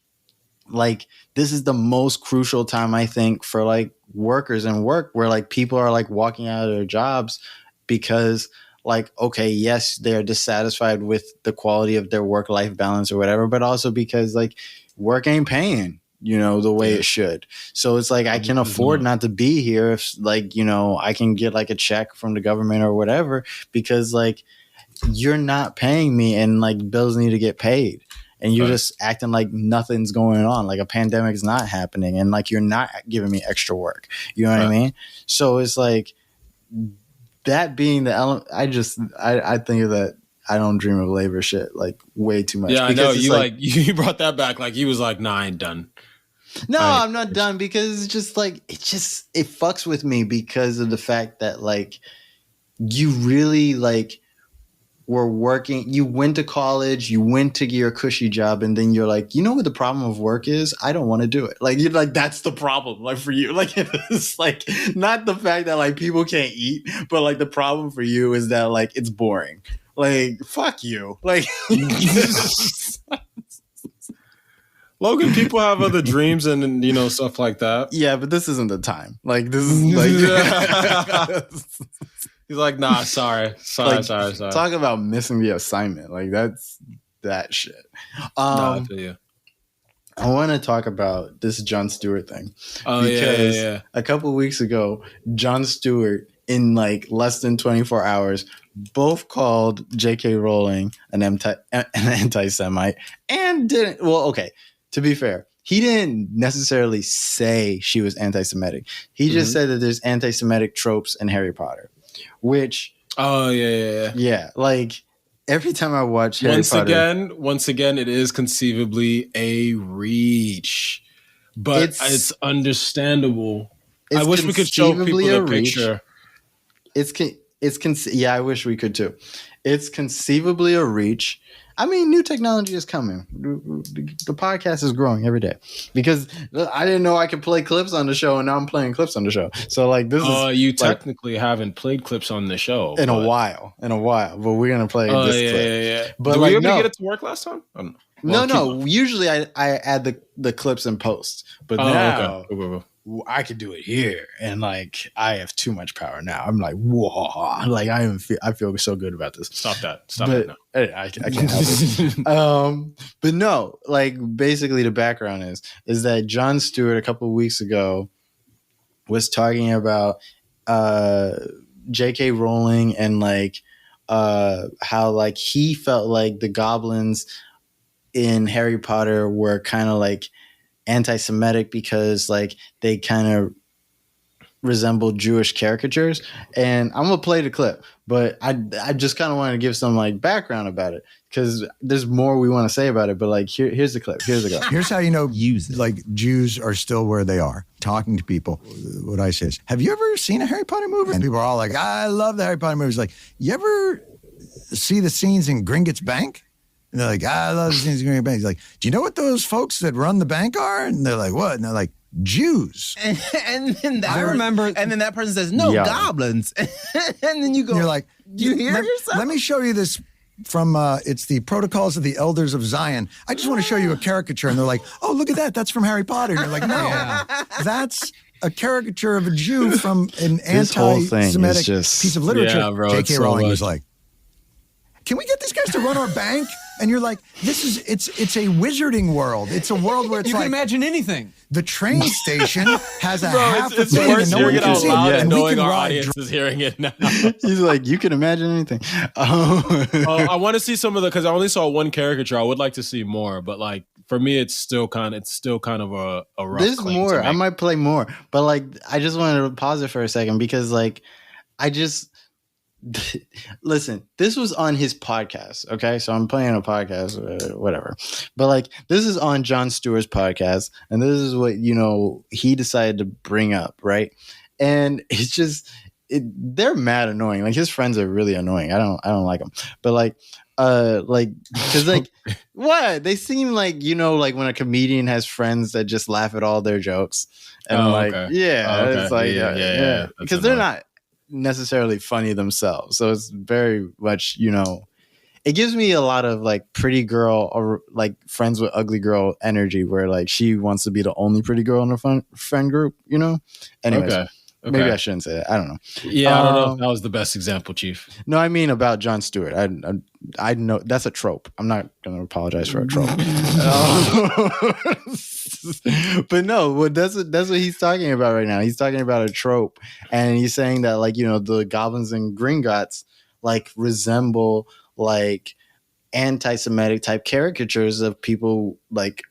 like, this is the most crucial time, I think, for like workers and work, where like people are like walking out of their jobs because like, okay, yes, they're dissatisfied with the quality of their work-life balance or whatever, but also because like work ain't paying, the way it should. So it's like I can afford not to be here if like, I can get like a check from the government or whatever, because like you're not paying me and like bills need to get paid. And you're just acting like nothing's going on, like a pandemic is not happening, and like you're not giving me extra work. You know what I mean? So it's like that being the element. I think of that. I don't dream of labor shit like way too much. Yeah, I know you like you brought that back. Like he was like, "Nah, I ain't done." No, I'm not done, because it's just like it fucks with me because of the fact that like you really like were working, you went to college, you went to your cushy job, and then you're like, what the problem of work is? I don't want to do it. Like you're like, that's the problem. Like for you, like it's like not the fact that like people can't eat, but like the problem for you is that like it's boring. Like fuck you. Like Logan, people have other dreams and stuff like that. Yeah, but this isn't the time. Like this is like he's like, nah, sorry. Talk about missing the assignment. Like that's that shit. I feel you. I want to talk about this Jon Stewart thing. Because a couple of weeks ago, Jon Stewart, in like less than 24 hours, both called J.K. Rowling an anti-Semite and didn't. Well, okay. To be fair, he didn't necessarily say she was anti-Semitic. He just said that there's anti-Semitic tropes in Harry Potter, which yeah. Like every time I watch Harry Potter, once again, it is conceivably a reach, but it's understandable. I wish we could show people the picture. Yeah, I wish we could too. It's conceivably a reach. I mean, new technology is coming. The podcast is growing every day because I didn't know I could play clips on the show, and now I'm playing clips on the show. So like this is you technically haven't played clips on the show in a while, but we're gonna play this clip. Yeah. But did we able to get it to work last time? No. Usually I add the clips in post, but now. Okay. I could do it here, and like I have too much power now. I'm like, whoa! Like I feel so good about this. Stop that now. I can't help it. But no, like basically the background is that Jon Stewart a couple of weeks ago was talking about J.K. Rowling and like how like he felt like the goblins in Harry Potter were kind of like anti-Semitic because like they kind of resemble Jewish caricatures. And I'm gonna play the clip, but I just kind of wanted to give some like background about it because there's more we want to say about it. But like here's the clip. Here's how like Jews are still where they are. Talking to people, what I say is, have you ever seen a Harry Potter movie? And people are all like, I love the Harry Potter movies. Like, you ever see the scenes in Gringotts Bank? And they're like, I love the scenes in Gringotts Bank. He's like, do you know what those folks that run the bank are? And they're like, what? And they're like, Jews. And then I remember, and then that person says, no, goblins. And then you go, you're like, do you hear yourself? Let me show you this from, it's the Protocols of the Elders of Zion. I just want to show you a caricature. And they're like, oh, look at that. That's from Harry Potter. And you're like, no, that's a caricature of a Jew from an anti-Semitic piece of literature. Yeah, bro, J.K. Rowling was like, can we get these guys to run our bank? And you're like, it's a wizarding world. It's a world where it's you like, can imagine anything. The train station has a half a it's thing worse and no one hearing it can out see loud it. and And knowing we can our ride. audience is hearing it now. He's like, you can imagine anything. I want to see some of the, because I only saw one caricature. I would like to see more, but like for me, it's still kind of a rough. There's more. I might play more, but like I just wanted to pause it for a second because like I just. Listen, this was on his podcast. Okay, so I'm playing a podcast, whatever. But like, this is on Jon Stewart's podcast, and this is what he decided to bring up, right? And it's just, they're mad annoying. Like his friends are really annoying. I don't like them. But because like what they seem like like when a comedian has friends that just laugh at all their jokes and it's like because they're not necessarily funny themselves, so it's very much it gives me a lot of like pretty girl or like friends with ugly girl energy where like she wants to be the only pretty girl in the friend group. Anyways, Okay. Maybe I shouldn't say that. I don't know. Yeah, I don't know if that was the best example, Chief. No, I mean about Jon Stewart. I know that's a trope. I'm not going to apologize for a trope. But no, that's what he's talking about right now. He's talking about a trope, and he's saying that like the goblins and Gringotts like resemble like anti-Semitic type caricatures of people like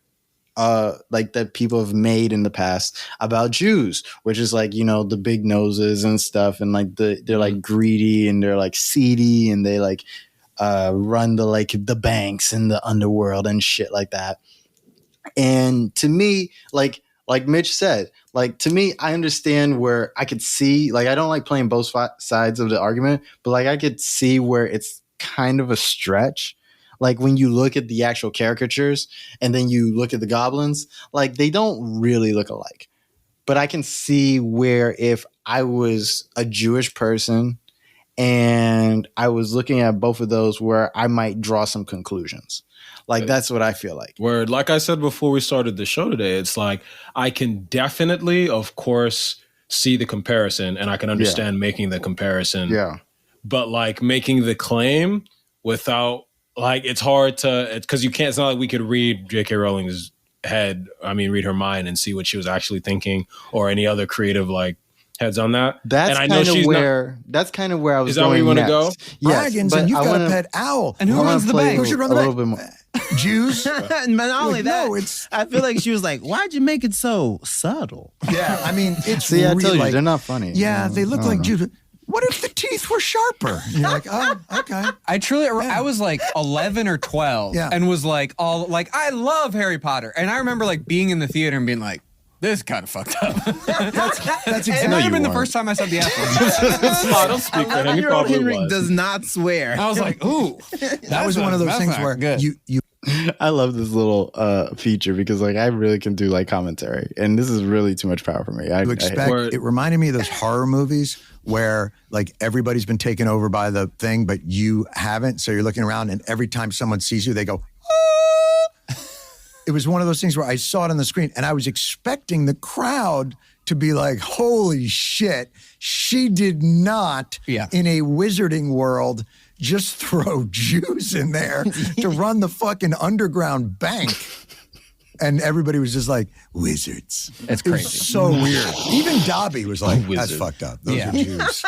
that people have made in the past about Jews, which is like the big noses and stuff, and like they're like greedy and they're like seedy and they like run the banks and the underworld and shit like that. And to me, like Mitch said, like to me, I understand where I could see, like I don't like playing both sides of the argument, but like I could see where it's kind of a stretch. Like when you look at the actual caricatures and then you look at the goblins, like they don't really look alike. But I can see where if I was a Jewish person and I was looking at both of those, where I might draw some conclusions. Like that's what I feel like. Where, like I said before we started the show today, it's like I can definitely, of course, see the comparison and I can understand making the comparison. Yeah. But like making the claim without, like, it's hard to, because you can't, it's not like we could read J.K. Rowling's head, read her mind and see what she was actually thinking, or any other creative like heads on that. That's kind of where I was. Is that where you want to go? Yes, Dragons, and you've got a pet owl. And who runs the bank? Who should run the bank? A little bit more. Jews. But not only that, no, it's. I feel like she was like, "Why'd you make it so subtle?" Yeah, I mean, it's. See, I told you, like, they're not funny. Yeah, they look like Jews. What if the teeth were sharper? And you're like, oh, okay. I was like 11 or 12 and was like, I love Harry Potter. And I remember like being in the theater and being like, this is kind of fucked up. That's exactly. It might have been the first time I said the F word. I don't speak for him. He probably Henrik was. does not swear. I was like, ooh. That was one of those things where you I love this little feature because like I really can do like commentary, and this is really too much power for me. It reminded me of those horror movies where like everybody's been taken over by the thing, but you haven't. So you're looking around, and every time someone sees you, they go, ah! It was one of those things where I saw it on the screen, and I was expecting the crowd to be like, holy shit, she did not, in a wizarding world, just throw Jews in there to run the fucking underground bank. And everybody was just like, wizards. It's crazy. Was so weird. Even Dobby was like, that's fucked up. Those are Jews.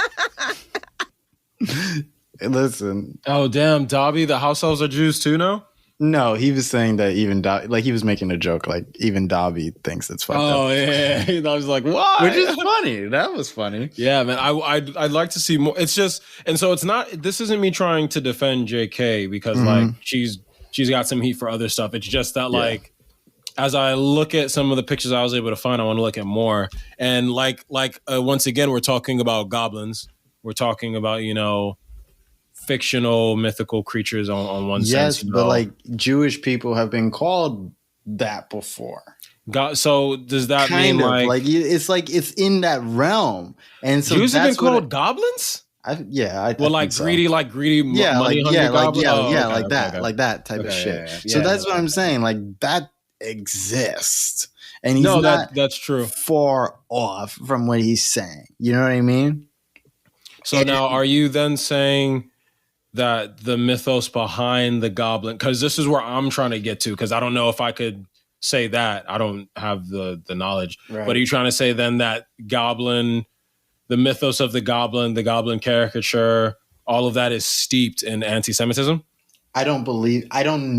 Listen. Oh, damn. Dobby, the house elves are Jews too now? No, he was saying that even Dobby, like he was making a joke, like even Dobby thinks it's fucked up. Oh, yeah. I was like, why? Which is funny. That was funny. Yeah, man. I'd like to see more. It's just, and so it's not, this isn't me trying to defend JK because like she's got some heat for other stuff. It's just that like, as I look at some of the pictures I was able to find, I want to look at more. And once again, we're talking about goblins. We're talking about, fictional mythical creatures on one sense. Yes, but like Jewish people have been called that before. So does that mean like it's in that realm? And so Jews have been called goblins? Greedy, money like hungry like that type of shit. So that's what I'm saying. Like that exists, and he's that's true. Far off from what he's saying. You know what I mean? So now, are you then saying that the mythos behind the goblin, because this is where I'm trying to get to, because I don't know if I could say that. I don't have the knowledge. Right. But are you trying to say then that goblin, the mythos of the goblin caricature, all of that is steeped in anti-Semitism? I don't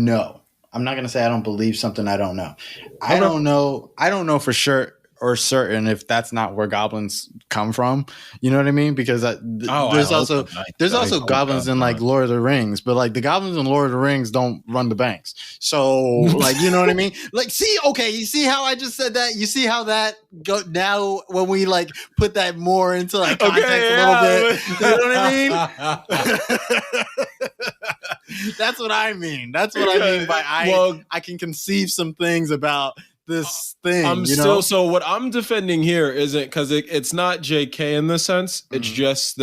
know. I'm not going to say I don't believe something I don't know. I don't know for sure or certain if that's not where goblins come from. You know what I mean? Because there's also goblins in like Lord of the Rings, but like the goblins in Lord of the Rings don't run the banks. So like, you know what I mean? Like, you see how I just said that? You see how that go now when we like put that more into like context a little bit? You know what I mean? That's what I mean. That's what I mean by I can conceive some things about this thing. So what I'm defending here isn't because it's not JK in the sense. It's just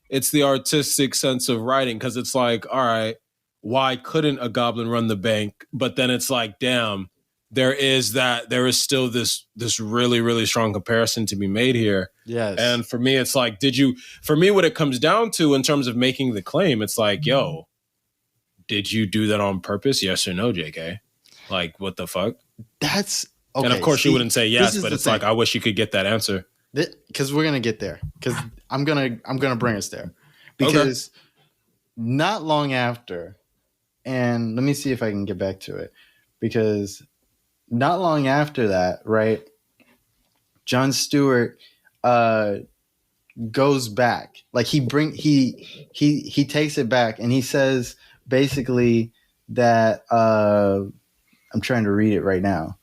it's the artistic sense of writing, because it's like, all right, why couldn't a goblin run the bank? But then it's like, damn, there is still this really, really strong comparison to be made here. Yes. And for me, it's like, for me, what it comes down to in terms of making the claim, it's like, yo, did you do that on purpose? Yes or no, JK? Like, what the fuck? That's okay. And of course you wouldn't say yes, but it's like, I wish you could get that answer. Because we're gonna get there. Because I'm gonna bring us there. Because not long after, and let me see if I can get back to it. Because not long after that, right? Jon Stewart goes back. Like he takes it back, and he says basically that I'm trying to read it right now.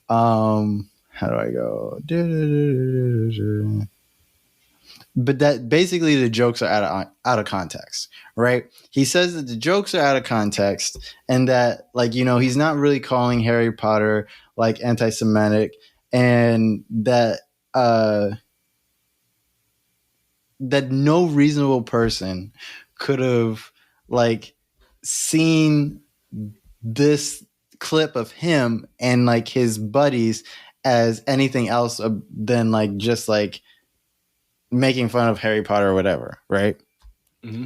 How do I go? But that basically the jokes are out of context, right? He says that the jokes are out of context, and that, like, you know, he's not really calling Harry Potter like anti-Semitic, and that that no reasonable person could have like seen this clip of him and like his buddies as anything else than like just like making fun of Harry Potter or whatever, right? Mm-hmm.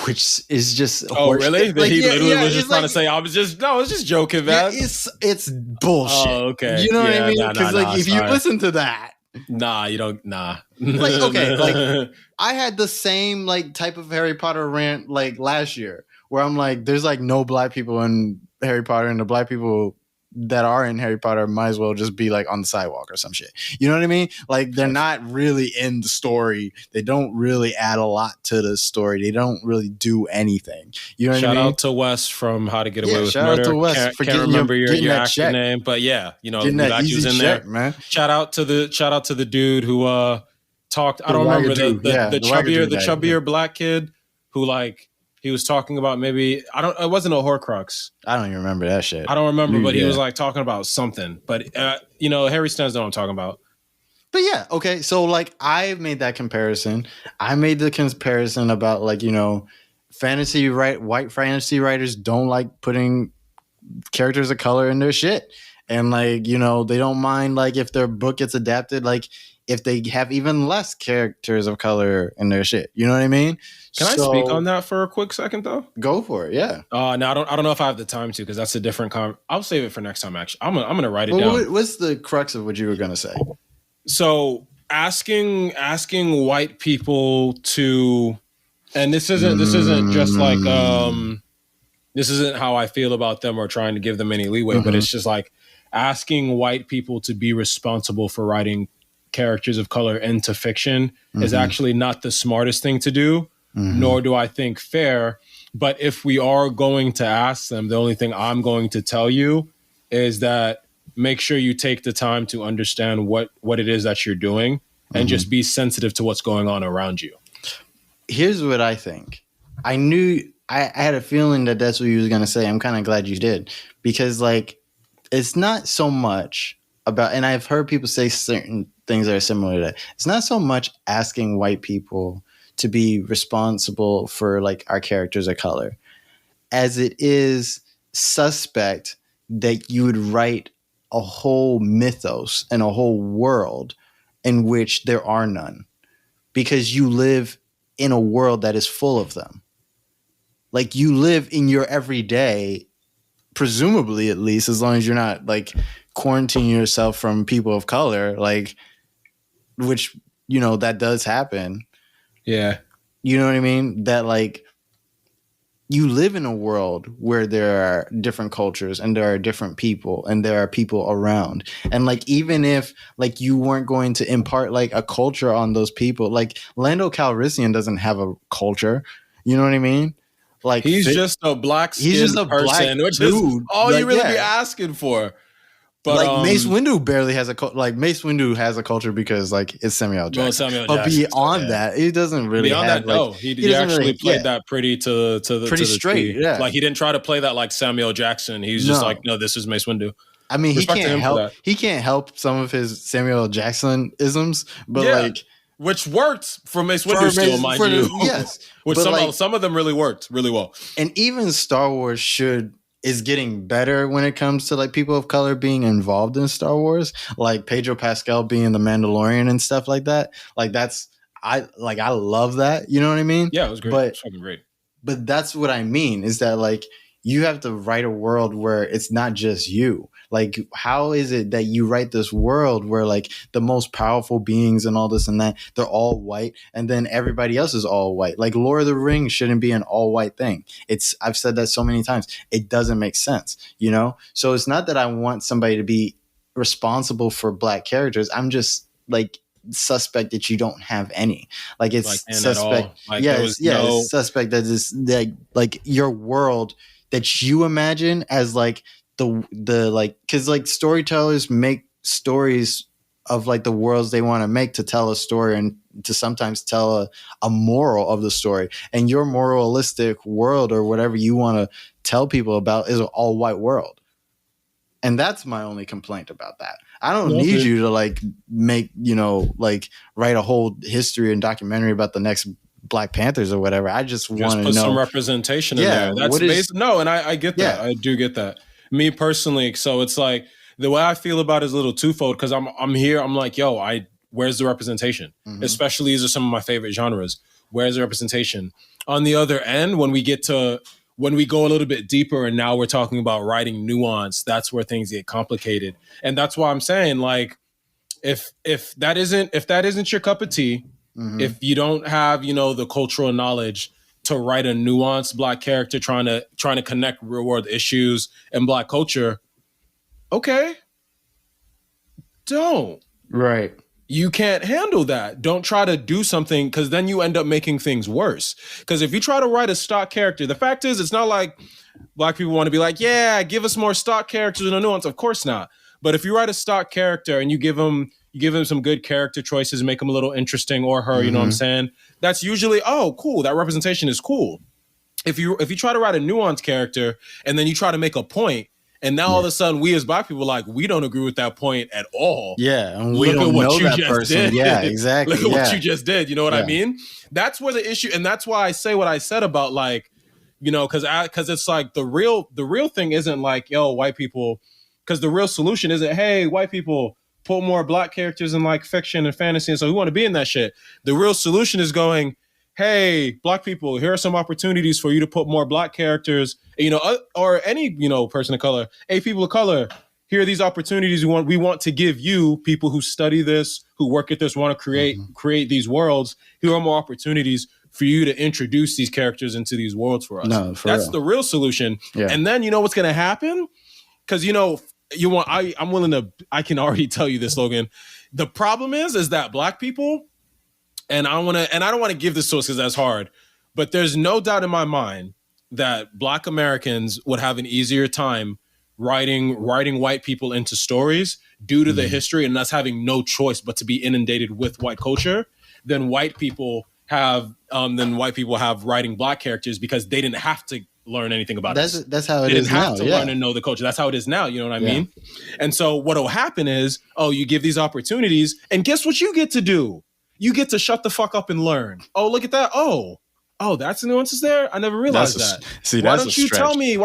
Which is just really? Like, he literally was just trying to say I was just joking, man. Yeah, it's bullshit. Oh, okay. You know what I mean? Because if you listen to that, you don't. Like, okay, like I had the same like type of Harry Potter rant like last year, where I'm like, there's like no black people in Harry Potter, and the black people that are in Harry Potter might as well just be like on the sidewalk or some shit. You know what I mean? Like, they're not really in the story. They don't really add a lot to the story. They don't really do anything. You know what I mean? Shout out to Wes from How to Get Away with Shout Murder. out to Wes for can't remember your actor check. name, but yeah, you know, getting that easy in check, there, man. Shout out to the dude who talked. I don't remember the chubbier black kid who like. He was talking about maybe it wasn't a Horcrux. I don't even remember that shit. I don't remember, but he was like talking about something. But you know, Harry Styles know what I'm talking about. But yeah, okay. So like I made that comparison. I made the comparison about like, you know, white fantasy writers don't like putting characters of color in their shit. And like, you know, they don't mind like if their book gets adapted, like if they have even less characters of color in their shit. You know what I mean? Can I speak on that for a quick second though? Go for it. Yeah. No, I don't know if I have the time to, because that's a different I'll save it for next time. Actually, I'm gonna write it down. What's the crux of what you were gonna say? So asking white people to, and this isn't just like this isn't how I feel about them or trying to give them any leeway, but it's just like asking white people to be responsible for writing characters of color into fiction is actually not the smartest thing to do, nor do I think fair. But if we are going to ask them, the only thing I'm going to tell you is that make sure you take the time to understand what it is that you're doing and just be sensitive to what's going on around you. Here's what I think. I knew I had a feeling that that's what you was going to say. I'm kind of glad you did, because like, it's not so much about, and I've heard people say certain things that are similar to that. It's not so much asking white people to be responsible for like our characters of color as it is suspect that you would write a whole mythos and a whole world in which there are none, because you live in a world that is full of them. Like, you live in your everyday, presumably at least, as long as you're not like quarantining yourself from people of color, like, which, you know, that does happen. Yeah. You know what I mean? That like, you live in a world where there are different cultures and there are different people and there are people around. And like, even if like you weren't going to impart like a culture on those people, like Lando Calrissian doesn't have a culture. You know what I mean? Like, he's just a black skinned person, which is all like, you really be asking for. But like Mace Windu barely has a like Mace Windu has a culture because like it's Samuel Jackson. But beyond that, he doesn't really. Beyond have, that, no, like, he actually really, played that pretty to the straight. T. Yeah, like he didn't try to play that like Samuel Jackson. He's just like, no, this is Mace Windu. I mean, he can't help. He can't help some of his Samuel Jackson isms, but like. Which worked for Mace Windu still, mind you. Yes. Which some of them really worked really well. And even Star Wars should is getting better when it comes to like people of color being involved in Star Wars, like Pedro Pascal being the Mandalorian and stuff like that. Like I love that. You know what I mean? Yeah, it was great. But, it was fucking great. But that's what I mean is that like you have to write a world where it's not just you. Like, how is it that you write this world where like the most powerful beings and all this and that, they're all white, and then everybody else is all white? Like Lord of the Rings shouldn't be an all white thing. I've said that so many times. It doesn't make sense, you know? So it's not that I want somebody to be responsible for black characters. I'm just like suspect that you don't have any. Like it's suspect. It's suspect that this like your world that you imagine as like the like, because like storytellers make stories of like the worlds they want to make to tell a story and to sometimes tell a moral of the story, and your moralistic world or whatever you want to tell people about is an all white world. And that's my only complaint about that. I don't need you to like make, like write a whole history and documentary about the next Black Panthers or whatever. I just want to know some representation in there. That's and I get that. I do get that. Me personally, so it's like the way I feel about it is a little twofold, because I'm here. I'm like, where's the representation? Mm-hmm. Especially these are some of my favorite genres. Where's the representation? On the other end, when we go a little bit deeper and now we're talking about writing nuance, that's where things get complicated. And that's why I'm saying, like, if that isn't your cup of tea, mm-hmm. if you don't have, the cultural knowledge to write a nuanced Black character trying to connect real world issues and Black culture, okay, don't. Right. You can't handle that. Don't try to do something, because then you end up making things worse. Because if you try to write a stock character, the fact is, it's not like Black people want to be like, yeah, give us more stock characters and a nuance. Of course not. But if you write a stock character and you give him some good character choices, make him a little interesting, or her, mm-hmm. you know what I'm saying? That's usually, cool. That representation is cool. If you try to write a nuanced character and then you try to make a point, and now all of a sudden we as Black people we don't agree with that point at all. Yeah, and we don't know that person. Did. Yeah, exactly. Look at what you just did. You know what I mean? That's where the issue, and that's why I say what I said about because it's like the real thing isn't like, white people, because the real solution isn't, hey, white people, put more Black characters in like fiction and fantasy, and so we want to be in that shit. The real solution is going, hey, Black people, here are some opportunities for you to put more Black characters, or any, person of color. Hey, people of color, here are these opportunities we want to give you, people who study this, who work at this, want to create these worlds. Here are more opportunities for you to introduce these characters into these worlds for us. That's the real solution. Yeah. And then what's going to happen? Because, I can already tell you this, Logan. The problem is that Black people, and I don't want to give this to us because that's hard, but there's no doubt in my mind that Black Americans would have an easier time writing white people into stories due to the history and us having no choice but to be inundated with white culture than white people have writing Black characters, because they didn't have to learn anything about it. That's how it is now. They didn't have to learn and know the culture. That's how it is now. You know what I mean? And so what will happen is, you give these opportunities, and guess what you get to do? You get to shut the fuck up and learn. Oh, look at that. Oh, that's the nuances there. I never realized that. Why don't you tell me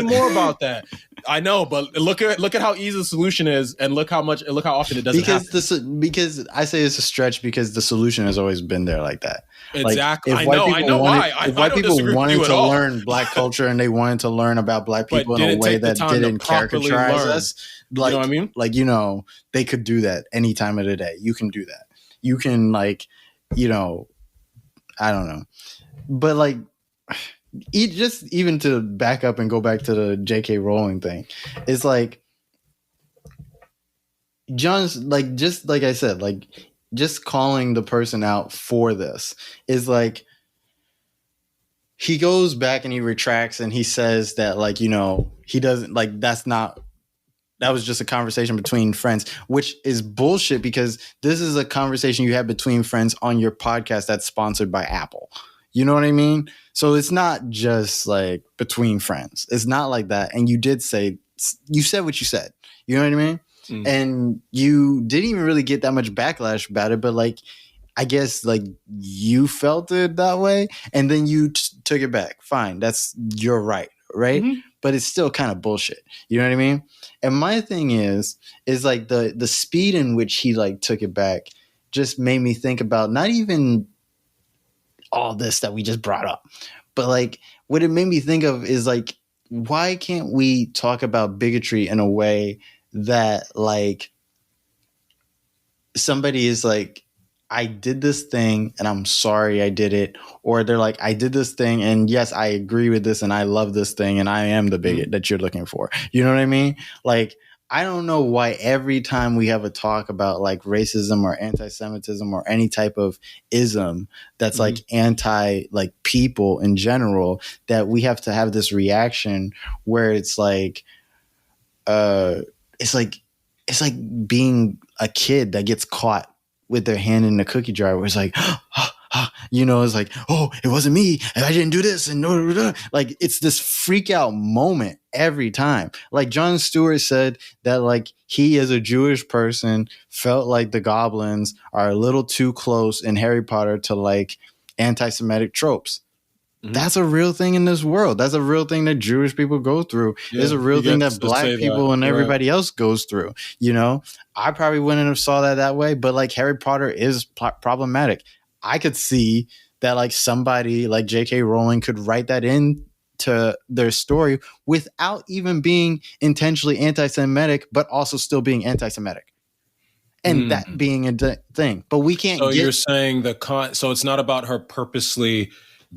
more about that? I know, but look at how easy the solution is, and look how often it doesn't happen. Because I say it's a stretch, because the solution has always been there like that. Exactly. Like, I know why. If white people wanted to learn Black culture and they wanted to learn about Black people in a way that didn't caricaturize us, you know what I mean? Like, they could do that any time of the day. You can do that. You can I don't know. But even to back up and go back to the J.K. Rowling thing, it's like John's just like I said, just calling the person out for this is like, he goes back and he retracts and he says that he doesn't that was just a conversation between friends, which is bullshit, because this is a conversation you have between friends on your podcast that's sponsored by Apple. You know what I mean? So it's not just like between friends. It's not like that. And you said what you said. You know what I mean? Mm. And you didn't even really get that much backlash about it, but I guess you felt it that way, and then you took it back. Fine, that's your right. right? But it's still kind of bullshit. You know what I mean? And my thing is like the speed in which he like took it back just made me think about not even all this that we just brought up, but like what it made me think of is like, why can't we talk about bigotry in a way that like somebody is like, I did this thing and I'm sorry I did it. Or they're like, I did this thing and yes, I agree with this and I love this thing and I am the bigot that you're looking for. You know what I mean? Like, I don't know why every time we have a talk about like racism or anti-Semitism or any type of ism that's like anti like people in general, that we have to have this reaction where it's like being a kid that gets caught with their hand in the cookie jar where it's like, you know, it's like, oh, it wasn't me and I didn't do this. And like, it's this freak out moment every time. Like Jon Stewart said that like he as a Jewish person felt like the goblins are a little too close in Harry Potter to like anti-Semitic tropes. That's a real thing in this world. That's a real thing that Jewish people go through. Yeah, it's a real thing that black people and everybody else goes through. You know, I probably wouldn't have saw that way, but like Harry Potter is problematic. I could see that like somebody like J.K. Rowling could write that into their story without even being intentionally anti-Semitic, but also still being anti-Semitic. And that being a thing. But we can't you're saying so it's not about her purposely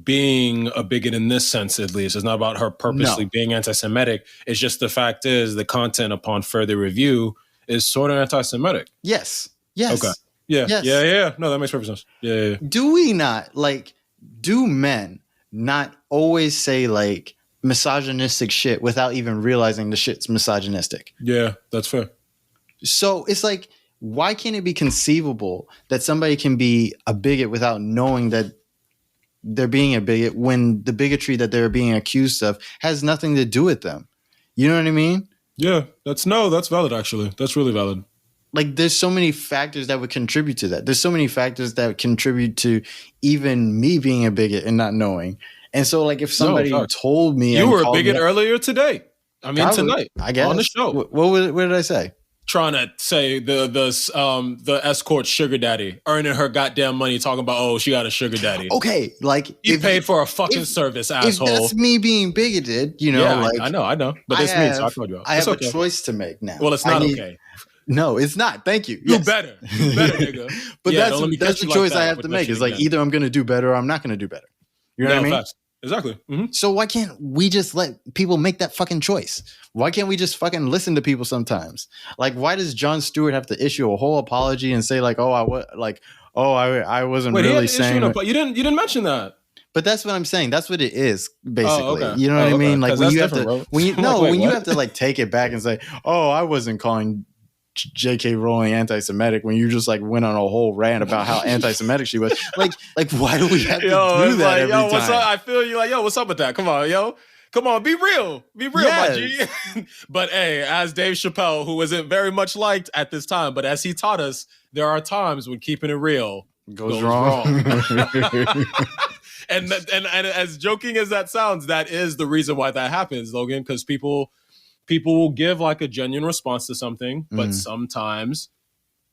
being a bigot in this sense, at least. It's not about her purposely being anti-Semitic. It's just the fact is the content upon further review is sort of anti-Semitic. Yes. Okay. Yeah. Yes. Yeah. No, that makes perfect sense. Yeah. Do we not do men not always say like misogynistic shit without even realizing the shit's misogynistic? Yeah, that's fair. So it's like, why can't it be conceivable that somebody can be a bigot without knowing that they're being a bigot when the bigotry that they're being accused of has nothing to do with them? You know what I mean? Yeah, that's valid, actually. That's really valid. Like, there's so many factors that would contribute to that. There's so many factors that would contribute to even me being a bigot and not knowing. And so, like, if somebody told me... You were a bigot earlier today. I mean, tonight. I guess. On the show. What did I say? Trying to say the escort sugar daddy earning her goddamn money, talking about, oh, she got a sugar daddy. Okay, like you paid for a fucking service, asshole. If that's me being bigoted, you know, yeah, like I know, but it's me. So I told you, I have a choice to make now. Well, it's not okay. No, it's not. Thank you. You better, nigga. But that's the choice I have to make. It's like either I'm going to do better or I'm not going to do better. You know what I mean? Facts. Exactly. So why can't we just let people make that fucking choice? Why can't we just fucking listen to people sometimes? Like, why does Jon Stewart have to issue a whole apology and say like, I wasn't really saying you didn't mention that. But that's what I'm saying. That's what it is, basically. Oh, okay. You know what I mean? Like when you have to, you have to like take it back and say, "Oh, I wasn't calling J.k. Rowling anti-Semitic," when you just like went on a whole rant about how anti-Semitic she was. Like why do we have to do that every time? What's up? I feel you like, what's up with that? Come on, be real, my G. But hey, as Dave Chappelle, who wasn't very much liked at this time, but as he taught us, there are times when keeping it real goes wrong. And as joking as that sounds, that is the reason why that happens, Logan, because people will give like a genuine response to something, but sometimes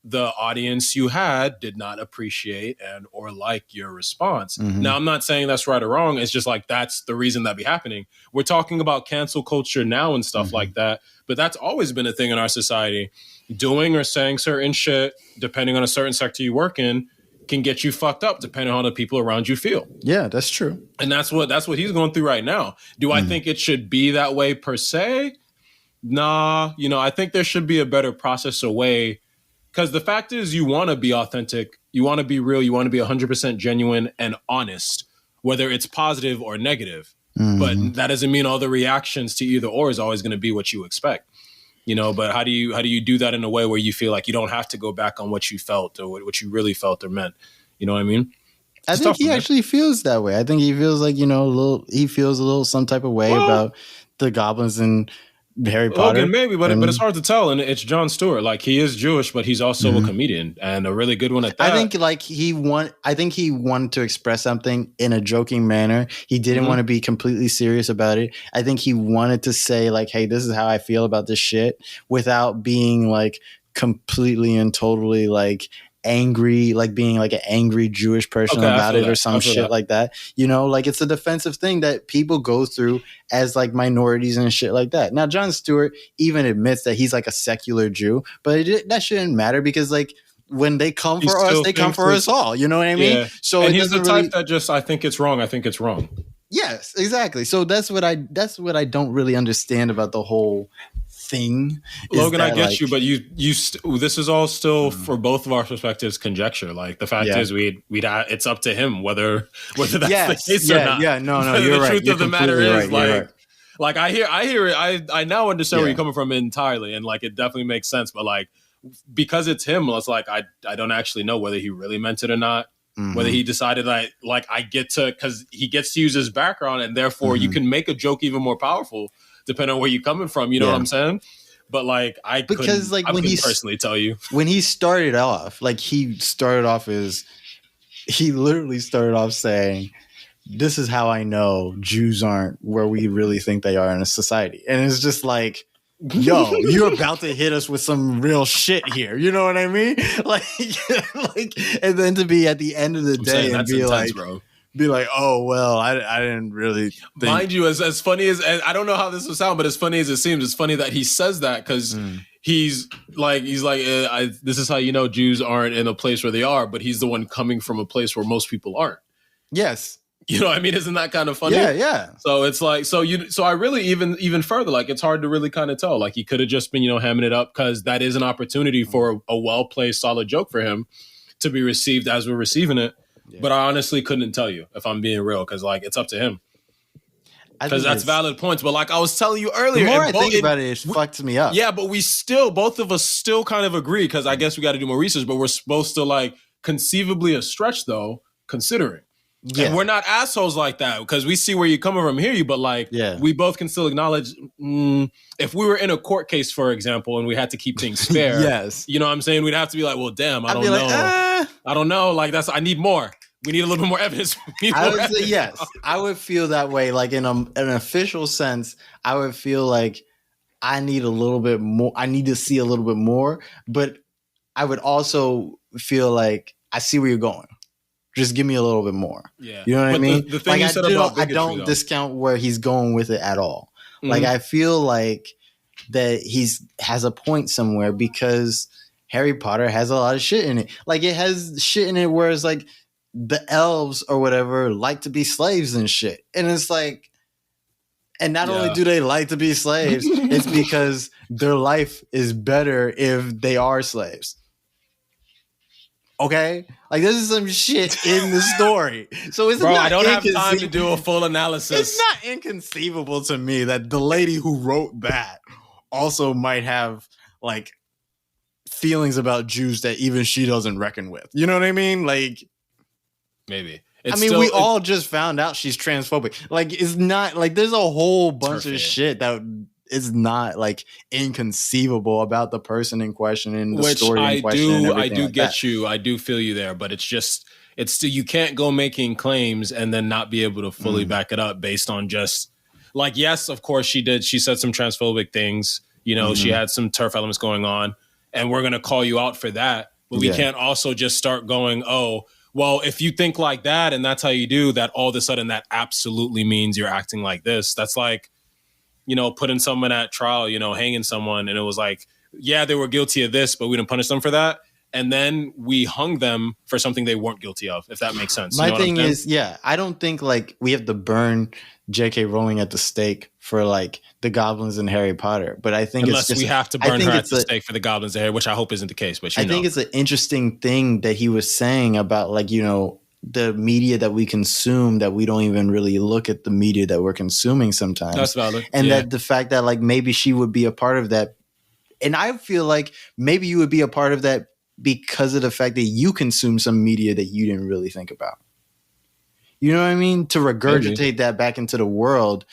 the audience you had did not appreciate and or like your response. Now, I'm not saying that's right or wrong. It's just like that's the reason that be happening. We're talking about cancel culture now and stuff like that, but that's always been a thing in our society. Doing or saying certain shit, depending on a certain sector you work in, can get you fucked up depending on how the people around you feel. Yeah, that's true. And that's what he's going through right now. Do I think it should be that way per se? Nah, I think there should be a better process, a way, because the fact is you want to be authentic, you want to be real, you want to be 100% genuine and honest, whether it's positive or negative. But that doesn't mean all the reactions to either or is always going to be what you expect. But how do you do that in a way where you feel like you don't have to go back on what you felt or what you really felt or meant? You know what I mean? I think he actually feels that way. I think he feels like, he feels a little some type of way about the goblins and Harry Potter. Logan, maybe, but it's hard to tell. And it's Jon Stewart. Like, he is Jewish, but he's also a comedian and a really good one at that. I think he wanted to express something in a joking manner. He didn't want to be completely serious about it. I think he wanted to say like, hey, this is how I feel about this shit, without being like completely and totally like angry, like being like an angry Jewish person about it or some shit like that. You know, like it's a defensive thing that people go through as like minorities and shit like that. Now, Jon Stewart even admits that he's like a secular Jew, but that shouldn't matter because like when they come for us, they come for us all. You know what I mean? Yeah. So and he's the type that just, I think it's wrong. Yes, exactly. So that's what I don't really understand about the whole thing. Logan, I get you, but this is all still for both of our perspectives conjecture. Like the fact is, it's up to him whether that's the case or not. Yeah, no, you're right. The truth of the matter is, right. Like I hear it. I now understand where you're coming from entirely, and like it definitely makes sense. But like because it's him, it's like I don't actually know whether he really meant it or not. Whether he decided like I get to, because he gets to use his background, and therefore you can make a joke even more powerful depending on where you're coming from. You know what I'm saying? But like I couldn't personally tell you when he started off, like he literally started off saying, "This is how I know Jews aren't where we really think they are in a society," and it's just like, yo, you're about to hit us with some real shit here. You know what I mean? Like, and then to be at the end of the day and be intense, like, bro. Be like, oh, well, I didn't really think. Mind you, as funny as, and I don't know how this will sound, but as funny as it seems, it's funny that he says that because he's like, this is how you know Jews aren't in a place where they are, but he's the one coming from a place where most people aren't. Yes. You know what I mean? Isn't that kind of funny? Yeah. So it's like, so I really even further, like it's hard to really kind of tell. Like he could have just been, hamming it up because that is an opportunity for a well-placed, solid joke for him to be received as we're receiving it. Yeah. But I honestly couldn't tell you if I'm being real because like it's up to him. Because that's valid points. But like I was telling you earlier, the more I think about it, it fucks me up. Yeah, but both of us still kind of agree because I guess we got to do more research, but we're supposed to like conceivably a stretch though, considering. Yeah. And we're not assholes like that because we see where you're coming from, hear you, but like we both can still acknowledge if we were in a court case, for example, and we had to keep things fair, yes, you know what I'm saying? We'd have to be like, well, damn, I don't know. I don't know. Like I need more. We need a little bit more evidence. I would say yes. I would feel that way. Like in an official sense, I would feel like I need a little bit more. I need to see a little bit more, but I would also feel like I see where you're going. Just give me a little bit more. Yeah. You know what I mean? The thing like I don't discount where he's going with it at all. Mm-hmm. Like I feel like that has a point somewhere because Harry Potter has a lot of shit in it. Like it has shit in it where it's like the elves or whatever like to be slaves and shit. And it's like, and not only do they like to be slaves, it's because their life is better if they are slaves. Okay, like this is some shit in the story. So it's I don't have time to do a full analysis. It's not inconceivable to me that the lady who wrote that also might have like feelings about Jews that even she doesn't reckon with. You know what I mean? Like maybe. We all just found out she's transphobic. Like it's not like there's a whole bunch of shit that is not like inconceivable about the person in question and the story in question. I do get you. I do feel you there, but it's still, you can't go making claims and then not be able to fully back it up based on just like, yes, of course she did. She said some transphobic things, she had some turf elements going on and we're going to call you out for that. But we can't also just start going, oh, well, if you think like that and that's how you do that, all of a sudden that absolutely means you're acting like this. That's like, putting someone at trial, hanging someone. And it was like, yeah, they were guilty of this, but we didn't punish them for that. And then we hung them for something they weren't guilty of, if that makes sense. My thing is, I don't think like we have to burn J.K. Rowling at the stake for like the Goblins and Harry Potter. But I think unless we have to burn her at the stake for the Goblins and Harry, which I hope isn't the case. But I think it's an interesting thing that he was saying about like, the media that we consume, that we don't even really look at the media that we're consuming sometimes. That's valid. And that the fact that like maybe she would be a part of that. And I feel like maybe you would be a part of that because of the fact that you consume some media that you didn't really think about. You know what I mean? To regurgitate that back into the world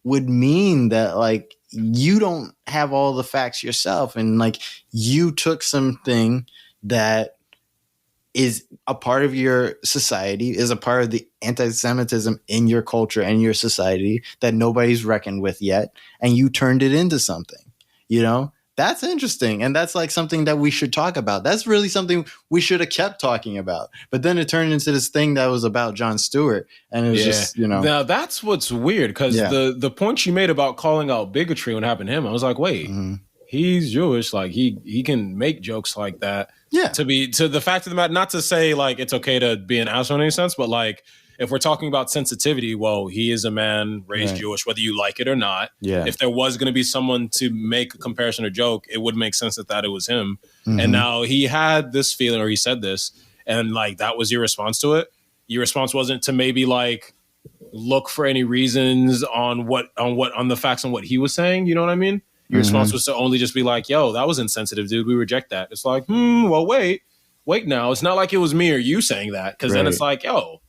would mean that like you don't have all the facts yourself, and like you took something that is a part of your society, is a part of the anti-Semitism in your culture and your society that nobody's reckoned with yet, and you turned it into something, you know? That's interesting. And that's like something that we should talk about. That's really something we should have kept talking about. But then it turned into this thing that was about Jon Stewart. And it was just, you know. Now that's what's weird, because the point you made about calling out bigotry when it happened to him, I was like, wait, he's Jewish. Like he can make jokes like that. Yeah. To the fact of the matter, not to say like it's okay to be an asshole in any sense, but like if we're talking about sensitivity, well, he is a man raised Jewish, whether you like it or not. Yeah. If there was going to be someone to make a comparison or joke, it would make sense that it was him. And now he had this feeling, or he said this, and like that was your response to it. Your response wasn't to maybe like look for any reasons on the facts on what he was saying. You know what I mean? Your response was to only just be like, yo, that was insensitive, dude. We reject that. It's like, well, wait now. It's not like it was me or you saying that. Because then it's like, yo,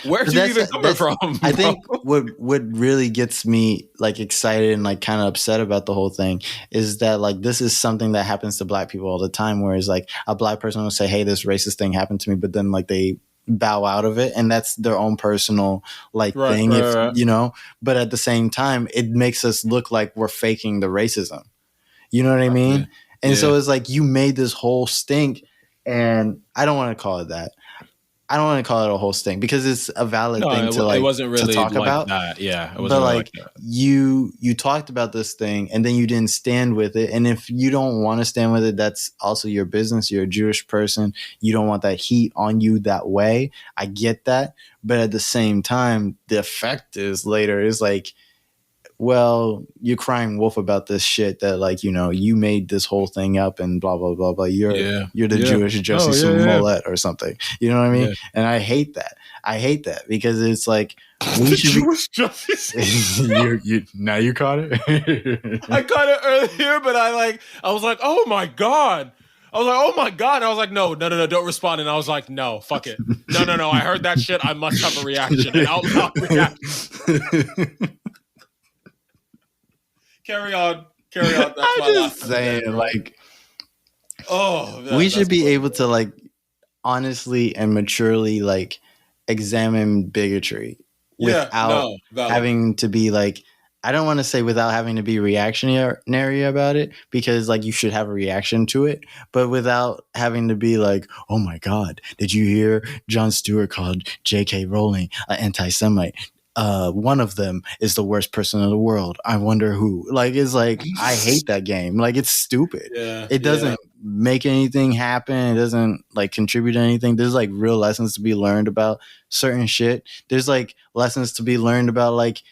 where'd you even come from? I think what really gets me like excited and like kind of upset about the whole thing is that like this is something that happens to Black people all the time, whereas like a Black person will say, hey, this racist thing happened to me, but then like they bow out of it, and that's their own personal like thing, you know. But at the same time, it makes us look like we're faking the racism. You know what I mean? And so it's like you made this whole stink, and I don't want to call it that. I don't want to call it a whole stink because it's a valid thing to like. It wasn't really to talk like about that. Yeah, it wasn't but really like that. you talked about this thing and then you didn't stand with it. And if you don't want to stand with it, that's also your business. You're a Jewish person. You don't want that heat on you that way. I get that, but at the same time, the effect is later is like, well, you're crying wolf about this shit that like, you know, you made this whole thing up and blah, blah, blah, blah. You're the Jewish Jussie Smollett or something. You know what I mean? Yeah. And I hate that. I hate that because it's like, we should Jewish Jussie now you caught it? I caught it earlier, but I was like, oh my God. I was like, oh my God. And I was like, no, don't respond. And I was like, no, fuck it. No. I heard that shit. I must have a reaction. An out loud reaction. Carry on. That's I'm just saying, like, we should be able to, like, honestly and maturely, like, examine bigotry without having to be, like, I don't want to say without having to be reactionary about it, because, like, you should have a reaction to it, but without having to be like, oh my God, did you hear Jon Stewart called J.k. Rowling an anti-Semite? One of them is the worst person in the world. I wonder who. Like, it's like, I hate that game. Like, it's stupid. It doesn't make anything happen. It doesn't like contribute to anything. There's like real lessons to be learned about certain shit. There's like lessons to be learned about like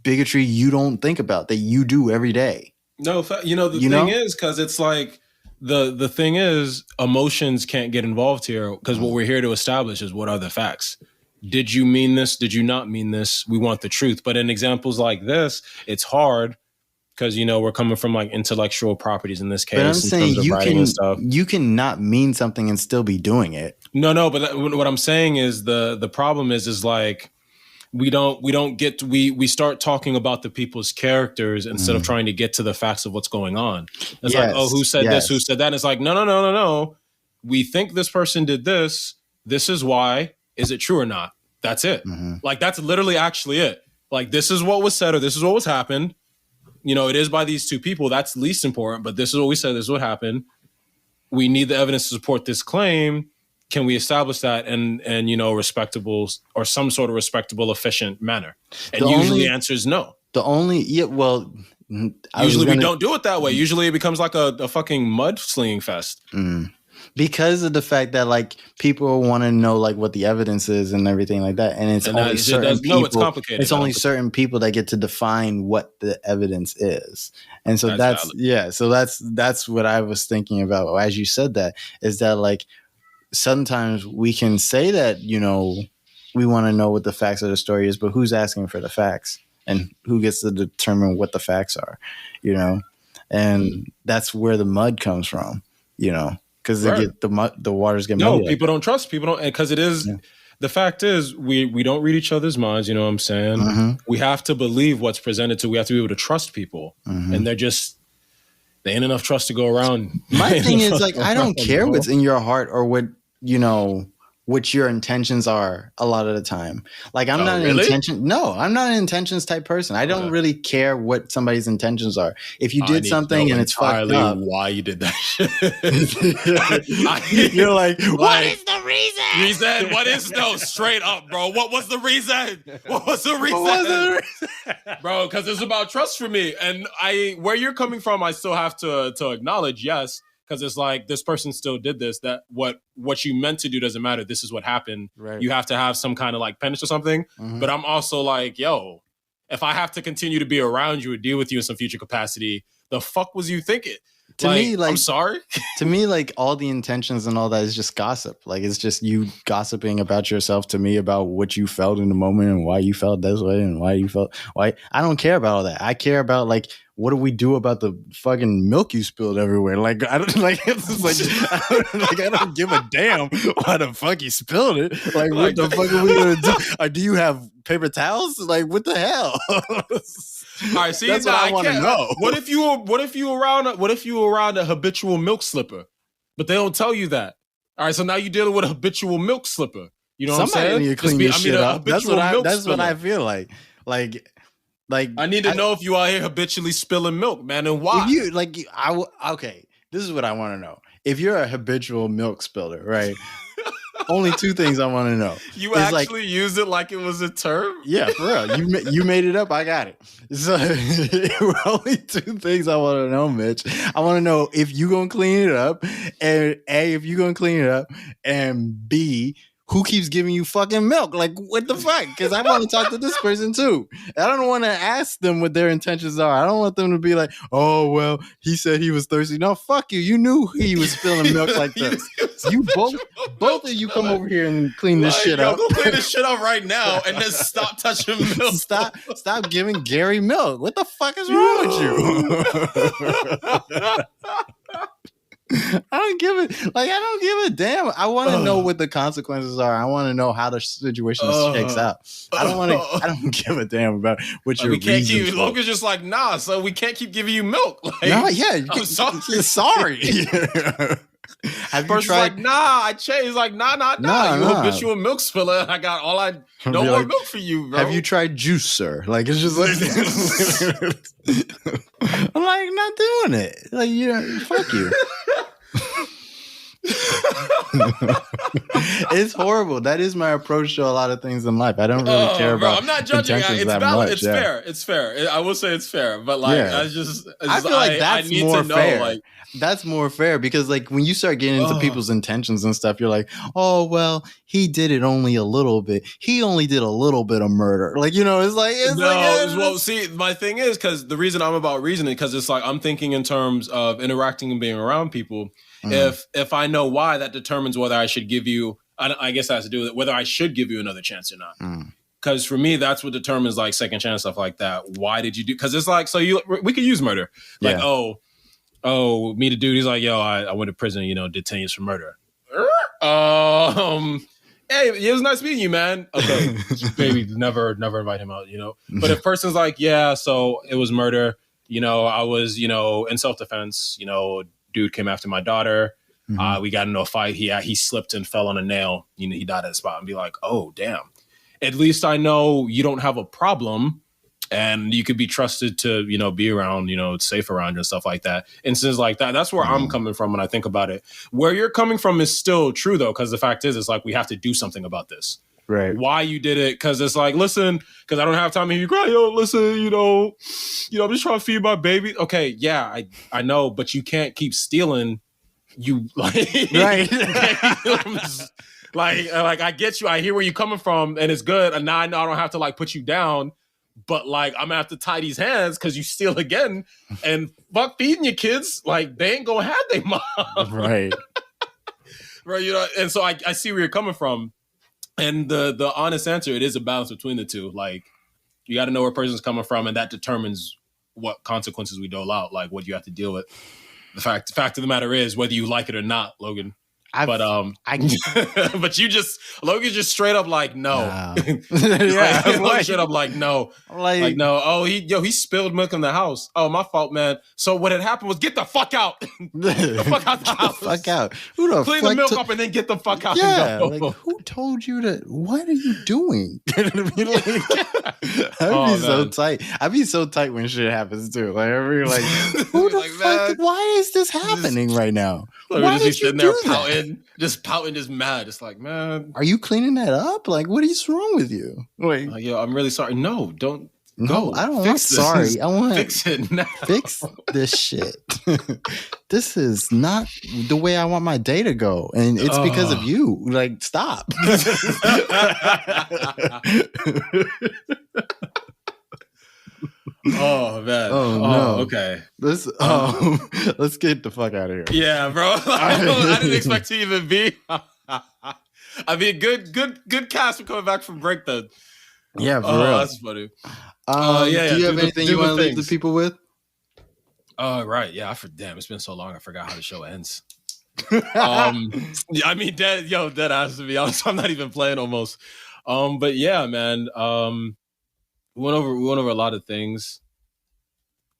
bigotry you don't think about that you do every day. No, the thing is, because it's like the thing is emotions can't get involved here, because what we're here to establish is what are the facts. Did you mean this? Did you not mean this? We want the truth. But in examples like this, it's hard because, you know, we're coming from like intellectual properties in this case. But I'm saying you can not mean something and still be doing it. No. But what I'm saying is the problem is like we start talking about the people's characters instead of trying to get to the facts of what's going on. It's like, oh, who said this? Who said that? And it's like, no. We think this person did this. This is why. Is it true or not? That's it. Like, that's literally actually it. Like, this is what was said or this is what was happened. You know, it is by these two people. That's least important, but this is what we said. This is what happened. We need the evidence to support this claim. Can we establish that in you know, respectable or some sort of respectable, efficient manner? And usually the answer is no. Usually we don't do it that way. Usually it becomes like a fucking mudslinging fest. Because of the fact that like people want to know like what the evidence is and everything like that, and it's only certain people. It's complicated. It's only certain people that get to define what the evidence is, and so that's what I was thinking about as you said that, is that like sometimes we can say that, you know, we want to know what the facts of the story is, but who's asking for the facts and who gets to determine what the facts are, you know, and that's where the mud comes from, you know. Because the waters get muddy. People don't trust. People don't, because it is the fact is we don't read each other's minds, you know what I'm saying? Mm-hmm. We have to believe what's presented to. We have to be able to trust people. Mm-hmm. And there ain't enough trust to go around. My thing is like, I don't care what's in your heart or what, you know, what your intentions are a lot of the time. Like I'm not really? I'm not an intentions type person. I don't really care what somebody's intentions are. If you did something and it's fucked up, why you did that shit. You're like, what is the reason? Reason? What is straight up, bro? What was the reason? What was the reason? Bro, because it's about trust for me. And where you're coming from, I still have to acknowledge, yes. Because it's like, this person still did this, that what you meant to do doesn't matter. This is what happened. Right. You have to have some kind of like penance or something. Mm-hmm. But I'm also like, yo, if I have to continue to be around you or deal with you in some future capacity, the fuck was you thinking? To me, like, I'm sorry. To me, like, all the intentions and all that is just gossip. Like, it's just you gossiping about yourself to me about what you felt in the moment and why you felt this way and why. I don't care about all that. I care about, like, what do we do about the fucking milk you spilled everywhere? Like, I don't like. It's just like, I don't give a damn why the fuck you spilled it. Like, what the fuck are we gonna do? Or do you have paper towels? Like, what the hell? All right, see, that's what I want to know. What if you around a habitual milk slipper, but they don't tell you that? All right, so now you're dealing with a habitual milk slipper. You know what I'm saying? Somebody need to clean this shit up. That's what I feel like. Like I need to know if you are here habitually spilling milk, man, and why. If you okay, this is what I want to know. If you're a habitual milk spiller, right? Only two things I want to know. You actually use it like it was a term? Yeah, for real. You made it up. I got it. So only two things I want to know, Mitch. I want to know if you gonna clean it up, and A, if you gonna clean it up, and B, who keeps giving you fucking milk? Like, what the fuck? Because I want to talk to this person too. I don't want to ask them what their intentions are. I don't want them to be like, oh, well, he said he was thirsty. No, fuck you. You knew he was spilling milk like this. You both of you come over here and clean this shit up. Go clean this shit up right now and then stop touching milk. Stop giving Gary milk. What the fuck is wrong with you? I don't give a damn. I want to know what the consequences are. I want to know how the situation shakes out. I don't give a damn about what your reasons. We can't keep. Logan's just like, nah. So we can't keep giving you milk. Like, no, yeah, I'm sorry. Have you tried? Like, nah, I changed. He's like, nah. You habitual milk spiller. I got all I no more milk for you, bro. Have you tried juice, sir? Like, it's just like I'm like, not doing it. Like, fuck you. It's horrible. That is my approach to a lot of things in life. I don't really care about. I'm not judging. It's valid. It's fair. It's fair. I will say it's fair. But like, I feel like that's more fair. Like, that's more fair because like when you start getting into people's intentions and stuff, you're like, oh well, he did it only a little bit. He only did a little bit of murder. Like, it's like well, see, my thing is because the reason I'm about reasoning because it's like I'm thinking in terms of interacting and being around people. Mm. If I know why, that determines whether I should give you. I guess that has to do with whether I should give you another chance or not. Because for me, that's what determines like second chance stuff like that. Why did you do? Because it's like we could use murder. Like meet a dude. He's like, yo, I went to prison. Did 10 years for murder. Hey, it was nice meeting you, man. Okay, maybe never invite him out. But if person's like, yeah, so it was murder. I was in self defense. Dude came after my daughter. Mm-hmm. We got into a fight. He slipped and fell on a nail. He died at the spot. And be like, oh damn. At least I know you don't have a problem, and you could be trusted to be around, safe around you and stuff like that. Instances like that. That's where I'm coming from when I think about it. Where you're coming from is still true though, because the fact is, it's like we have to do something about this. Right. Why you did it? Because it's like, listen, because I don't have time to hear you cry. Yo, listen, I'm just trying to feed my baby. Okay, yeah, I know, but you can't keep stealing. You like, right? like I get you. I hear where you're coming from, and it's good. And now I know I don't have to like put you down, but like I'm gonna have to tie these hands because you steal again. And fuck feeding your kids. Like they ain't gonna have their mom, right? Right. And so I see where you're coming from. And the honest answer, it is a balance between the two. Like, you got to know where a person's coming from, and that determines what consequences we dole out, like what you have to deal with. The fact of the matter is, whether you like it or not, Logan. but Logan's just straight up like no. Yeah, Logan's straight up like no. Like no. Oh, he spilled milk in the house. Oh, my fault, man. So what had happened was get the fuck out. Get the fuck out the house. Fuck out. Who the Clean the milk up and then get the fuck out. Yeah, and go. like who told you to? What are you doing? I'd be so tight. I'd be so tight when shit happens too. Like I'd be like, who the fuck? Why is this happening right now? Why did you sitting there pouting, just mad? It's like, man, are you cleaning that up? Like, what is wrong with you? Like, yo, I'm really sorry. No, don't. No, I don't want sorry. I want fix it now. Fix this shit. This is not the way I want my day to go, and it's because of you. Like, stop. Oh man. Oh no. Okay. Let's get the fuck out of here. Yeah, bro. I didn't expect to even be. I mean, good cast for coming back from break then. Yeah, for real. That's funny. Do you have anything you want to leave the people with? Right. Yeah. Damn, it's been so long. I forgot how the show ends. I mean, dead ass, to be honest. I'm not even playing almost. But yeah, man. We went over a lot of things,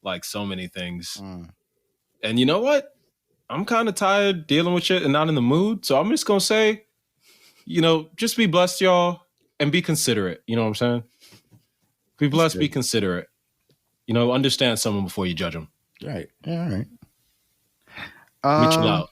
like so many things. And you know what? I'm kind of tired dealing with shit and not in the mood. So I'm just gonna say, just be blessed, y'all, and be considerate. You know what I'm saying? Be blessed, be considerate. Understand someone before you judge them. Right. All right. Mitch out.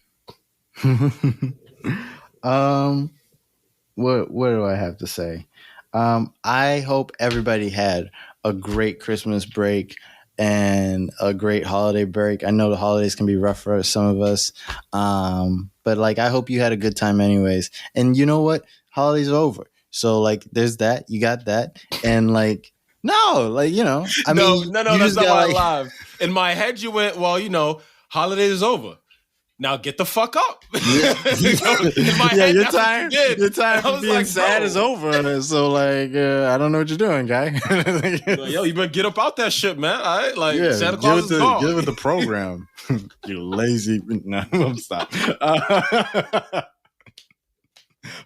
What do I have to say? I hope everybody had a great Christmas break and a great holiday break. I know the holidays can be rough for some of us. But I hope you had a good time anyways. And you know what? Holidays are over. So there's that. You got that. And no, no, that's not why I laughed. In my head, you went, well, holidays is over. Now get the fuck up. Yeah, your time from being sad is over. So I don't know what you're doing, guy. Yo, you better get up out that shit, man. All right, Santa Claus is gone. Get with the program. You lazy. No, stop.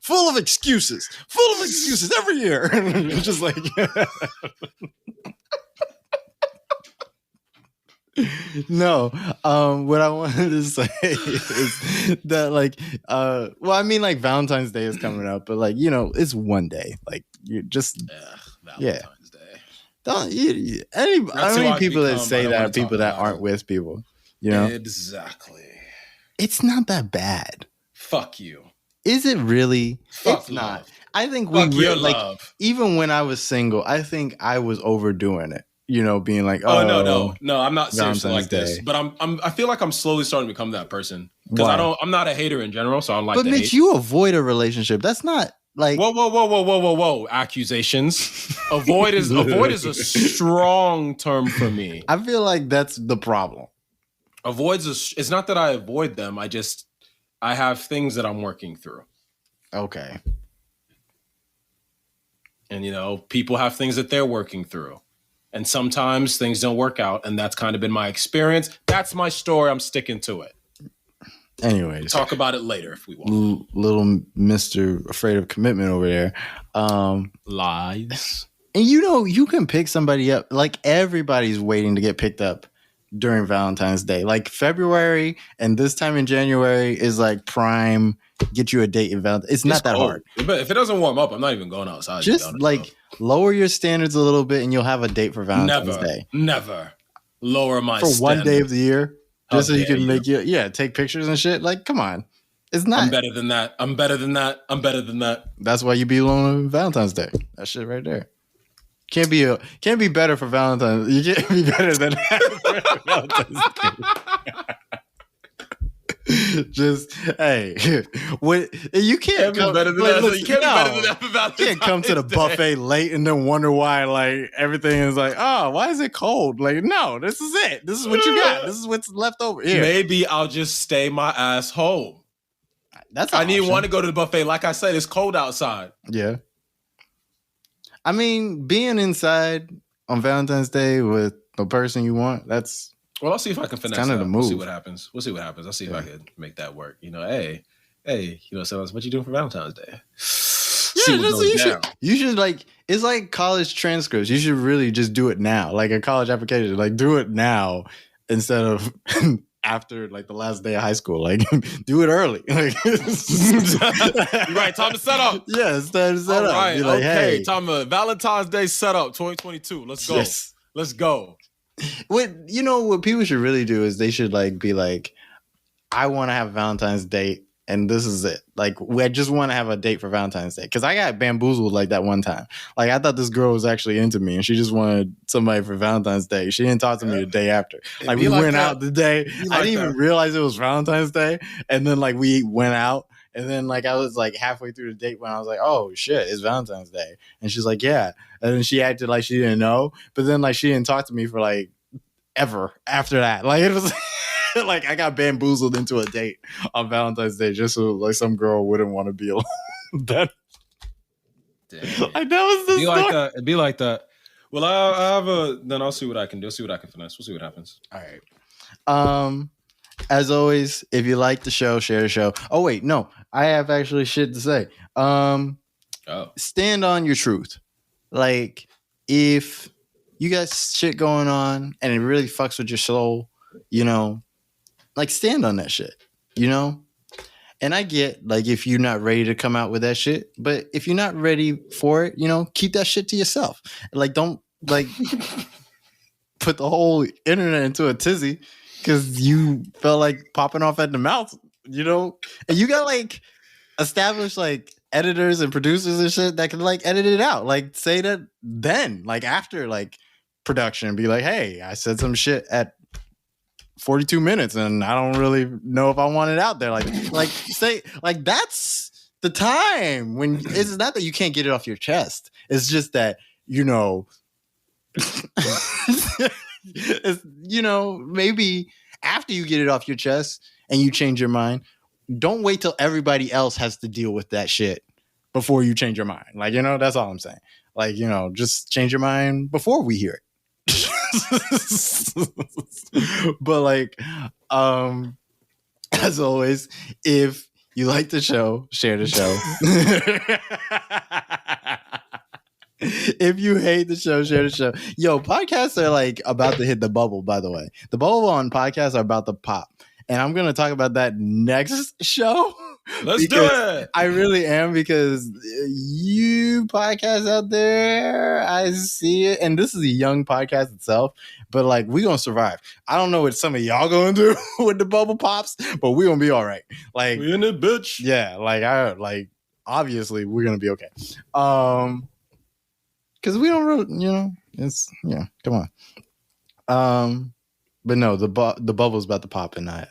Full of excuses every year. Just no, what I wanted to say is that Valentine's Day is coming up, but it's one day. You just Valentine's Day. Don't how many people that say that are people that aren't with people? Exactly. It's not that bad. Fuck you. Is it really? Fuck it's love. Not. I think love. Even when I was single, I think I was overdoing it. Being like, no, I'm not seriously like this. But I feel like I'm slowly starting to become that person because I'm not a hater in general. So I'm like, but Mitch, you avoid a relationship. That's not whoa, accusations. Avoid is a strong term for me. I feel like that's the problem. It's not that I avoid them. I have things that I'm working through. Okay. And people have things that they're working through. And sometimes things don't work out, and that's kind of been my experience. That's my story. I'm sticking to it. Anyways. We'll talk about it later if we want. Little Mr. Afraid of Commitment over there. Lies. And you can pick somebody up. Everybody's waiting to get picked up during Valentine's Day. February and this time in January is prime. Get you a date in Valentine's. It's not that hard. But if it doesn't warm up, I'm not even going outside. Just lower your standards a little bit, and you'll have a date for Valentine's Day. Never lower my for standards. 1 day of the year, just so you can make take pictures and shit. Come on, it's not. I'm better than that. I'm better than that. That's why you be alone on Valentine's Day. That shit right there. Can't be better for Valentine's. You can't be better than that for Valentine's Day. Just what you can't be better than that. You can't be better than that for Valentine's Day. You can't come to the buffet late and then wonder why everything is why is it cold? No, this is it. This is what you got. This is what's left over here. Maybe I'll just stay my ass home. I need one to go to the buffet. Like I said, it's cold outside. Yeah. I mean, being inside on Valentine's Day with the person you want, that's well, I'll see if I can finesse kind of the move. We'll see what happens. I'll see if I can make that work. Hey, Hey, so what you doing for Valentine's Day? Yeah, you should like, it's like college transcripts. You should really just do it now, like a college application. Like, do it now instead of after like the last day of high school. Like, do it early. Like, right, time to set up. Yeah, it's time to set up. Right, Be like, okay, hey, time to Valentine's Day setup 2022. Let's go. Yes. Let's go. What people should really do is they should like be like, I want to have a Valentine's date. And this is it. Like, I just want to have a date for Valentine's Day. Because I got bamboozled like that one time. Like, I thought this girl was actually into me. And she just wanted somebody for Valentine's Day. She didn't talk to me the day after. Like, we went out the day. I didn't even realize it was Valentine's Day. And then, like, we went out. And then, like, I was, like, halfway through the date when I was like, oh, shit, it's Valentine's Day. And she's like, yeah. And then she acted like she didn't know. But then, like, she didn't talk to me for, like, ever after that. Like, it was... like, I got bamboozled into a date on Valentine's Day just so like some girl wouldn't want to be alone. Like, that was the story. It'd be like that. Well, I'll see what I can do. See what I can finesse. We'll see what happens. All right. As always, if you like the show, share the show. Oh wait, no, I have actually shit to say. Stand on your truth. Like, if you got shit going on and it really fucks with your soul, like, stand on that shit, And I get, like, if you're not ready to come out with that shit, but if you're not ready for it, keep that shit to yourself. Like, don't, like, put the whole internet into a tizzy because you felt like popping off at the mouth, And you got, like, established, like, editors and producers and shit that can, like, edit it out. Like, say that then, like, after, like, production, be like, hey, I said some shit at 42 minutes and I don't really know if I want it out there. Like say, like, that's the time when it's not that you can't get it off your chest. It's just that, it's, maybe after you get it off your chest and you change your mind, don't wait till everybody else has to deal with that shit before you change your mind. Like, that's all I'm saying. Like, just change your mind before we hear it. But like, as always, if you like the show, share the show. If you hate the show, share the show. Yo, podcasts are like about to hit the bubble, by the way. The bubble on podcasts are about to pop. And I'm going to talk about that next show. Let's do it. I really am, because you podcasts out there, I see it. And this is a young podcast itself, but like, we're going to survive. I don't know what some of y'all going to do with the bubble pops, but we're going to be all right. Like, we in it, bitch. Yeah. Like, obviously we're going to be okay. Because we don't really, come on. But no, the bubble's about to pop, and I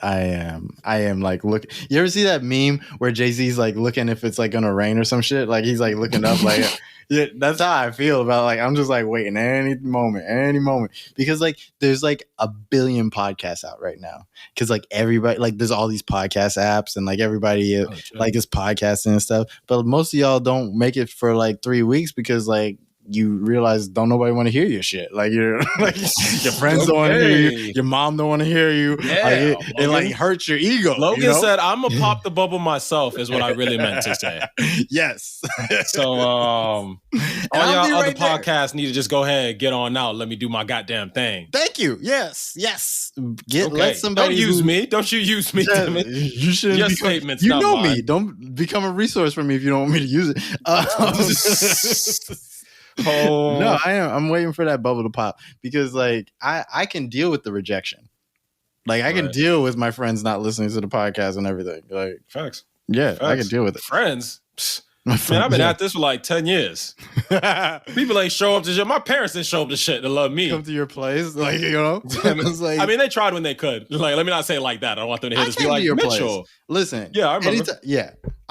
am like, look. You ever see that meme where Jay-Z's like looking if it's like gonna rain or some shit? Like, he's like looking up, like, yeah, that's how I feel about, like, I'm just like waiting any moment, because like there's like a billion podcasts out right now, because like everybody, like, there's all these podcast apps and like everybody like is podcasting and stuff, but most of y'all don't make it for like 3 weeks because like you realize don't nobody want to hear your shit. Like, you're like, your friends don't want to hear you, your mom don't want to hear you. Yeah, like, it like hurts your ego. Logan said, "I'm gonna pop the bubble myself," is what I really meant to say. Yes. So all y'all other podcasts need to just go ahead, get on out. Let me do my goddamn thing. Thank you. Yes. Let somebody don't use me. Don't you use me? Yeah, you shouldn't. Your statements. You know mine. Me. Don't become a resource for me if you don't want me to use it. No, I'm waiting for that bubble to pop, because like I can deal with the rejection. Like, I can deal with my friends not listening to the podcast and everything. Like, facts. Yeah, facts. I can deal with it. Friends. Man, I've been at this for like 10 years. People ain't show up to shit. My parents didn't show up to shit to love me. Come to your place, like, Like, I mean, they tried when they could. Like, let me not say it like that. I don't want them to hear this. Be like, Mitchell. Listen. Yeah, I remember.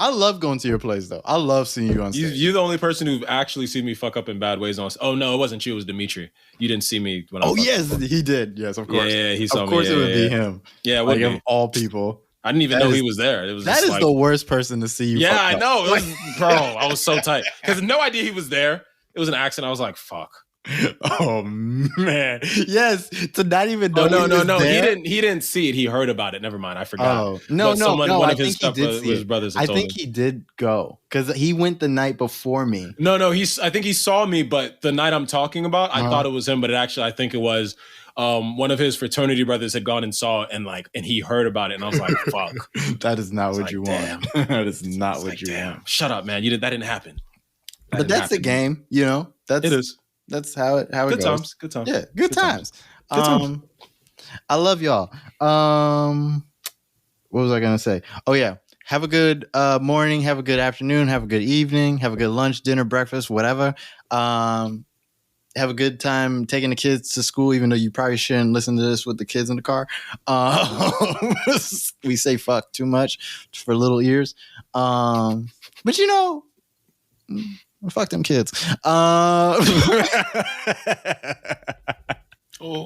I love going to your place, though. I love seeing you on stage. You're the only person who've actually seen me fuck up in bad ways on. Oh no, it wasn't you. It was Dimitri. You didn't see me when I was. Oh yes, he did. Yes, of course. Yeah, he saw me. Of course, it would be him. Yeah, like, of all people. I didn't even know he was there. It was that is like, the worst person to see you. Yeah, I know. It was, bro, I was so tight because no idea he was there. It was an accident. I was like, fuck. Oh man, yes. To not even know. Oh no. There? He didn't see it. He heard about it. Never mind. I forgot. Oh no. One I of his think he did see his it. brothers. I told think him. he did go because he went the night before me. No. I think he saw me, but the night I'm talking about, I thought it was him, but I think it was one of his fraternity brothers had gone and saw it, and he heard about it, and I was like, "Fuck, that is not what you want. That is not what you want. Shut up, man. That didn't happen." But that's the game, you know. It is. That's how it Good goes. Good times. Yeah, good times. Good times. I love y'all. What was I gonna say? Oh yeah. Have a good morning, have a good afternoon, have a good evening, have a good lunch, dinner, breakfast, whatever. Have a good time taking the kids to school, even though you probably shouldn't listen to this with the kids in the car. We say fuck too much for little ears. But you know, fuck them kids. Oh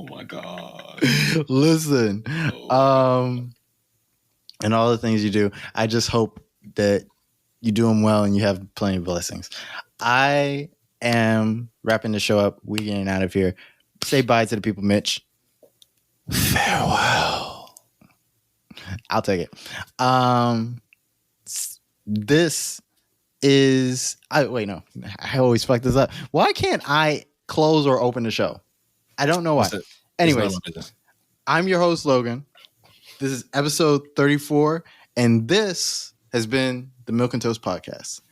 my God. Listen. And all the things you do. I just hope that you do them well and you have plenty of blessings. I am wrapping the show up. We getting out of here. Say bye to the people, Mitch. Farewell. I'll take it. This is wait, no. I always fuck this up. Why can't I close or open the show? I don't know why. Anyways, I'm your host, Logan. This is episode 34, and this has been the Milk and Toast Podcast.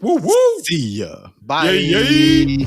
Woo woo. See ya. Bye. Yay, yay.